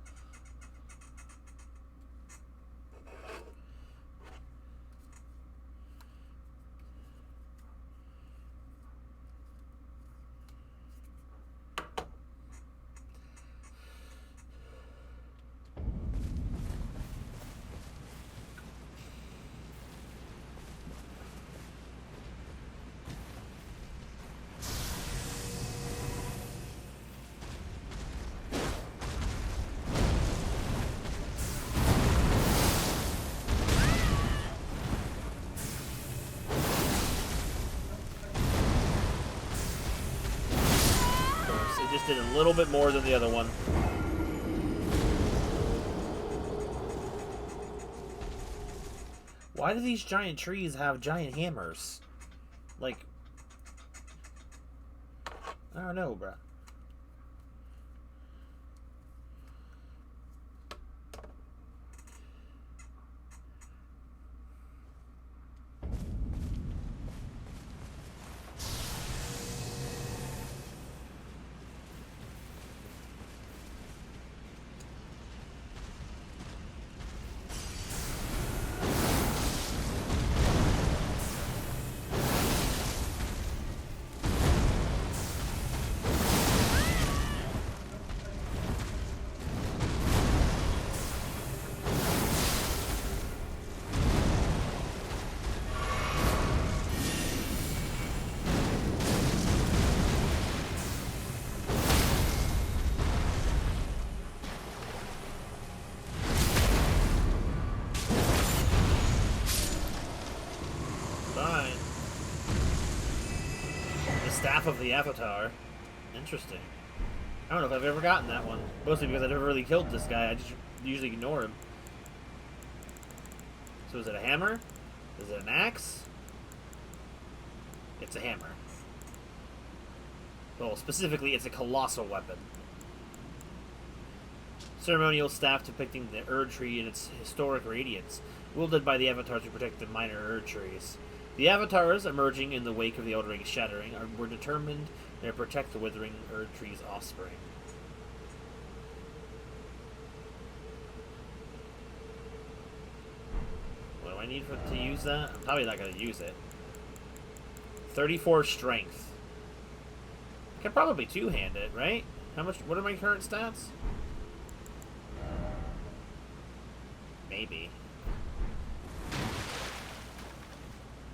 S1: Just did a little bit more than the other one. Why do these giant trees have giant hammers? Like, I don't know, bro. Fine. The Staff of the Avatar. Interesting. I don't know if I've ever gotten that one. Mostly because I never really killed this guy. I just usually ignore him. So is it a hammer? Is it an axe? It's a hammer. Well, specifically, it's a colossal weapon. Ceremonial staff depicting the Erd tree in its historic radiance, wielded by the avatars to protect the minor Erd trees. The avatars, emerging in the wake of the Elden Ring's shattering, were determined to protect the withering Erd tree's offspring. What do I need to use that? I'm probably not going to use it. 34 strength. I could probably two-hand it, right? How much? What are my current stats? Maybe.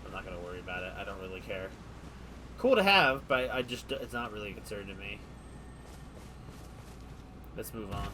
S1: I'm not gonna worry about it. I don't really care. Cool to have, but it's not really a concern to me. Let's move on.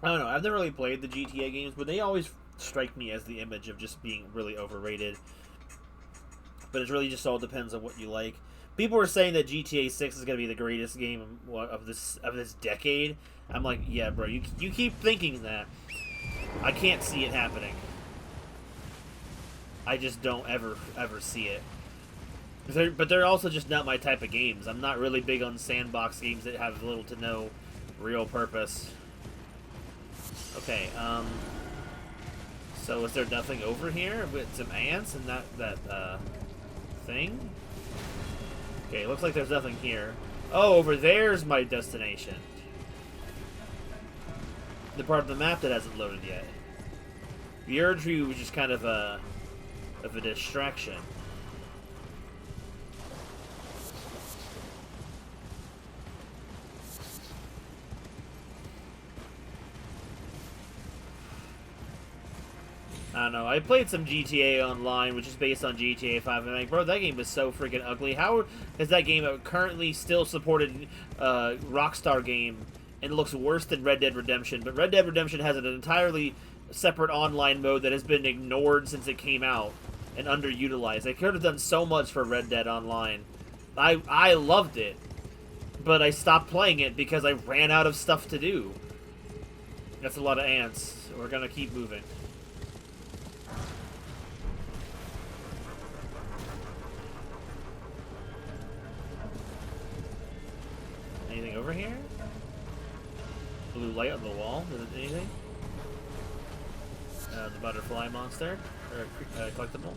S1: I don't know. I've never really played the GTA games, but they always strike me as the image of just being really overrated. But it really just all depends on what you like. People are saying that GTA 6 is going to be the greatest game of this decade. I'm like, yeah, bro, you keep thinking that. I can't see it happening. I just don't ever see it. But they're also just not my type of games. I'm not really big on sandbox games that have little to no real purpose. Okay, so is there nothing over here with some ants and that thing? Okay, looks like there's nothing here. Oh, over there's my destination. The part of the map that hasn't loaded yet. The Erd tree was just kind of a distraction. I don't know. I played some GTA Online, which is based on GTA 5, and I'm like, bro, that game is so freaking ugly. How is that game a currently still supported Rockstar game and looks worse than Red Dead Redemption? But Red Dead Redemption has an entirely separate online mode that has been ignored since it came out and underutilized. They could have done so much for Red Dead Online. I loved it, but I stopped playing it because I ran out of stuff to do. That's a lot of ants. We're gonna keep moving. Anything over here? Blue light on the wall. Is it anything? The butterfly monster. Or collectible.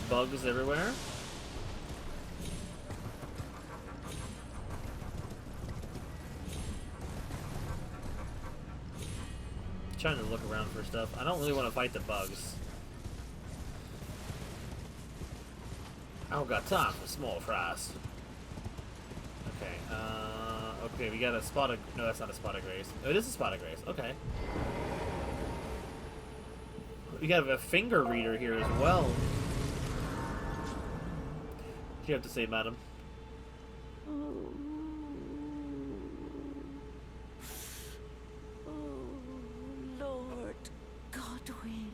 S1: Bugs everywhere. Trying to look around for stuff. I don't really want to fight the bugs. I don't got time for small fries. Okay, Okay, we got a spot of... No, that's not a spot of grace. Oh, it is a spot of grace. Okay. We got a finger reader here as well. What do you have to say, madam?
S5: Oh, Lord Godwin.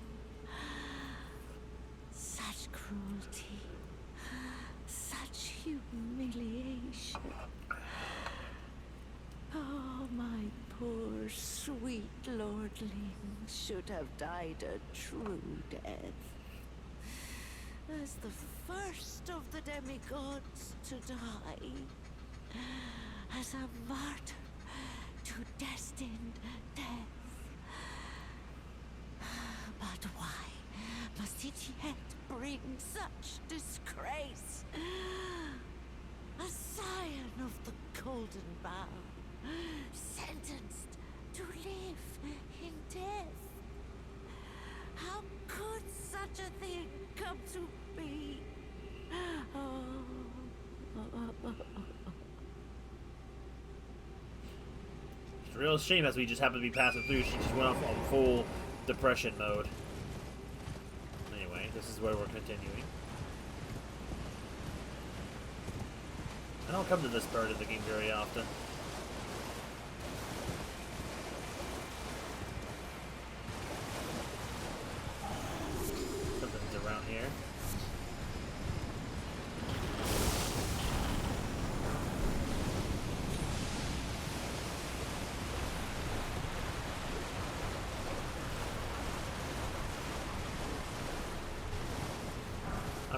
S5: Such cruelty. Such humiliation. Oh, my poor sweet lordling should have died a true death. As the first of the demigods to die. As a martyr to destined death. But why must it yet bring such disgrace? A scion of the Golden Bough, sentenced to live in death. How could such a thing come to be?
S1: It's a real shame as we just happened to be passing through. She just went off on full depression mode. Anyway, this is where we're continuing. I don't come to this part of the game very often. Something's around here.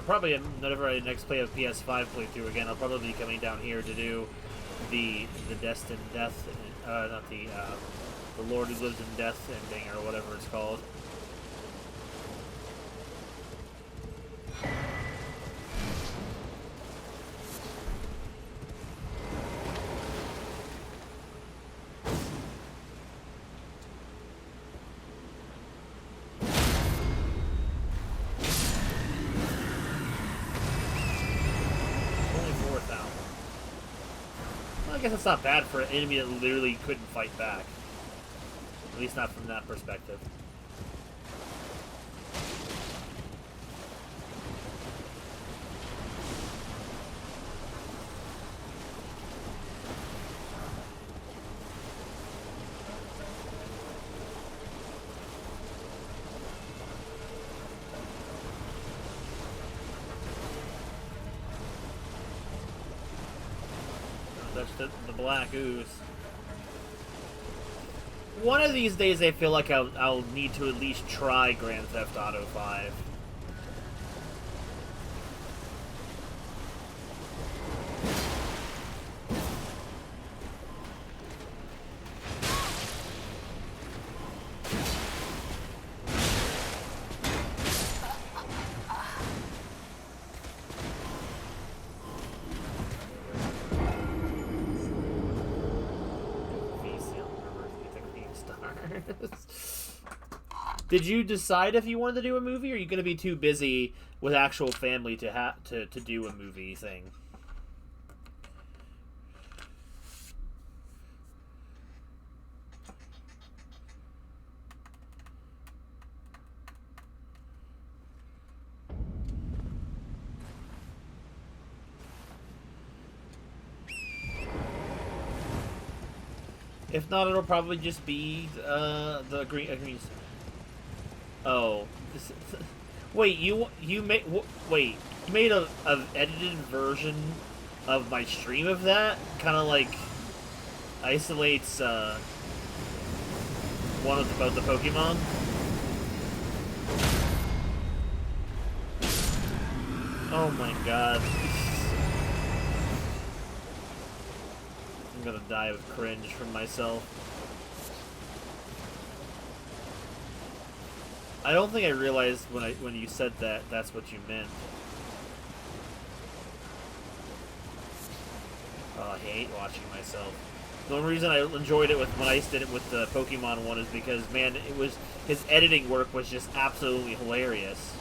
S1: Probably whenever I next play a PS5 playthrough again, I'll probably be coming down here to do the Destined Death, not the Lord Who Lives in Death ending or whatever it's called. I guess it's not bad for an enemy that literally couldn't fight back. At least not from that perspective. The black ooze. One of these days I feel like I'll need to at least try Grand Theft Auto 5. Did you decide if you wanted to do a movie, or are you going to be too busy with actual family to do a movie thing? If not, it'll probably just be the green. Oh, wait! You made a edited version of my stream of that? Kind of like isolates one about the Pokemon. Oh my god! I'm gonna die of cringe from myself. I don't think I realized when you said that that's what you meant. Oh, I hate watching myself. The only reason I enjoyed it when I did it with the Pokemon one is because, man, his editing work was just absolutely hilarious.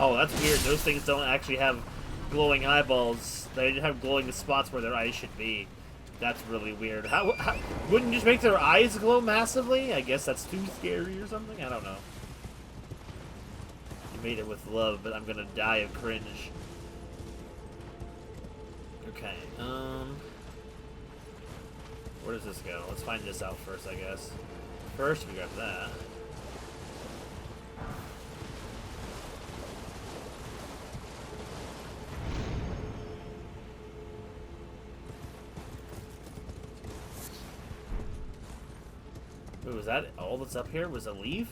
S1: Oh, that's weird. Those things don't actually have glowing eyeballs. They have glowing spots where their eyes should be. That's really weird. How wouldn't you just make their eyes glow massively? I guess that's too scary or something? I don't know. You made it with love, but I'm gonna die of cringe. Okay, where does this go? Let's find this out first, I guess. First, we grab that. Wait, was that all that's up here? Was a leaf?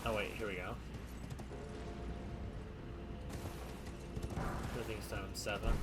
S1: Oh wait, here we go. Living Stone 7.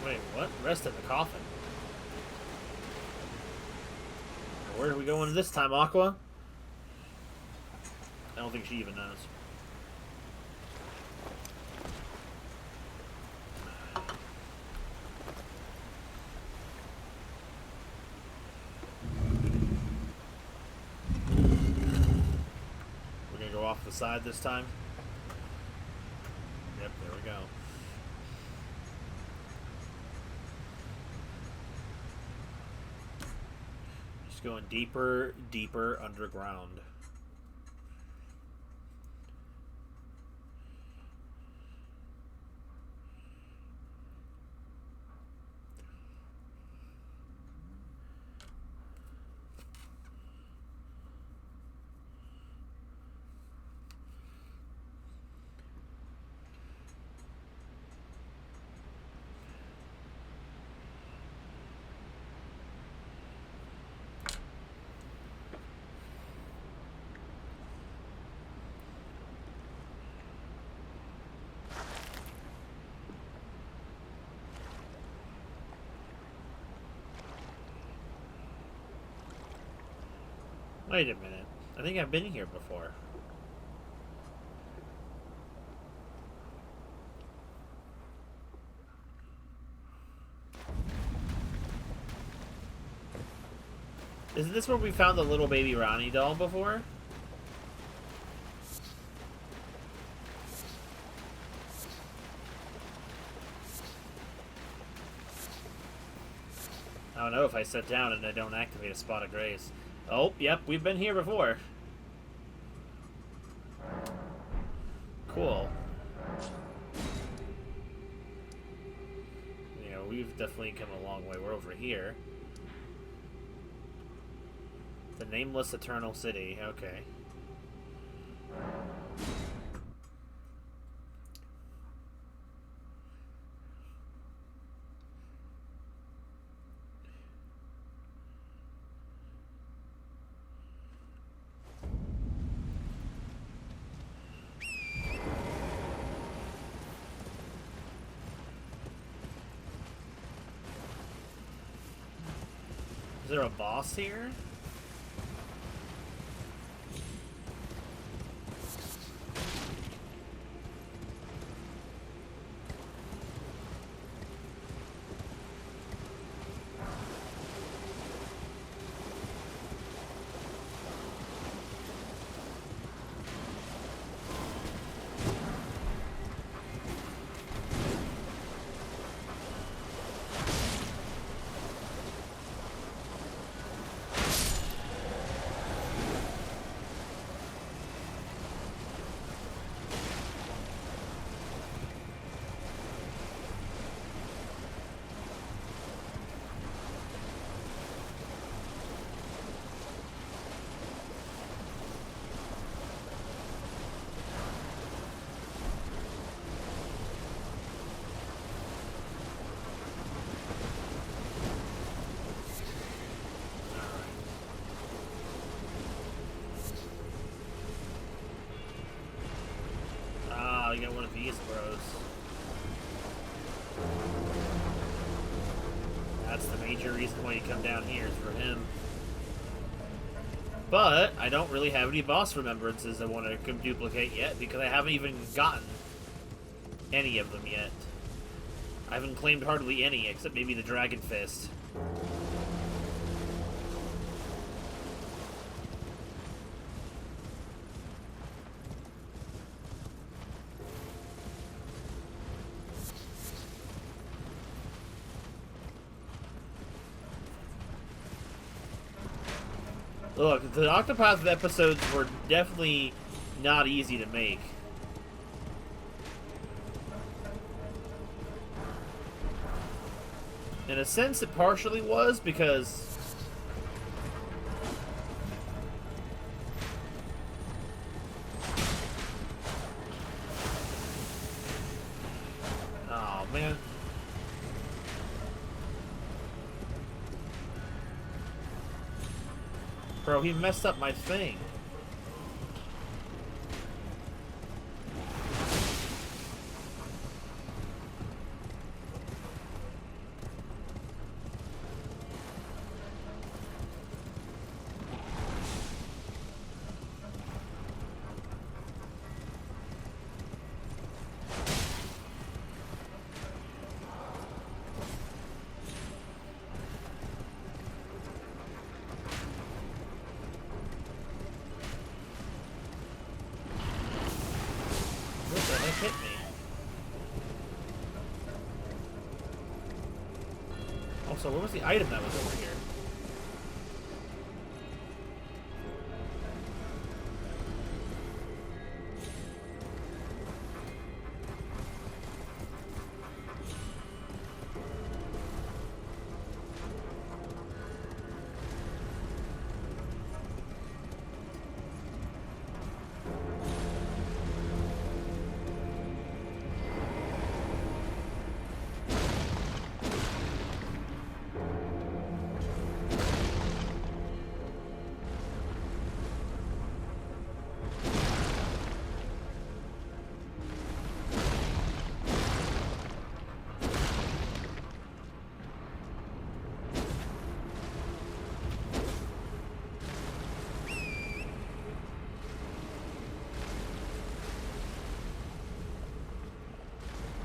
S1: Wait, what? Rest in the coffin. Where are we going this time, Aqua? I don't think she even knows. We're gonna go off the side this time. Yep, there we go. Just going deeper, deeper underground. Wait a minute. I think I've been here before. Isn't this where we found the little baby Ronnie doll before? I don't know if I sit down and I don't activate a spot of grace. Oh, yep, we've been here before. Cool. You know, we've definitely come a long way. We're over here. The Nameless Eternal City, okay. Is there a boss here? I got one of these bros. That's the major reason why you come down here is for him. But I don't really have any boss remembrances I want to duplicate yet because I haven't even gotten any of them yet. I haven't claimed hardly any except maybe the Dragon Fist. Look, the Octopath episodes were definitely not easy to make. In a sense, it partially was because... Oh, man. Bro, he messed up my thing. What the heck hit me? Also, what was the item that was over here?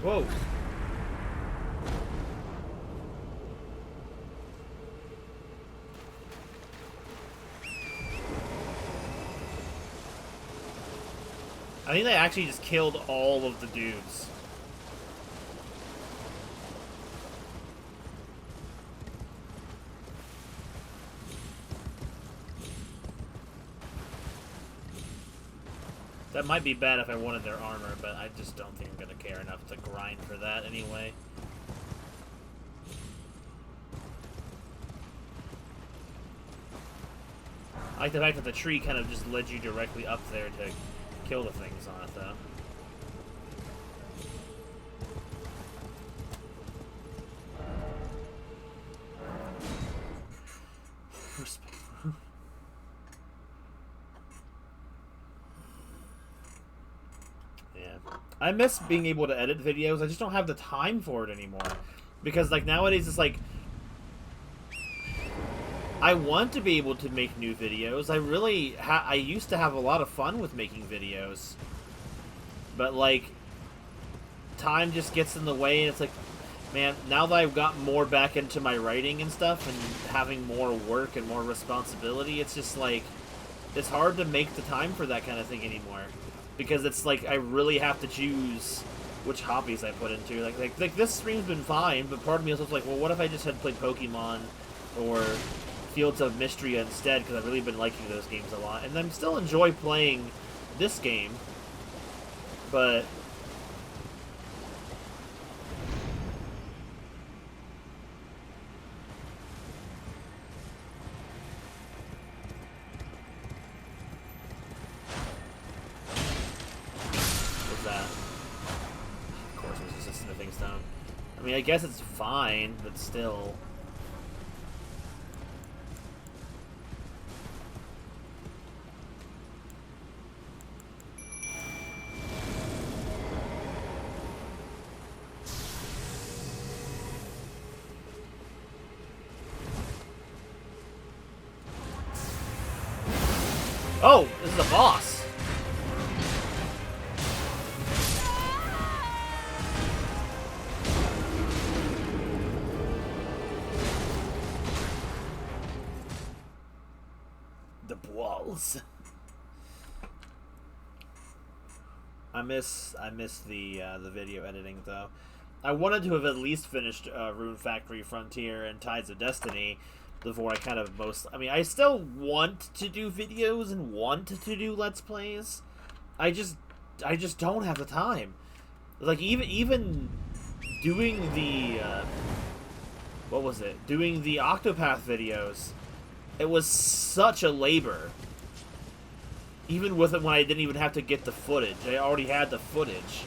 S1: Whoa. I think they actually just killed all of the dudes. That might be bad if I wanted their armor, but I just don't think I'm gonna care enough to grind for that anyway. I like the fact that the tree kind of just led you directly up there to kill the things on it, though. I miss being able to edit videos. I just don't have the time for it anymore. Because, like, nowadays it's like... I want to be able to make new videos. I really... I used to have a lot of fun with making videos. But, like... time just gets in the way, and it's like... Man, now that I've got more back into my writing and stuff, and having more work and more responsibility, it's just like... It's hard to make the time for that kind of thing anymore. Because it's like I really have to choose which hobbies I put into. Like this stream's been fine, but part of me is also like, well, what if I just had played Pokemon or Fields of Mystria instead? Because I've really been liking those games a lot, and I still enjoy playing this game. But I mean, I guess it's fine, but still. Oh, this is a boss. The balls. I miss the video editing though. I wanted to have at least finished Rune Factory Frontier and Tides of Destiny before I kind of I mean, I still want to do videos and want to do Let's Plays. I just don't have the time. Like, even doing the, what was it? Doing the Octopath videos, it was such a labor. Even with it when I didn't even have to get the footage. I already had the footage.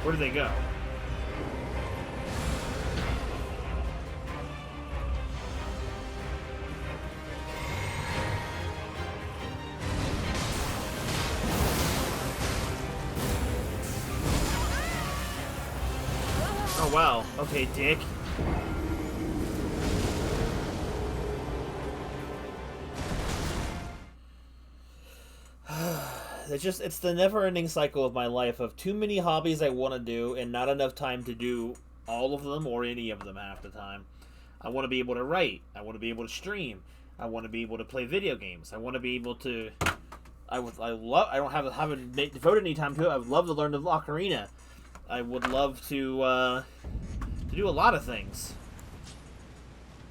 S1: Where do they go? Oh wow. Okay, dick. It's the never-ending cycle of my life of too many hobbies I want to do and not enough time to do all of them or any of them half the time. I want to be able to write. I want to be able to stream. I want to be able to play video games. I want to be able to. I haven't devoted any time to it. I would love to learn the Ocarina. I would love to do a lot of things.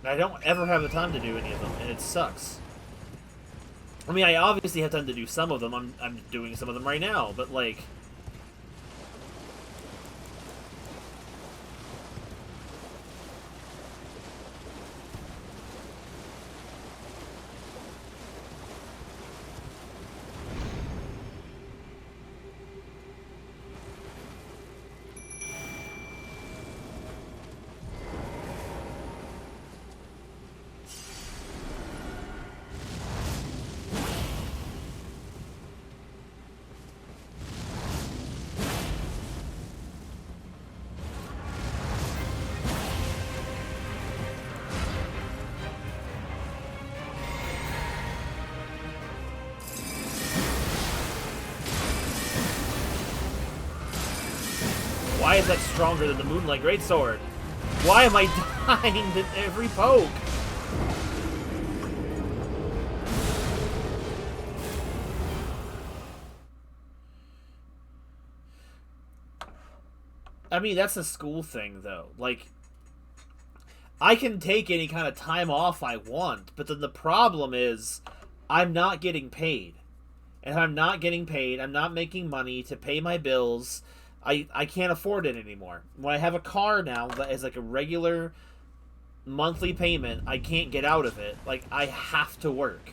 S1: I don't ever have the time to do any of them, and it sucks. I mean, I obviously have time to do some of them. I'm doing some of them right now, but like. Why is that stronger than the Moonlight Greatsword? Why am I dying at every poke? I mean, that's a school thing, though. Like, I can take any kind of time off I want, but then the problem is I'm not getting paid. And if I'm not getting paid, I'm not making money to pay my bills. I can't afford it anymore. When I have a car now that is like a regular monthly payment, I can't get out of it. Like, I have to work.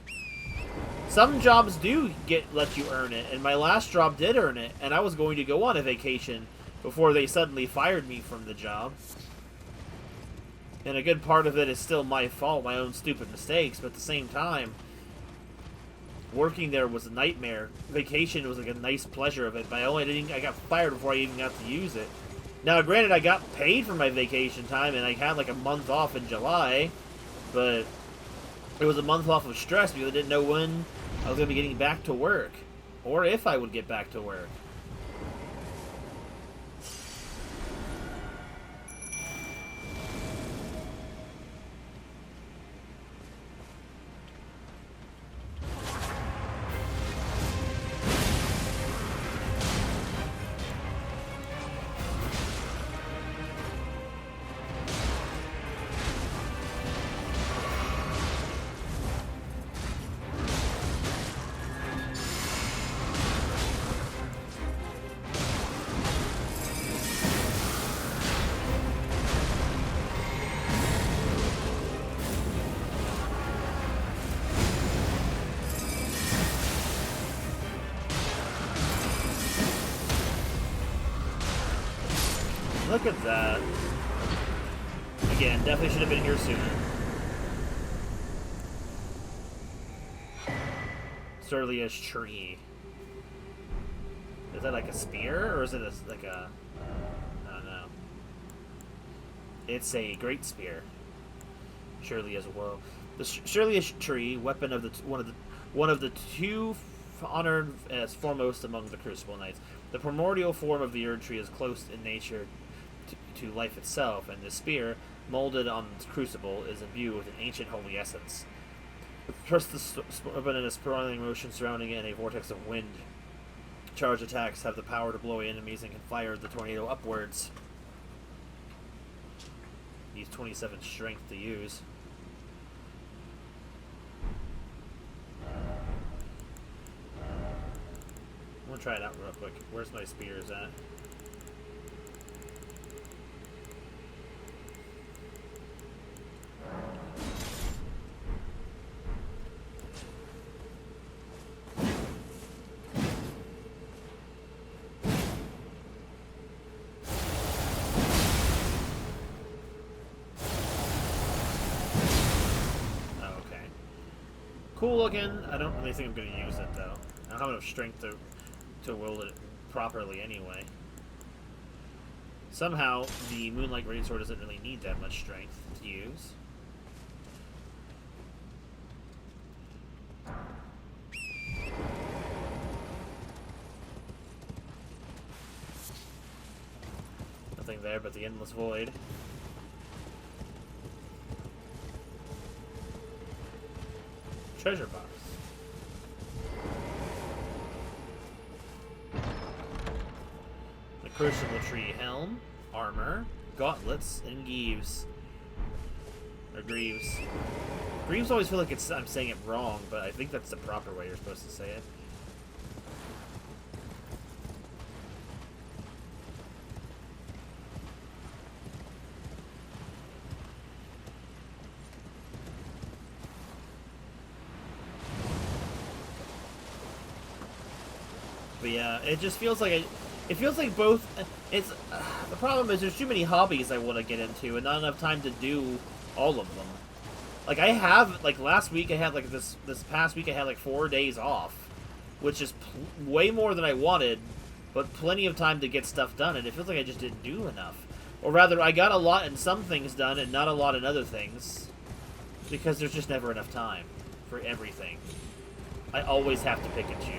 S1: Some jobs do let you earn it, and my last job did earn it, and I was going to go on a vacation before they suddenly fired me from the job. And a good part of it is still my fault, my own stupid mistakes, but at the same time, working there was a nightmare. Vacation was like a nice pleasure of it, but I got fired before I even got to use it. Now, granted, I got paid for my vacation time, and I had like a month off in July, but it was a month off of stress because I didn't know when I was going to be getting back to work, or if I would get back to work. Look at that. Again, definitely should have been here sooner. Surliest tree. Is that like a spear, or is it like a... I don't know. It's a great spear. Surely as well. The surliest tree, weapon of the one of the two honored as foremost among the Crucible Knights. The primordial form of the Erd tree is close in nature to life itself, and the spear, molded on its crucible, is imbued with an ancient holy essence. Trust the weapon in a spiraling motion surrounding it in a vortex of wind. Charge attacks have the power to blow away enemies and can fire the tornado upwards. Use 27 strength to use. I'm gonna try it out real quick. Where's my spears at? Cool looking. I don't really think I'm going to use it though. I don't have enough strength to wield it properly anyway. Somehow the Moonlight Greatsword doesn't really need that much strength to use. Nothing there but the endless void. Treasure box. The Crucible Tree helm, armor, gauntlets, and greaves. Or greaves. Greaves always feel like I'm saying it wrong, but I think that's the proper way you're supposed to say it. But yeah, it just feels like it feels like both. It's the problem is there's too many hobbies I want to get into and not enough time to do all of them. Like I have, like last week I had like this past week I had like 4 days off, which is way more than I wanted, but plenty of time to get stuff done. And it feels like I just didn't do enough, or rather, I got a lot in some things done and not a lot in other things, because there's just never enough time for everything. I always have to pick and choose.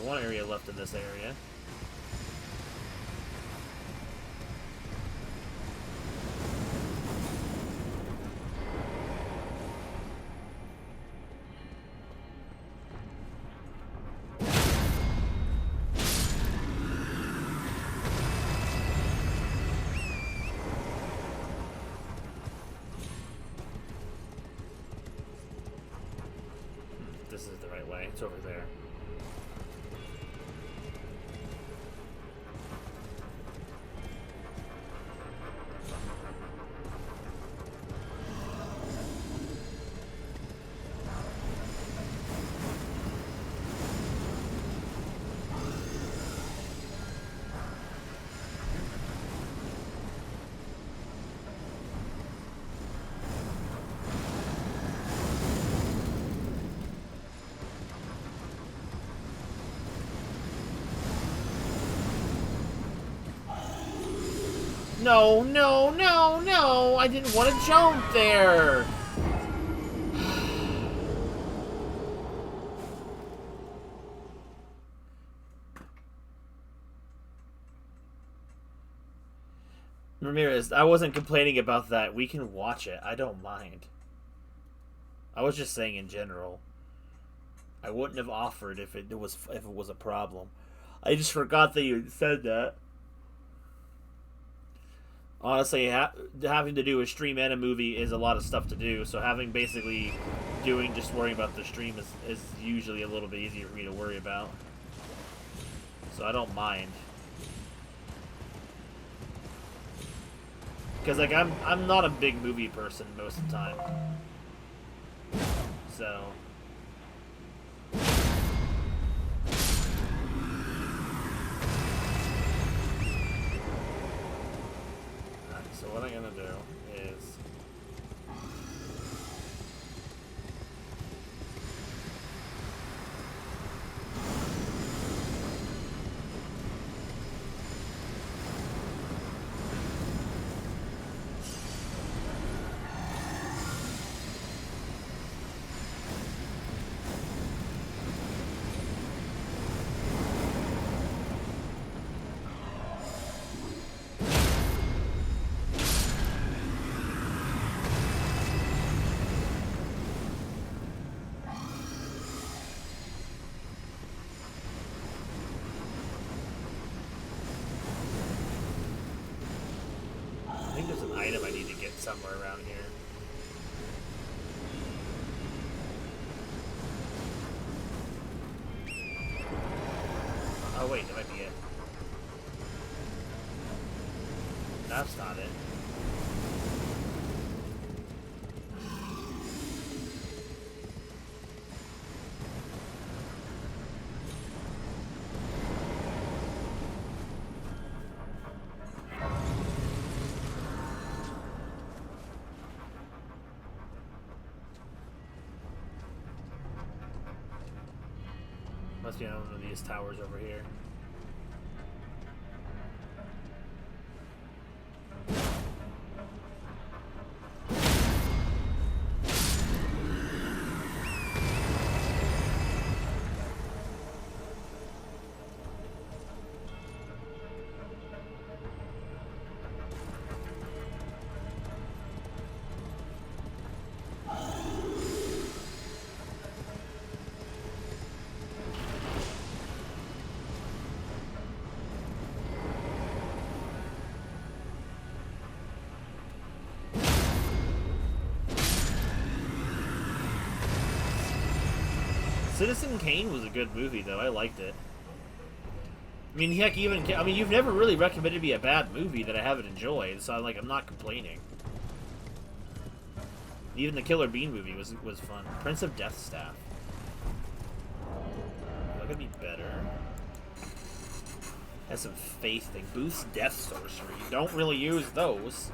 S1: One area left in this area. This is the right way. It's over there. No, no, no, no! I didn't want to jump there! Ramirez, I wasn't complaining about that. We can watch it. I don't mind. I was just saying in general. I wouldn't have offered if it was a problem. I just forgot that you said that. Honestly, having to do a stream and a movie is a lot of stuff to do, so having basically just worrying about the stream is usually a little bit easier for me to worry about. So I don't mind. Because like I'm not a big movie person most of the time. So so what I'm gonna do is I think there's an item I need to get somewhere around here. Oh wait, that might be it. That's not it. Must be on one of these towers over here. Citizen Kane was a good movie, though. I liked it. I mean, heck, you've never really recommended me a bad movie that I haven't enjoyed, so I'm not complaining. Even the Killer Bean movie was fun. Prince of Death Staff. That could be better. Has some faith thing. Boosts death sorcery. Don't really use those.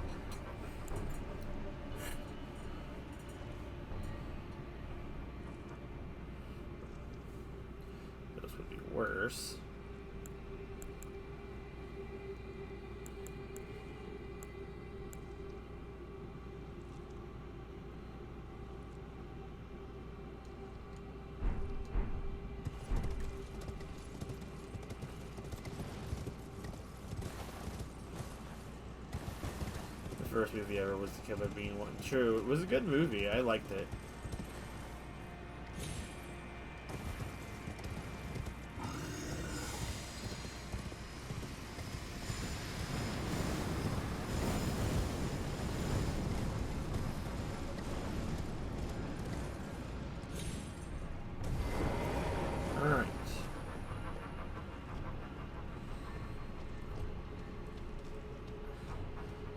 S1: Worse. The first movie ever was the Killer Bean one. True, it was a good movie. I liked it.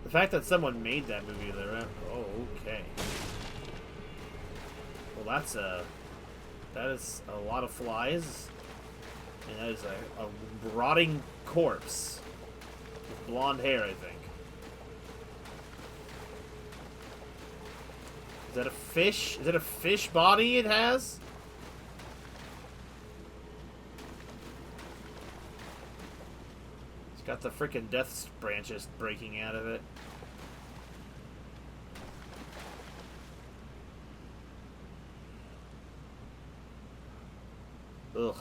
S1: The fact that someone made that movie, oh, okay. Well, that is a lot of flies, and that is a rotting corpse with blonde hair, I think. Is that a fish? Is it a fish body it has? It's got the freaking death branches breaking out of it. Ugh.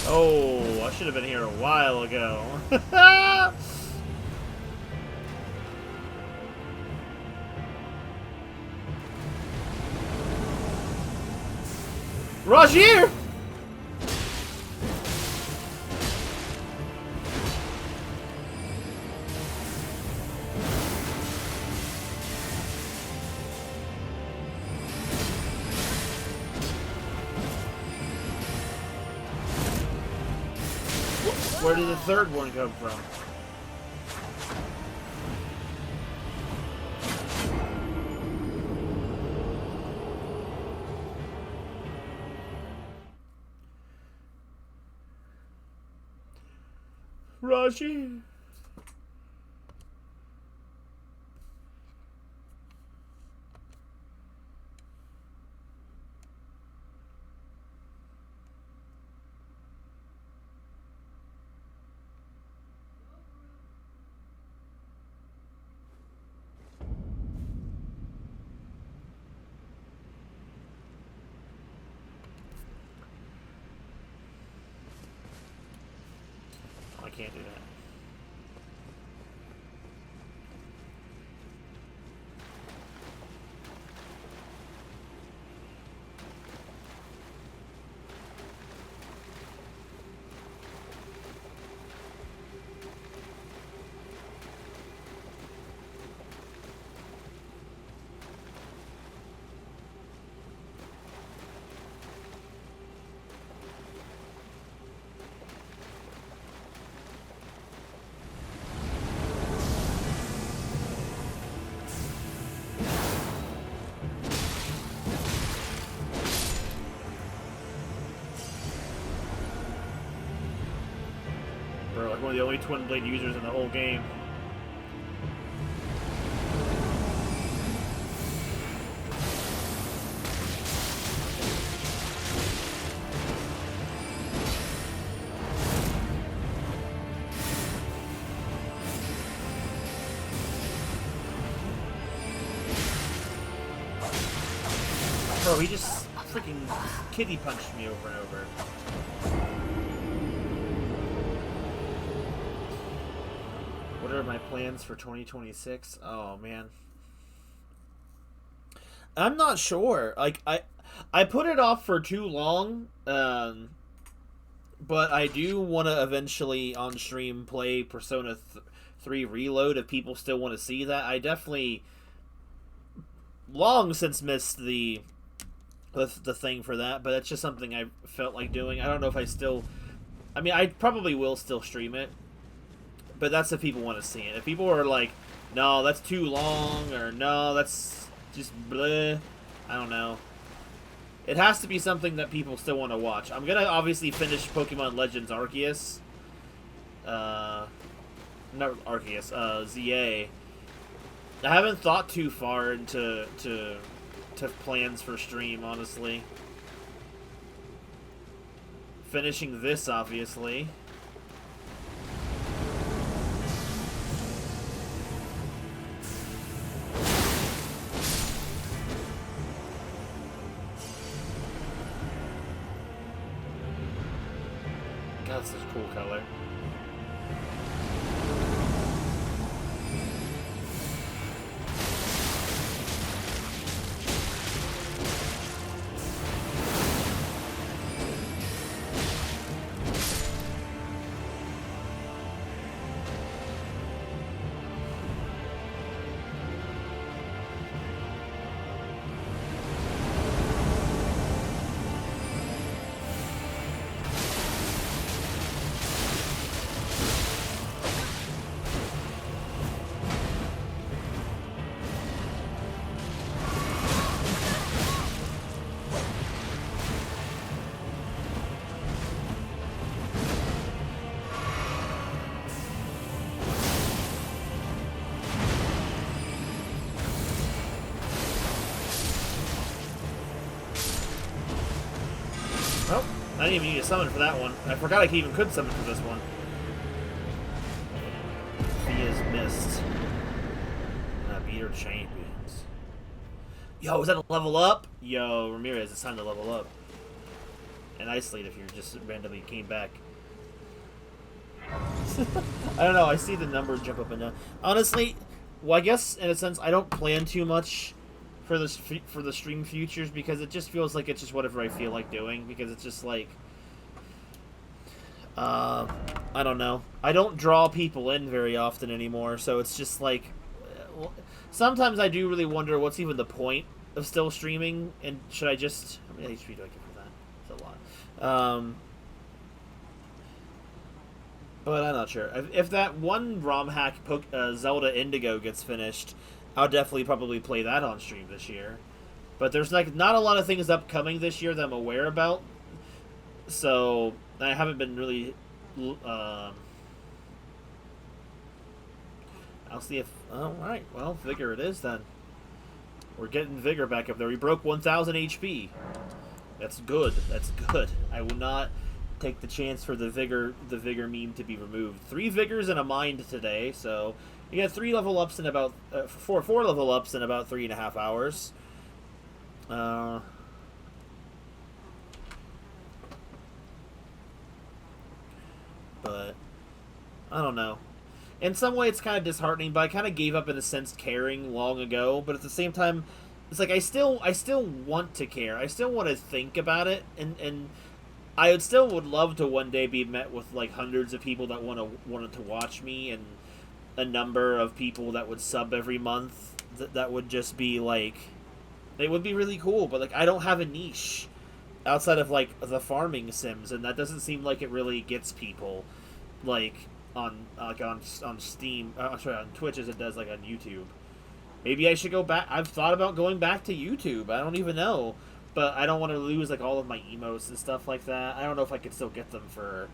S1: Oh, I should have been here a while ago. Roger! Where did the third one come from? Raji. I can't do that. Bro, like one of the only twin blade users in the whole game. Bro, he just freaking kitty punched me over and over. What are my plans for 2026? Oh man, I'm not sure. Like I put it off for too long, but I do want to eventually on stream play Persona 3 Reload if people still want to see that. I definitely long since missed the thing for that, but it's just something I felt like doing. I don't know if I still. I mean, I probably will still stream it. But that's if people want to see it. If people are like, no, that's too long, or no, that's just bleh, I don't know. It has to be something that people still want to watch. I'm gonna obviously finish Pokemon Legends Arceus. Not Arceus, ZA. I haven't thought too far into plans for stream, honestly. Finishing this, obviously. That's such a cool color. Oh, I didn't even need to summon for that one. I forgot I even could summon for this one. He is missed. Beat our champions. Yo, is that a level up? Yo, Ramirez, it's time to level up. And isolate if you just randomly came back. I don't know, I see the number jump up and down. Honestly, well, I guess in a sense I don't plan too much for the stream futures because it just feels like it's just whatever I feel like doing because it's just like I don't know. I don't draw people in very often anymore, so it's just like sometimes I do really wonder what's even the point of still streaming and should I just how many HP do I get for that? It's a lot. But I'm not sure. If that one ROM hack Zelda Indigo gets finished, I'll definitely probably play that on stream this year. But there's like not a lot of things upcoming this year that I'm aware about, so I haven't been really. I'll see if. All right, well, vigor it is then. We're getting vigor back up there. We broke 1,000 HP. That's good. That's good. I will not take the chance for the vigor meme to be removed. 3 vigors and a mind today, so you got 3 level ups in about 4 level ups in about 3.5 hours. But I don't know. In some way, it's kind of disheartening, but I kind of gave up in a sense caring long ago. But at the same time, it's like I still want to care. I still want to think about it, and I would love to one day be met with like hundreds of people that wanted to watch me, and a number of people that would sub every month. That would just be like, it would be really cool. But like, I don't have a niche outside of like the farming sims, and that doesn't seem like it really gets people like on Steam. Sorry, on Twitch as it does like on YouTube. Maybe I should go back. I've thought about going back to YouTube. I don't even know, but I don't want to lose like all of my emotes and stuff like that. I don't know if I could still get them for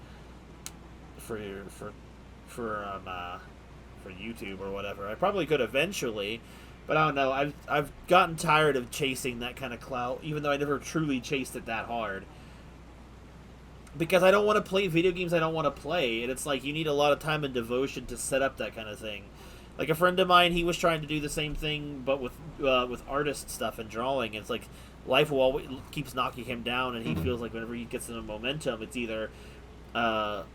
S1: YouTube or whatever. I probably could eventually, but I don't know. I've gotten tired of chasing that kind of clout, even though I never truly chased it that hard. Because I don't want to play video games I don't want to play, and it's like you need a lot of time and devotion to set up that kind of thing. Like a friend of mine, he was trying to do the same thing, but with artist stuff and drawing. It's like life will always keeps knocking him down, and he feels like whenever he gets into momentum, it's either it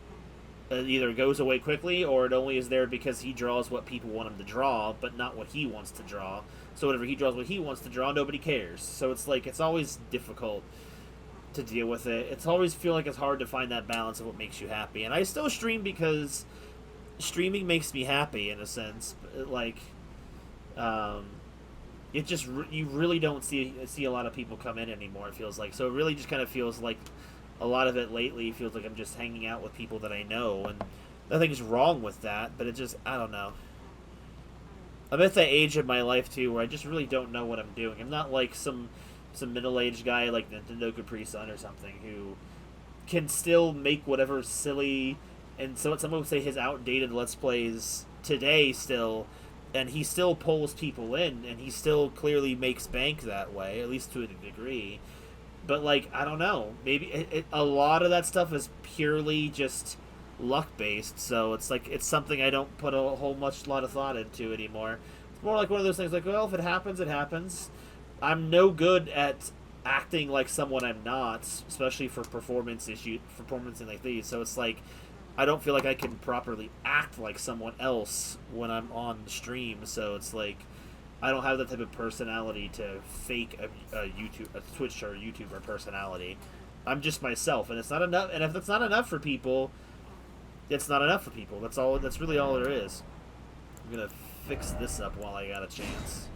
S1: either goes away quickly, or it only is there because he draws what people want him to draw, but not what he wants to draw. So whenever he draws what he wants to draw, nobody cares. So it's like it's always difficult to deal with it. It's always feel like it's hard to find that balance of what makes you happy. And I still stream because streaming makes me happy in a sense. Like, it just you really don't see a lot of people come in anymore. It feels like so. It really just kind of feels like a lot of it lately feels like I'm just hanging out with people that I know, and nothing's wrong with that. But it just I don't know. I'm at the age of my life too where I just really don't know what I'm doing. I'm not like some middle-aged guy like Nintendo Capri Sun or something who can still make whatever silly, and so someone would say his outdated Let's Plays today still, and he still pulls people in, and he still clearly makes bank that way, at least to a degree. But like, I don't know, maybe a lot of that stuff is purely just luck-based, so it's like, it's something I don't put a lot of thought into anymore. It's more like one of those things like, well, if it happens, it happens. I'm no good at acting like someone I'm not, especially for performance and like these. So it's like I don't feel like I can properly act like someone else when I'm on stream. So it's like I don't have that type of personality to fake a Twitch or YouTuber personality. I'm just myself, and it's not enough. And if that's not enough for people, it's not enough for people. That's all. That's really all there is. I'm gonna fix this up while I got a chance.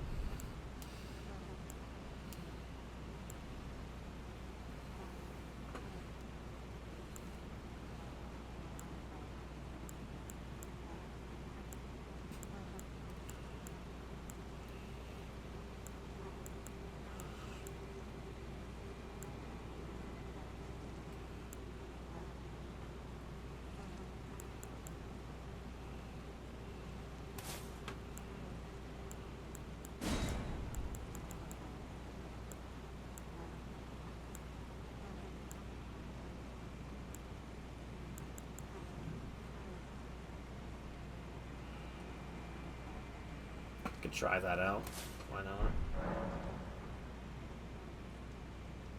S1: Could try that out. Why not?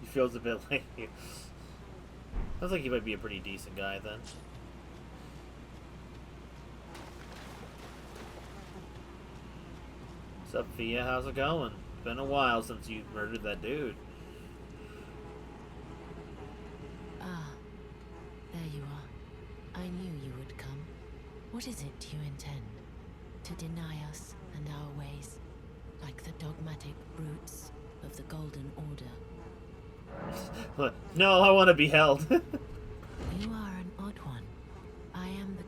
S1: He feels a bit like sounds like he might be a pretty decent guy then. What's up, Via? How's it going? Been a while since you murdered that dude.
S5: Ah, there you are. I knew you would come. What is it you intend? To deny us and our ways, like the dogmatic brutes of the Golden Order?
S1: No, I want to be held.
S5: You are an odd one. I am the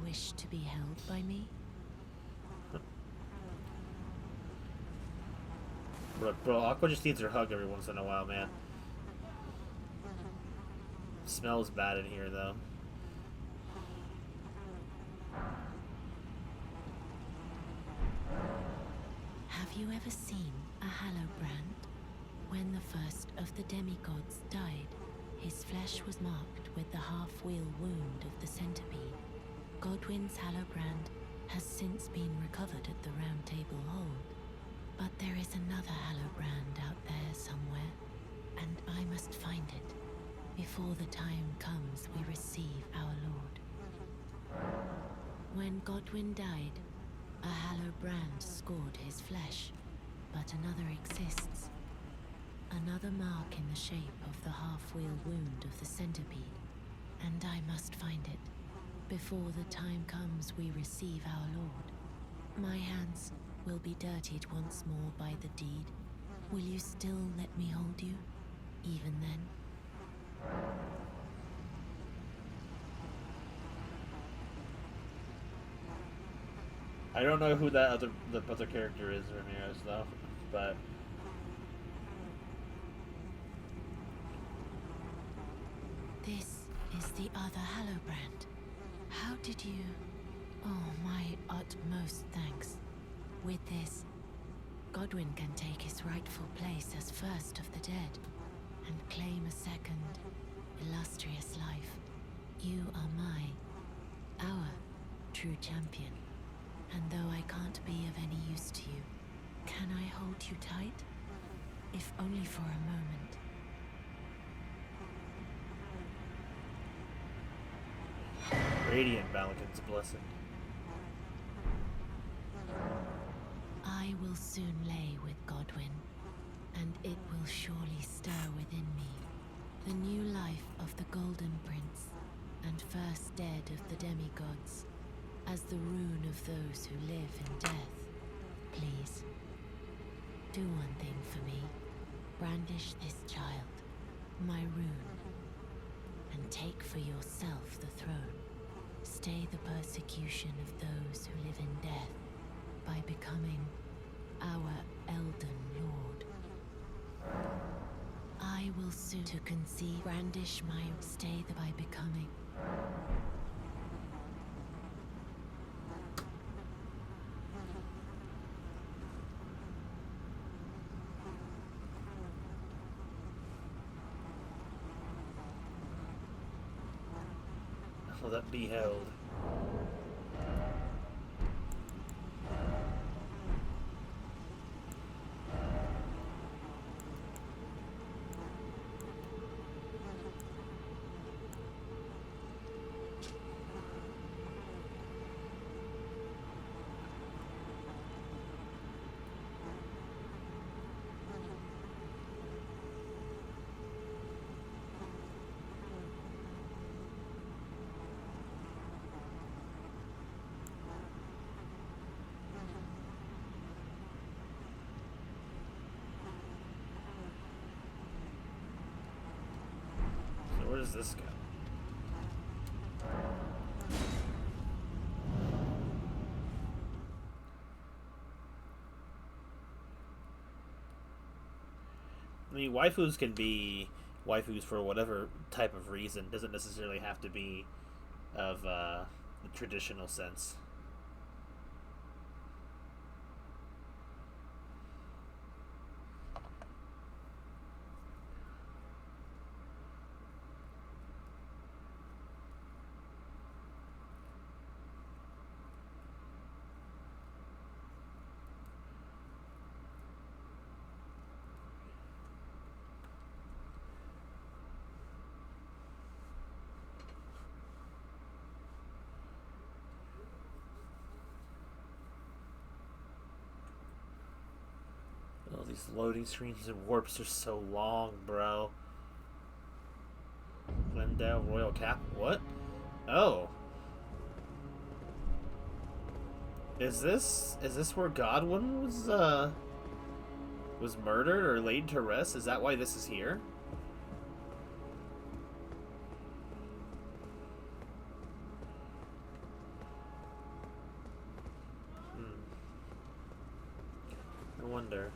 S5: wish to be held by me?
S1: Bro, Aqua just needs her hug every once in a while, man. Smells bad in here, though.
S5: Have you ever seen a Hallowbrand? When the first of the demigods died, his flesh was marked with the half-wheel wound of the centipede. Godwyn's Hallowbrand has since been recovered at the Round Table Hold, but there is another Hallowbrand out there somewhere, and I must find it before the time comes we receive our Lord. When Godwyn died, a Hallowbrand scored his flesh, but another exists. Another mark in the shape of the half-wheel wound of the centipede, and I must find it before the time comes we receive our Lord. My hands will be dirtied once more by the deed. Will you still let me hold you, even then?
S1: I don't know who the other character is, Ramirez, though, but
S5: This is the other Hallowbrand. How did you... Oh, my utmost thanks. With this, Godwyn can take his rightful place as first of the dead, and claim a second, illustrious life. You are our true champion. And though I can't be of any use to you, can I hold you tight? If only for a moment.
S1: Radiant Balakin's blessing.
S5: I will soon lay with Godwyn, and it will surely stir within me the new life of the Golden Prince, and first dead of the demigods, as the rune of those who live in death. Please, do one thing for me. Brandish this child, my rune, and take for yourself the throne. Stay the persecution of those who live in death by becoming our Elden Lord. I will soon to conceive, brandish my stay the by becoming.
S1: Oh, that beheld. Where does this go? I mean, waifus can be waifus for whatever type of reason. Doesn't necessarily have to be of the traditional sense. Oh, these loading screens and warps are so long, bro. Glendale Royal Cap. What? Oh. Is this where Godwyn was murdered or laid to rest? Is that why this is here? I wonder.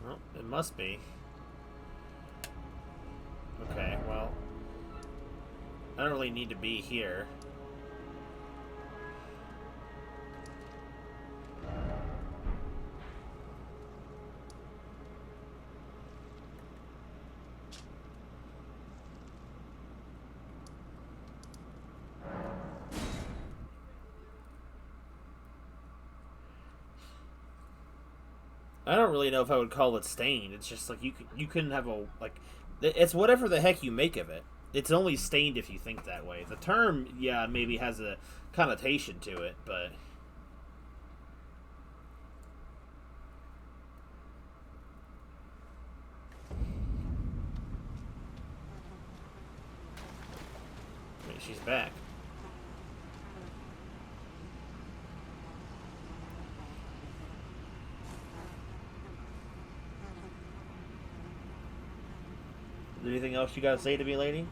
S1: Well, it must be. Okay, well, I don't really need to be here. I don't really know if I would call it stained. It's just like you couldn't have a like. It's whatever the heck you make of it. It's only stained if you think that way. The term, yeah, maybe has a connotation to it, but I mean, she's back. Is there anything else you gotta say to me, lady?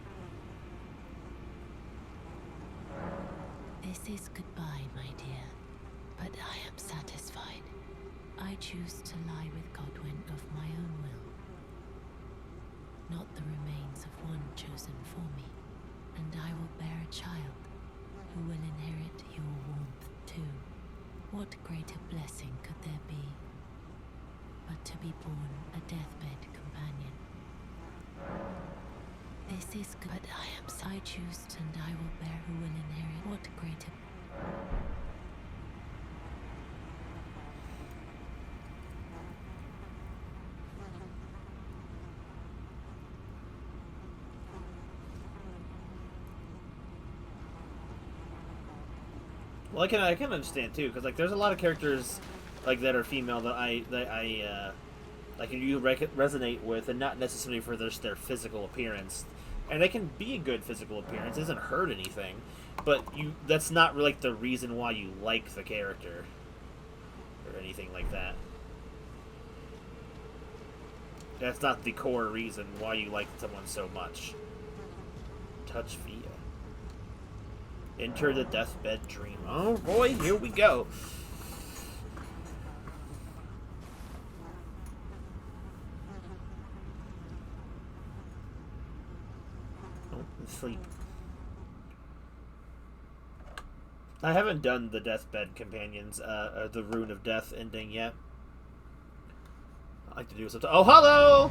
S5: This is goodbye, my dear. But I am satisfied. I choose to lie with Godwin of my own will. Not the remains of one chosen for me. And I will bear a child who will inherit your warmth too. What greater blessing could there be but to be born a deathbed companion? This is good, but I choose, and I will bear who will inherit. What greater...
S1: Well, I can understand too, because like there's a lot of characters like that are female that I like you resonate with, and not necessarily for their physical appearance. And they can be a good physical appearance; it doesn't hurt anything. But that's not really like the reason why you like the character or anything like that. That's not the core reason why you like someone so much. Touch via. Enter the deathbed dream. Oh boy, here we go. Oh, sleep. I haven't done the deathbed companions, the Rune of Death ending yet. I like to do something. Oh, hello!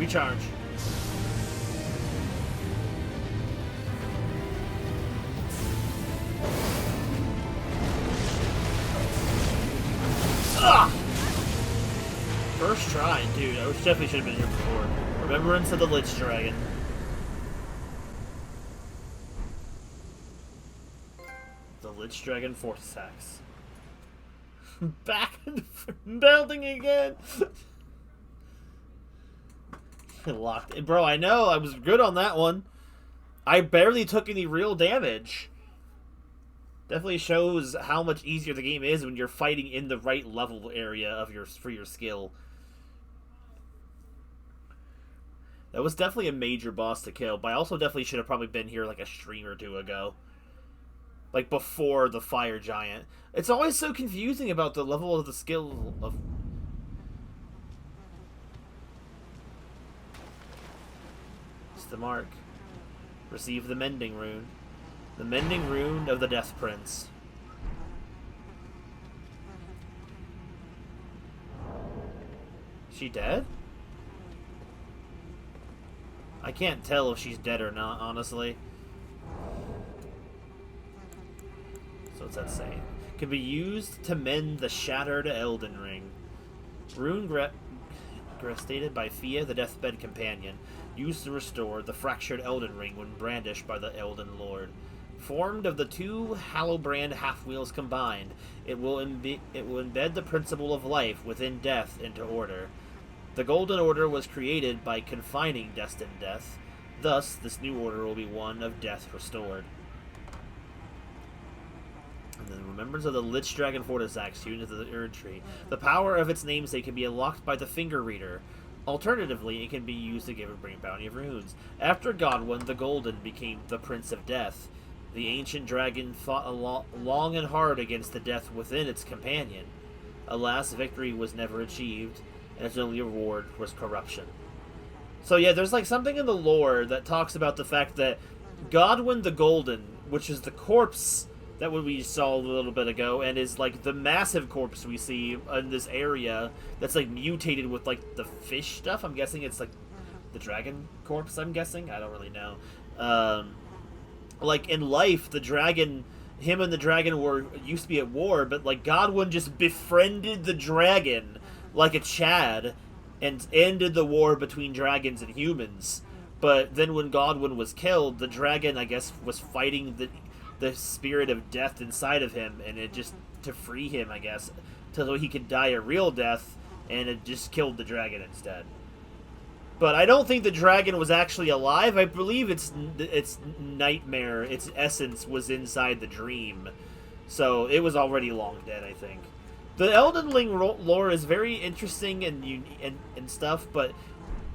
S1: Recharge. Ugh! First try, dude. I definitely should have been here before. Remembrance of the Lich Dragon. The Lich Dragon force attacks. Back in the building again. Locked in. Bro, I know. I was good on that one. I barely took any real damage. Definitely shows how much easier the game is when you're fighting in the right level area of for your skill. That was definitely a major boss to kill, but I also definitely should have probably been here like a stream or two ago. Like before the fire giant. It's always so confusing about the level of the skill of... It's the mark. Receive the mending rune. The mending rune of the Death Prince. Is she dead? I can't tell if she's dead or not, honestly. So what's that say? Can be used to mend the shattered Elden Ring. Rune stated by Fia, the Deathbed Companion. Used to restore the fractured Elden Ring when brandished by the Elden Lord. Formed of the two Hallowbrand half-wheels combined, it will embed the principle of life within death into order. The Golden Order was created by confining destined death. Thus, this new order will be one of death restored. And then remembrance of the Lich Dragon Fortis Axe tuned into the Erd Tree. The power of its namesake can be unlocked by the Finger Reader. Alternatively, it can be used to give a bring bounty of runes. After Godwin, the Golden became the Prince of Death. The ancient dragon fought long and hard against the death within its companion. Alas, victory was never achieved, and its only reward was corruption. So yeah, there's like something in the lore that talks about the fact that Godwin the Golden, which is the corpse that we saw a little bit ago, and is like the massive corpse we see in this area that's like mutated with like the fish stuff. I'm guessing it's like the dragon corpse, I'm guessing. I don't really know. Like in life, the dragon, him and the dragon used to be at war, but like Godwin just befriended the dragon like a Chad and ended the war between dragons and humans. But then when Godwin was killed, the dragon, I guess, was fighting the spirit of death inside of him, and it just, to free him, I guess, so he could die a real death, and it just killed the dragon instead. But I don't think the dragon was actually alive. I believe its nightmare, its essence, was inside the dream. So it was already long dead, I think. The Elden Ring lore is very interesting and stuff, but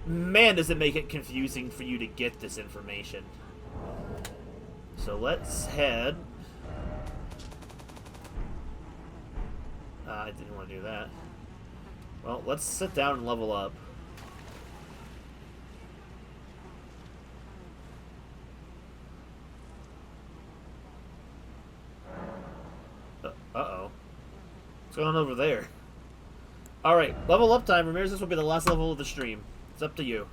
S1: man, does it make it confusing for you to get this information. So let's head... I didn't want to do that. Well, let's sit down and level up. Uh-oh. What's going on over there? Alright, level up time. Ramirez, this will be the last level of the stream. It's up to you.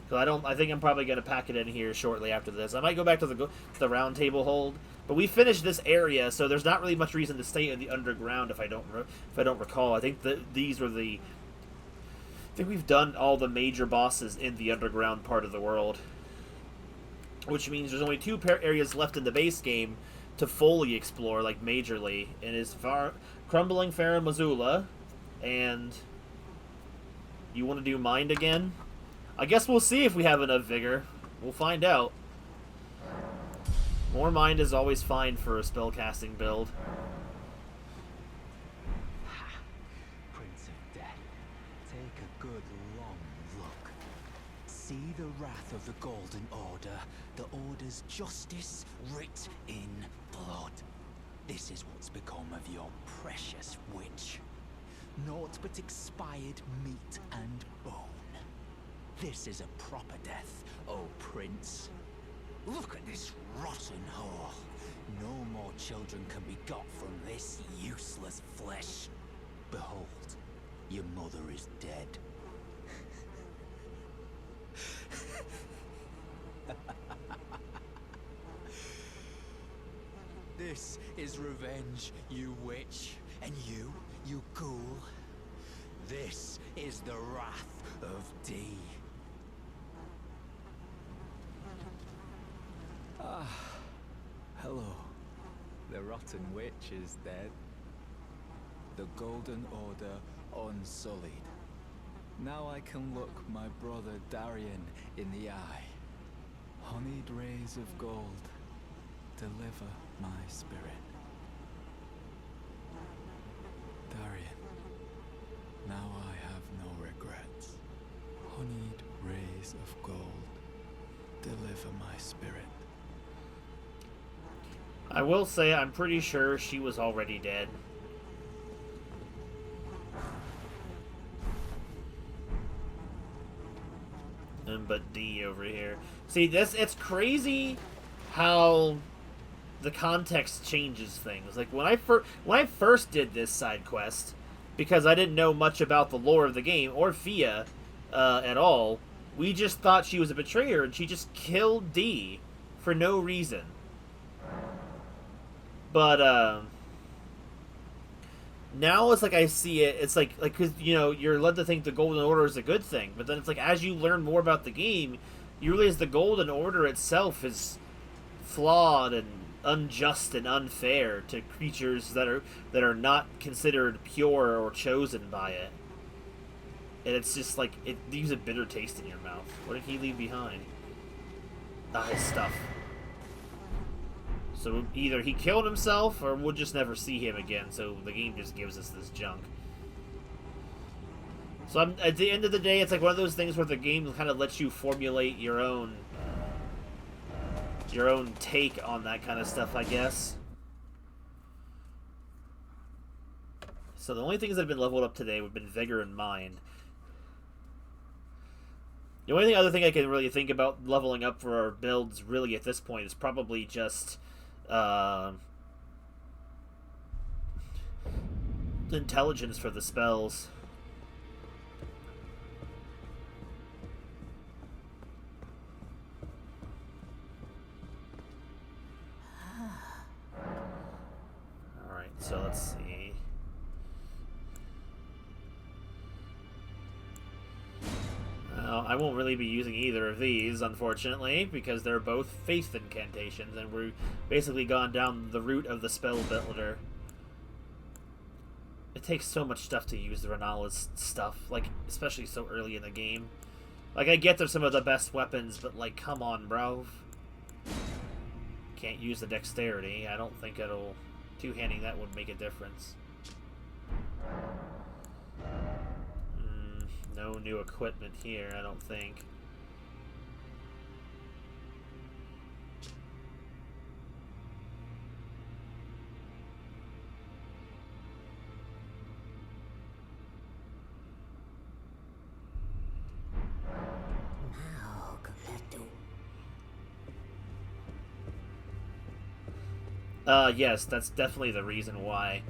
S1: So I think I'm probably going to pack it in here shortly after this. I might go back to the round table hold, but we finished this area, so there's not really much reason to stay in the underground if I don't recall. I think that these were I think we've done all the major bosses in the underground part of the world, which means there's only two areas left in the base game to fully explore, like majorly, and is Crumbling Farum Azula, and you want to do Mind again? I guess we'll see if we have enough vigor. We'll find out. More Mind is always fine for a spellcasting build.
S6: Prince of Death, take a good long look. See the wrath of the Golden Order, the Order's justice writ in blood. This is what's become of your precious witch. Naught but expired meat and bone. This is a proper death, oh Prince. Look at this rotten whore. No more children can be got from this useless flesh. Behold, your mother is dead. This is revenge, you witch. And you ghoul. This is the wrath of D. Ah, hello. The rotten witch is dead. The Golden Order unsullied. Now I can look my brother Darian in the eye. Honeyed rays of gold, deliver my spirit. Darian, now I have no regrets. Honeyed rays of gold, deliver my spirit.
S1: I will say I'm pretty sure she was already dead. But D over here. See, it's crazy how the context changes things. Like when I first did this side quest, because I didn't know much about the lore of the game or Fia at all, we just thought she was a betrayer and she just killed D for no reason. But now it's like I see it. It's like because you're led to think the Golden Order is a good thing, but then it's like as you learn more about the game, you realize the Golden Order itself is flawed and unjust and unfair to creatures that are not considered pure or chosen by it. And it's just like it leaves a bitter taste in your mouth. What did he leave behind? His stuff. So either he killed himself, or we'll just never see him again, so the game just gives us this junk. So at the end of the day, it's like one of those things where the game kind of lets you formulate your own take on that kind of stuff, I guess. So the only things that have been leveled up today have been Vigor and Mind. The only other thing I can really think about leveling up for our builds really at this point is probably just intelligence for the spells. Alright, so let's see. I won't really be using either of these, unfortunately, because they're both faith incantations, and we've basically gone down the route of the spell builder. It takes so much stuff to use the Renala's stuff, like, especially so early in the game. Like, I get they're some of the best weapons, but, like, come on, bro. Can't use the dexterity. I don't think it'll... Two-handing that would make a difference. No new equipment here, I don't think. Yes, that's definitely the reason why.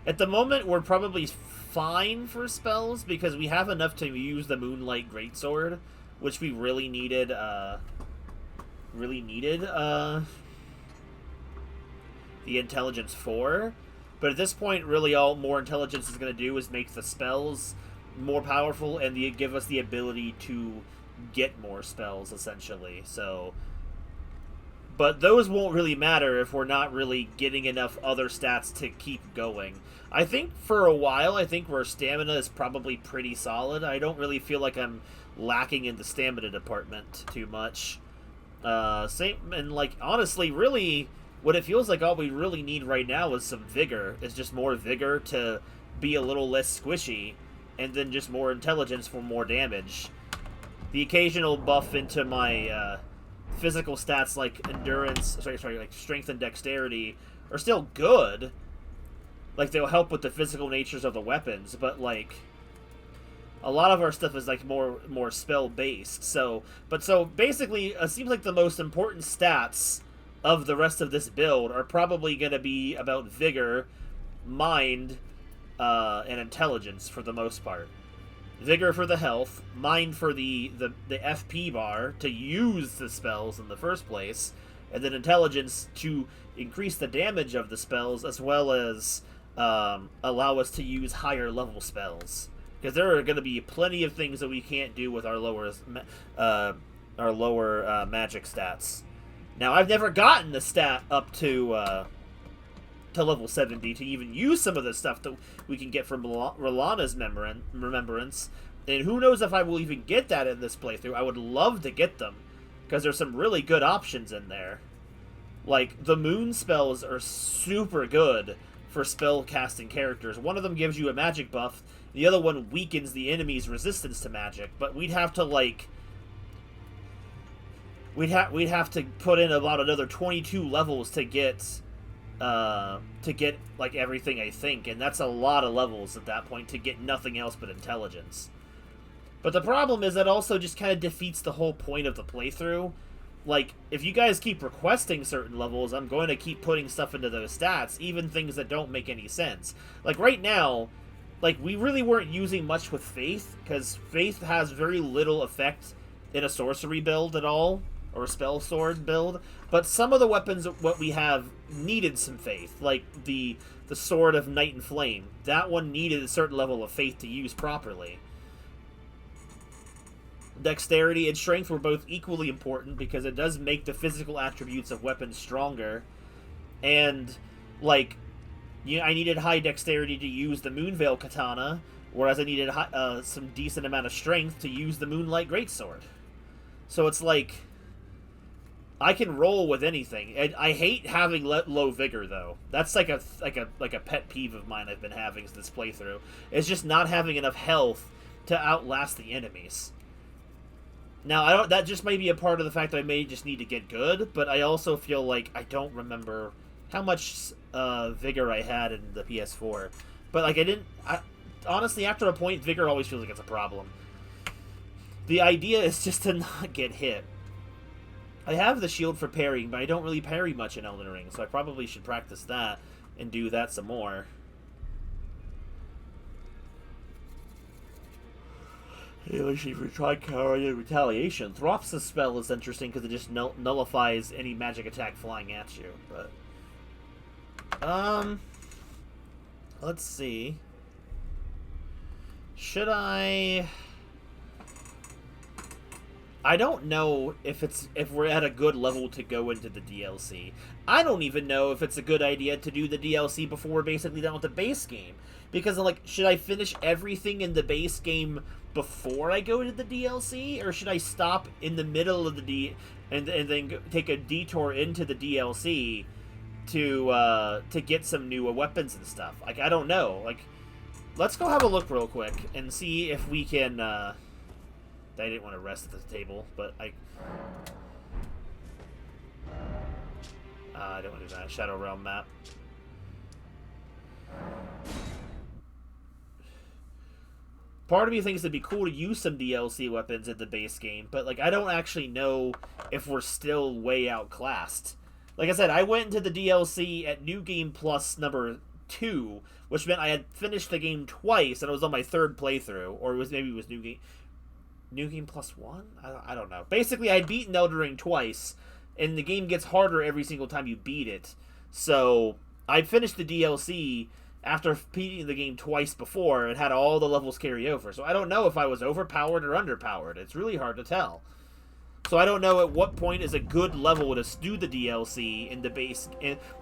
S1: At the moment, we're probably fine for spells because we have enough to use the Moonlight Greatsword, which we really needed, the intelligence for. But at this point, really all more intelligence is going to do is make the spells more powerful and give us the ability to get more spells, essentially. So... But those won't really matter if we're not really getting enough other stats to keep going. I think for a while, our stamina is probably pretty solid. I don't really feel like I'm lacking in the stamina department too much. Honestly, really, what it feels like all we really need right now is some vigor. It's just more vigor to be a little less squishy, and then just more intelligence for more damage. The occasional buff into my, physical stats like endurance, like strength and dexterity are still good. Like, they'll help with the physical natures of the weapons, but, like, a lot of our stuff is, like, more spell-based. So basically, it seems like the most important stats of the rest of this build are probably going to be about Vigor, Mind, and intelligence for the most part. Vigor for the health, mind for the FP bar to use the spells in the first place, and then intelligence to increase the damage of the spells as well as allow us to use higher level spells. Because there are going to be plenty of things that we can't do with our lower magic stats. Now, I've never gotten the stat up to level 70 to even use some of the stuff that we can get from Rolana's Remembrance. And who knows if I will even get that in this playthrough. I would love to get them, because there's some really good options in there. Like, the moon spells are super good for spell casting characters. One of them gives you a magic buff, the other one weakens the enemy's resistance to magic, but we'd have to, like... We'd have to put in about another 22 levels to get like everything, I think, and that's a lot of levels at that point to get nothing else but intelligence. But the problem is that also just kind of defeats the whole point of the playthrough. Like, if you guys keep requesting certain levels, I'm going to keep putting stuff into those stats, even things that don't make any sense. Like, right now, like, we really weren't using much with Faith, because Faith has very little effect in a sorcery build at all, or a spell sword build, but some of the weapons what we have needed some faith, like the Sword of Night and Flame. That one needed a certain level of faith to use properly. Dexterity and strength were both equally important because it does make the physical attributes of weapons stronger, and like, I needed high dexterity to use the Moonveil Katana, whereas I needed some decent amount of strength to use the Moonlight Greatsword. So it's like, I can roll with anything. I hate having low vigor, though. That's like a pet peeve of mine I've been having this playthrough. It's just not having enough health to outlast the enemies. Now, that just may be a part of the fact that I may just need to get good, but I also feel like I don't remember how much vigor I had in the PS4. But like honestly, after a point, vigor always feels like it's a problem. The idea is just to not get hit. I have the shield for parrying, but I don't really parry much in Elden Ring, so I probably should practice that and do that some more. Let's see, if we try carrying retaliation. Throp's spell is interesting because it just nullifies any magic attack flying at you, but... let's see. Should I don't know if we're at a good level to go into the DLC. I don't even know if it's a good idea to do the DLC before we're basically done with the base game. Because, like, should I finish everything in the base game before I go to the DLC? Or should I stop in the middle of the and then take a detour into the DLC to get some new weapons and stuff? Like, I don't know. Like, let's go have a look real quick and see if we can... I didn't want to rest at the table, but I don't want to do that. Shadow Realm map. Part of me thinks it'd be cool to use some DLC weapons in the base game, but like I don't actually know if we're still way outclassed. Like I said, I went into the DLC at New Game Plus number 2, which meant I had finished the game twice, and it was on my third playthrough, or maybe it was New Game Plus 1? I don't know. Basically, I'd beaten Elden Ring twice, and the game gets harder every single time you beat it. So, I finished the DLC after beating the game twice before and had all the levels carry over. So, I don't know if I was overpowered or underpowered. It's really hard to tell. So, I don't know at what point is a good level to do the DLC in the base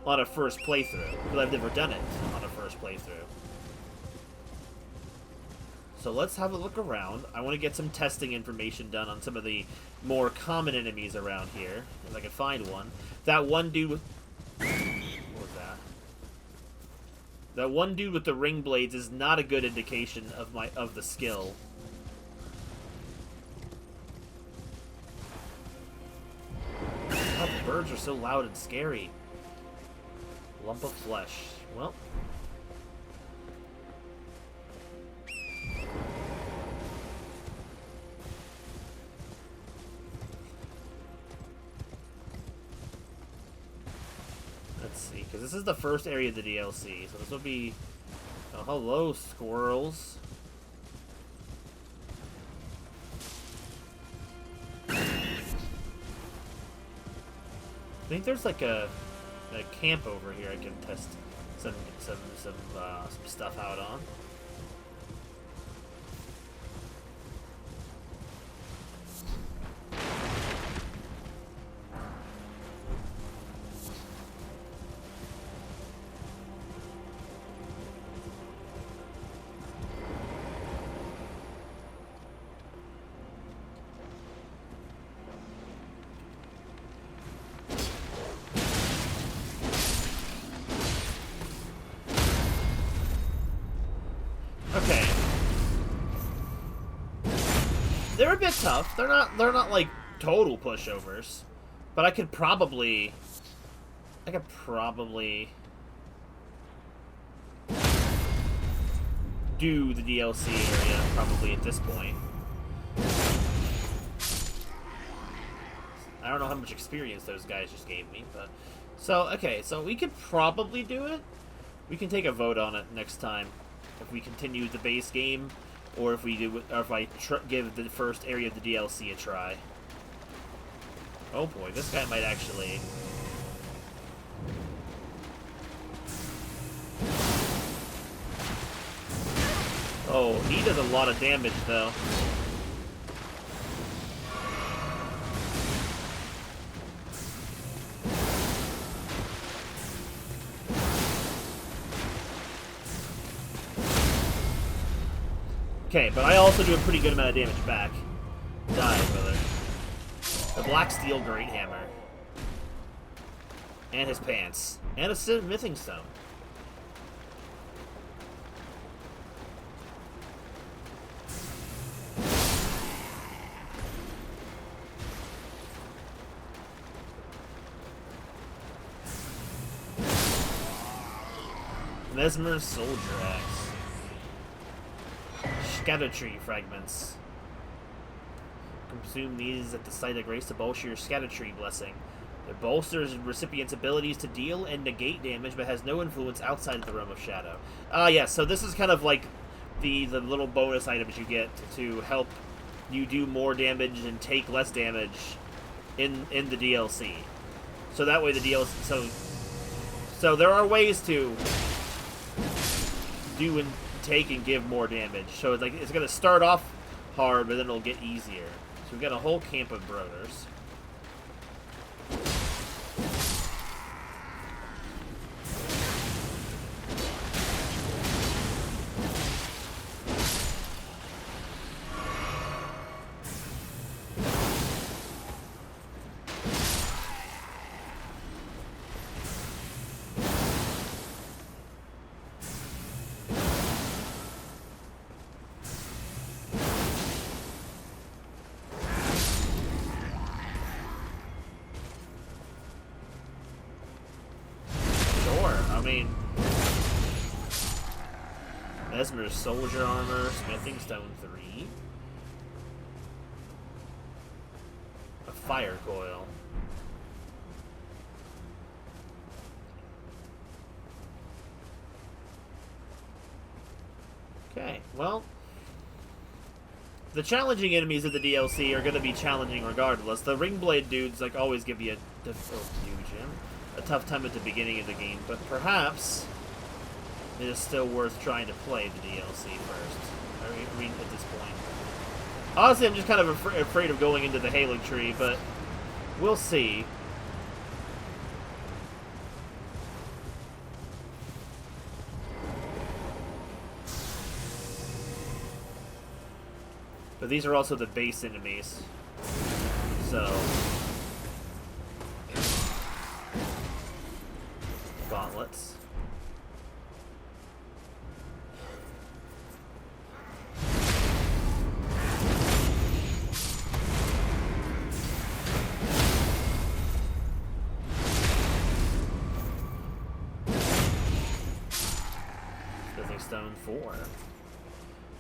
S1: on a first playthrough. Because I've never done it on a first playthrough. So let's have a look around. I want to get some testing information done on some of the more common enemies around here, if I can find one. That one dude with... What was that? That one dude with the ring blades is not a good indication of the skill. Oh, the birds are so loud and scary. Lump of flesh. Well... Let's see, because this is the first area of the DLC, so this will be... Oh, hello, squirrels. I think there's like a camp over here I can test some stuff out on. Okay. They're a bit tough. They're not like total pushovers. But I could probably do the DLC area probably at this point. I don't know how much experience those guys just gave me, but so okay, so we could probably do it. We can take a vote on it next time. If we continue the base game, or if we do, or if I give the first area of the DLC a try. Oh boy, this guy might actually. Oh, he does a lot of damage though. Okay, but I also do a pretty good amount of damage back. Die, brother. The Black Steel Great Hammer. And his pants. And a smithing stone. Mesmer's Soldier Axe. Scatter Tree Fragments. Consume these at the site of grace to bolster your Scatter Tree Blessing. It bolsters recipient's abilities to deal and negate damage, but has no influence outside of the Realm of Shadow. Yeah, so this is kind of like the little bonus items you get to help you do more damage and take less damage in the DLC. So that way the DLC... So there are ways to do and take and give more damage. So it's like it's gonna start off hard, but then it'll get easier. So we've got a whole camp of brothers. Mesmer's Soldier Armor, Smithing Stone 3. A Fire Coil. Okay, well, the challenging enemies of the DLC are going to be challenging regardless. The Ringblade dudes, like, always give you a tough time at the beginning of the game, but perhaps it is still worth trying to play the DLC first. I mean, at this point. Honestly, I'm just kind of afraid of going into the Halig Tree, but we'll see. But these are also the base enemies. So... gauntlets. Stone 4.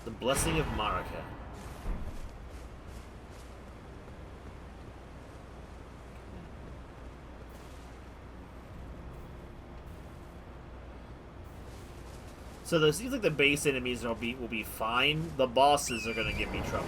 S1: The Blessing of Marika. So it seems like the base enemies will be fine. The bosses are gonna give me trouble.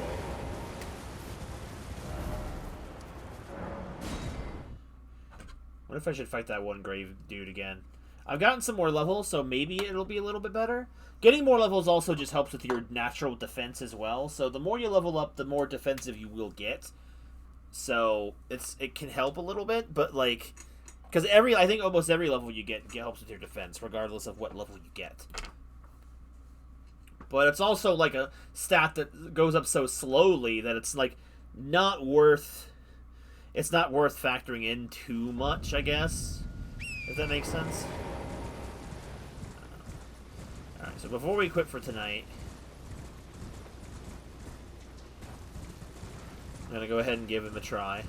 S1: What if I should fight that one grave dude again? I've gotten some more levels, so maybe it'll be a little bit better. Getting more levels also just helps with your natural defense as well. So the more you level up, the more defensive you will get. So it can help a little bit, but like, because I think almost every level you get helps with your defense, regardless of what level you get. But it's also like a stat that goes up so slowly that it's like not worth. It's not worth factoring in too much, I guess, if that makes sense. Alright, so before we quit for tonight, I'm gonna go ahead and give him a try.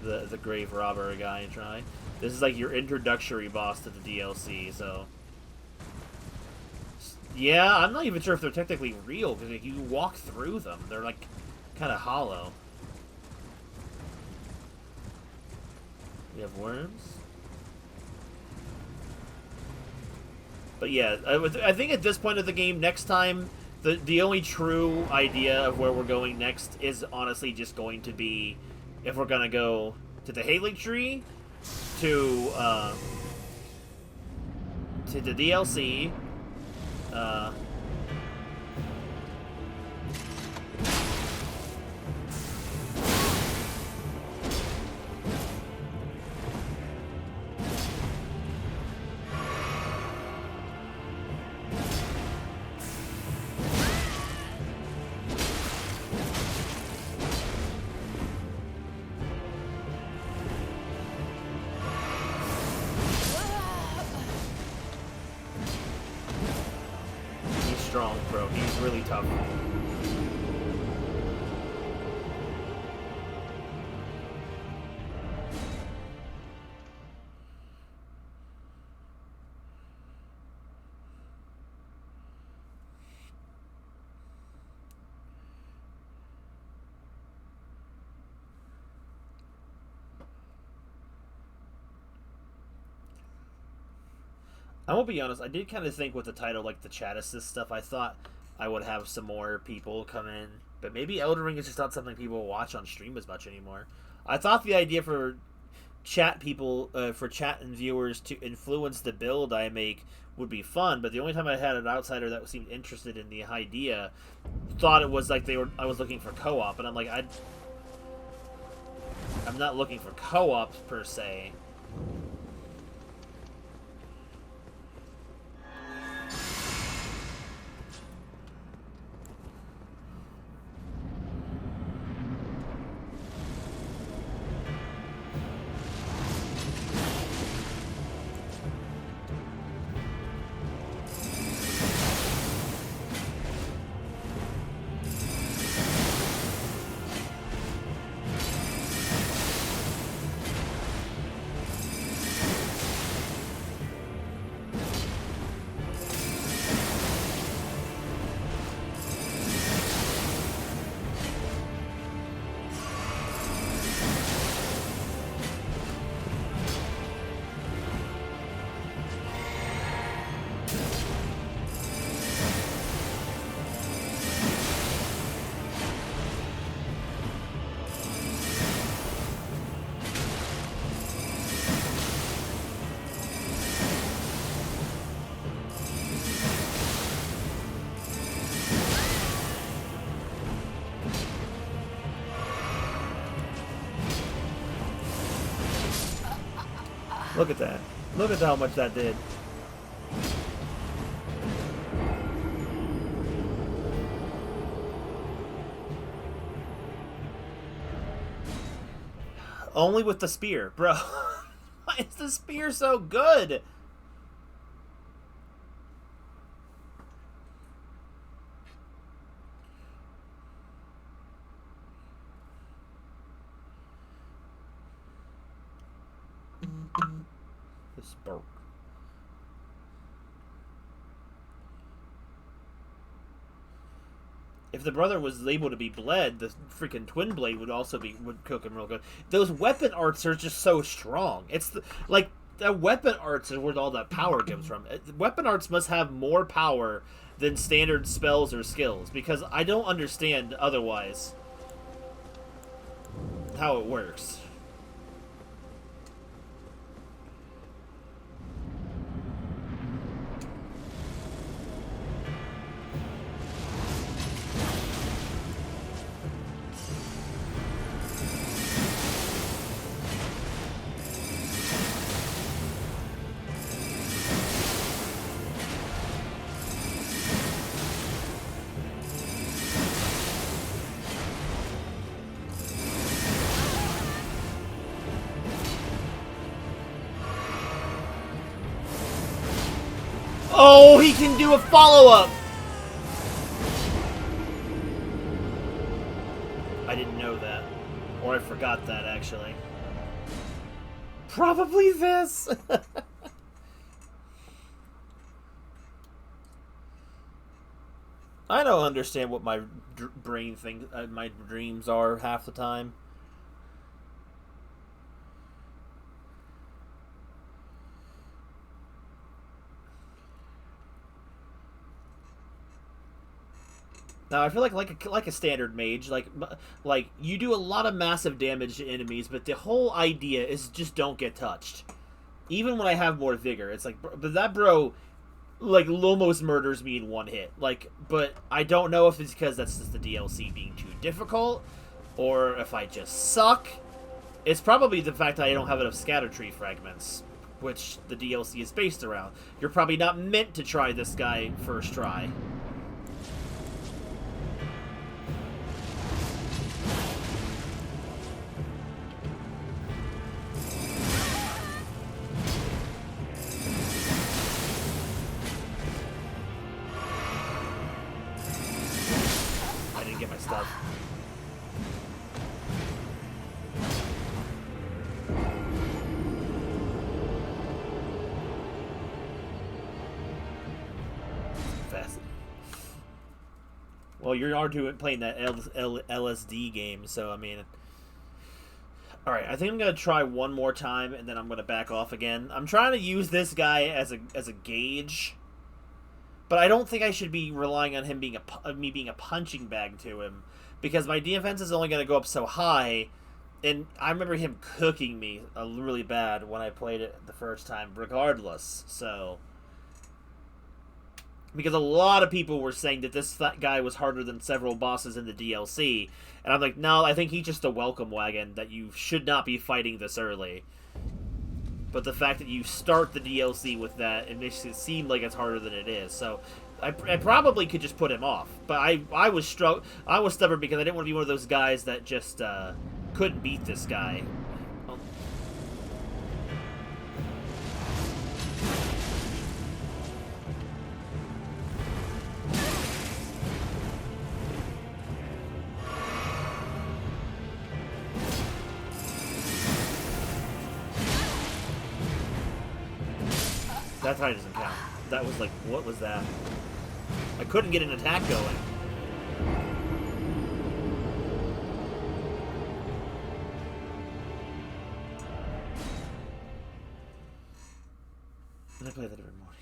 S1: The grave robber guy a try. This is like your introductory boss to the DLC, so... Yeah, I'm not even sure if they're technically real, because if you walk through them, they're like kind of hollow. We have worms. But yeah, I think at this point of the game, next time, the only true idea of where we're going next is honestly just going to be if we're gonna go to the Haley Tree, to the DLC, he's strong, bro. He's really tough. I won't be honest, I did kind of think with the title, like the chat assist stuff, I thought I would have some more people come in. But maybe Elden Ring is just not something people watch on stream as much anymore. I thought the idea for chat people, for chat and viewers to influence the build I make would be fun, but the only time I had an outsider that seemed interested in the idea thought it was like I was looking for co-op, and I'm like, I'm not looking for co-op per se. Look at that. Look at how much that did. Only with the spear, bro. Why is the spear so good? The spark. If the brother was able to be bled, the freaking twin blade would cook him real good. Those weapon arts are just so strong. It's like that weapon arts is where all that power comes from. Weapon arts must have more power than standard spells or skills, because I don't understand otherwise how it works. Oh, he can do a follow-up! I didn't know that. Or I forgot that, actually. Probably this! I don't understand what my brain thinks, my dreams are half the time. Now I feel like a standard mage, like you do a lot of massive damage to enemies, but the whole idea is just don't get touched. Even when I have more vigor, it's like, but that bro, like, almost murders me in one hit. Like, but I don't know if it's because that's just the DLC being too difficult, or if I just suck. It's probably the fact that I don't have enough scatter tree fragments, which the DLC is based around. You're probably not meant to try this guy first try. Get my stuff. Fascinating. Well, you are playing that LSD game, so I mean, all right. I think I'm gonna try one more time, and then I'm gonna back off again. I'm trying to use this guy as a gauge. But I don't think I should be relying on him being me being a punching bag to him, because my defense is only going to go up so high, and I remember him cooking me really bad when I played it the first time, regardless. So, because a lot of people were saying that this guy was harder than several bosses in the DLC, and I'm like, no, I think he's just a welcome wagon that you should not be fighting this early. But the fact that you start the DLC with that, it makes it seem like it's harder than it is. So I probably could just put him off. But I was stubborn because I didn't want to be one of those guys that just couldn't beat this guy. That tie doesn't count. That was like, what was that? I couldn't get an attack going. I play that every morning.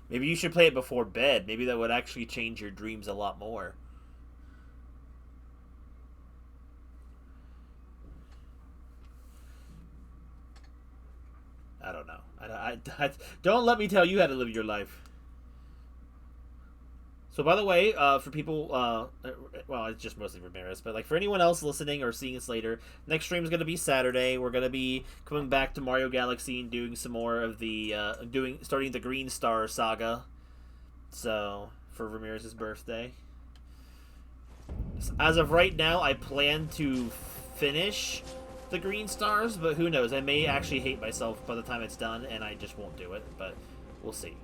S1: Maybe you should play it before bed. Maybe that would actually change your dreams a lot more. I don't know. I don't let me tell you how to live your life. So, by the way, for people, well, it's just mostly Ramirez, but like for anyone else listening or seeing this later, next stream is going to be Saturday. We're going to be coming back to Mario Galaxy and doing some more of the starting the Green Star saga. So, for Ramirez's birthday. As of right now, I plan to finish the Green Stars, but who knows? I may actually hate myself by the time it's done, and I just won't do it, but we'll see.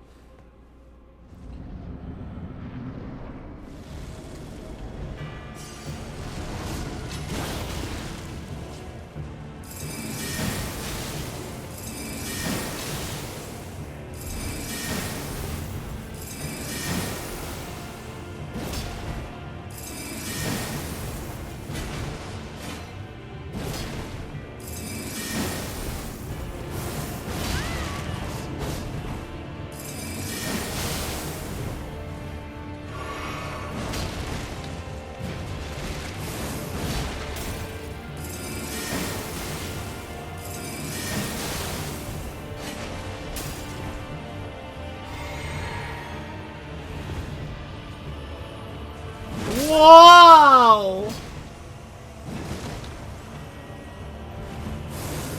S1: Whoa!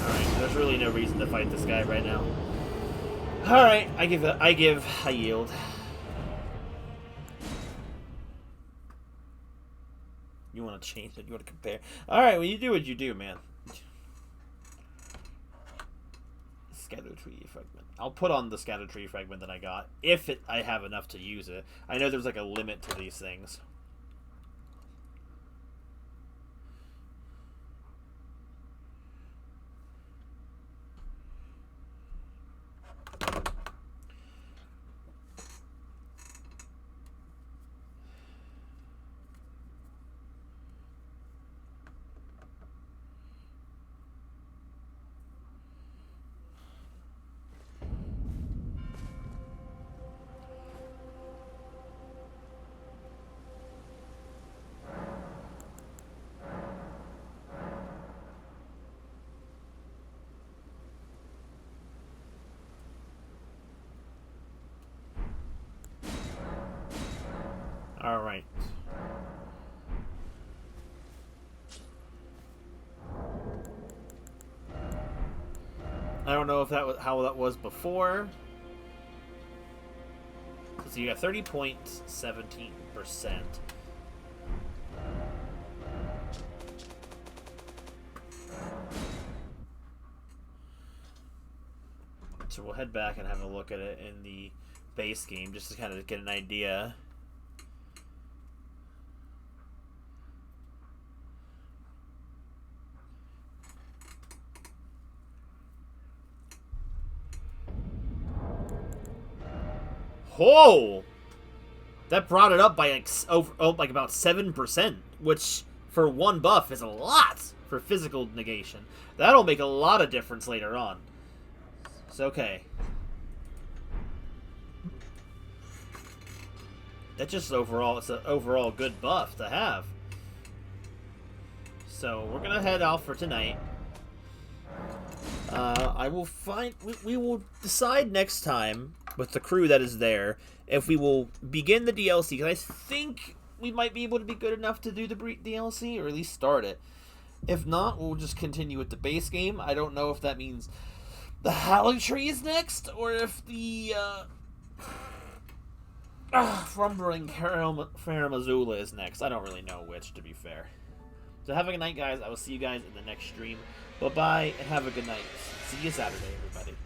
S1: Alright, there's really no reason to fight this guy right now. Alright, I yield. You want to change it? You want to compare? Alright, well, you do what you do, man. Scatter tree fragment. I'll put on the scatter tree fragment that I got, if I have enough to use it. I know there's like a limit to these things. Alright. I don't know if that was how that was before. So you got 30.17%. So we'll head back and have a look at it in the base game just to kind of get an idea. Whoa! That brought it up by like about 7%, which for one buff is a lot for physical negation. That'll make a lot of difference later on. It's okay. That's just overall, it's an overall good buff to have. So we're gonna head out for tonight. We will decide next time with the crew that is there if we will begin the DLC, because I think we might be able to be good enough to do the DLC, or at least start it. If not, we'll just continue with the base game. I don't know if that means the Howling Tree is next, or if the Frumbling Faramazula is next. I don't really know which, to be fair. So have a good night, guys. I will see you guys in the next stream. Bye-bye, and have a good night. See you Saturday, everybody.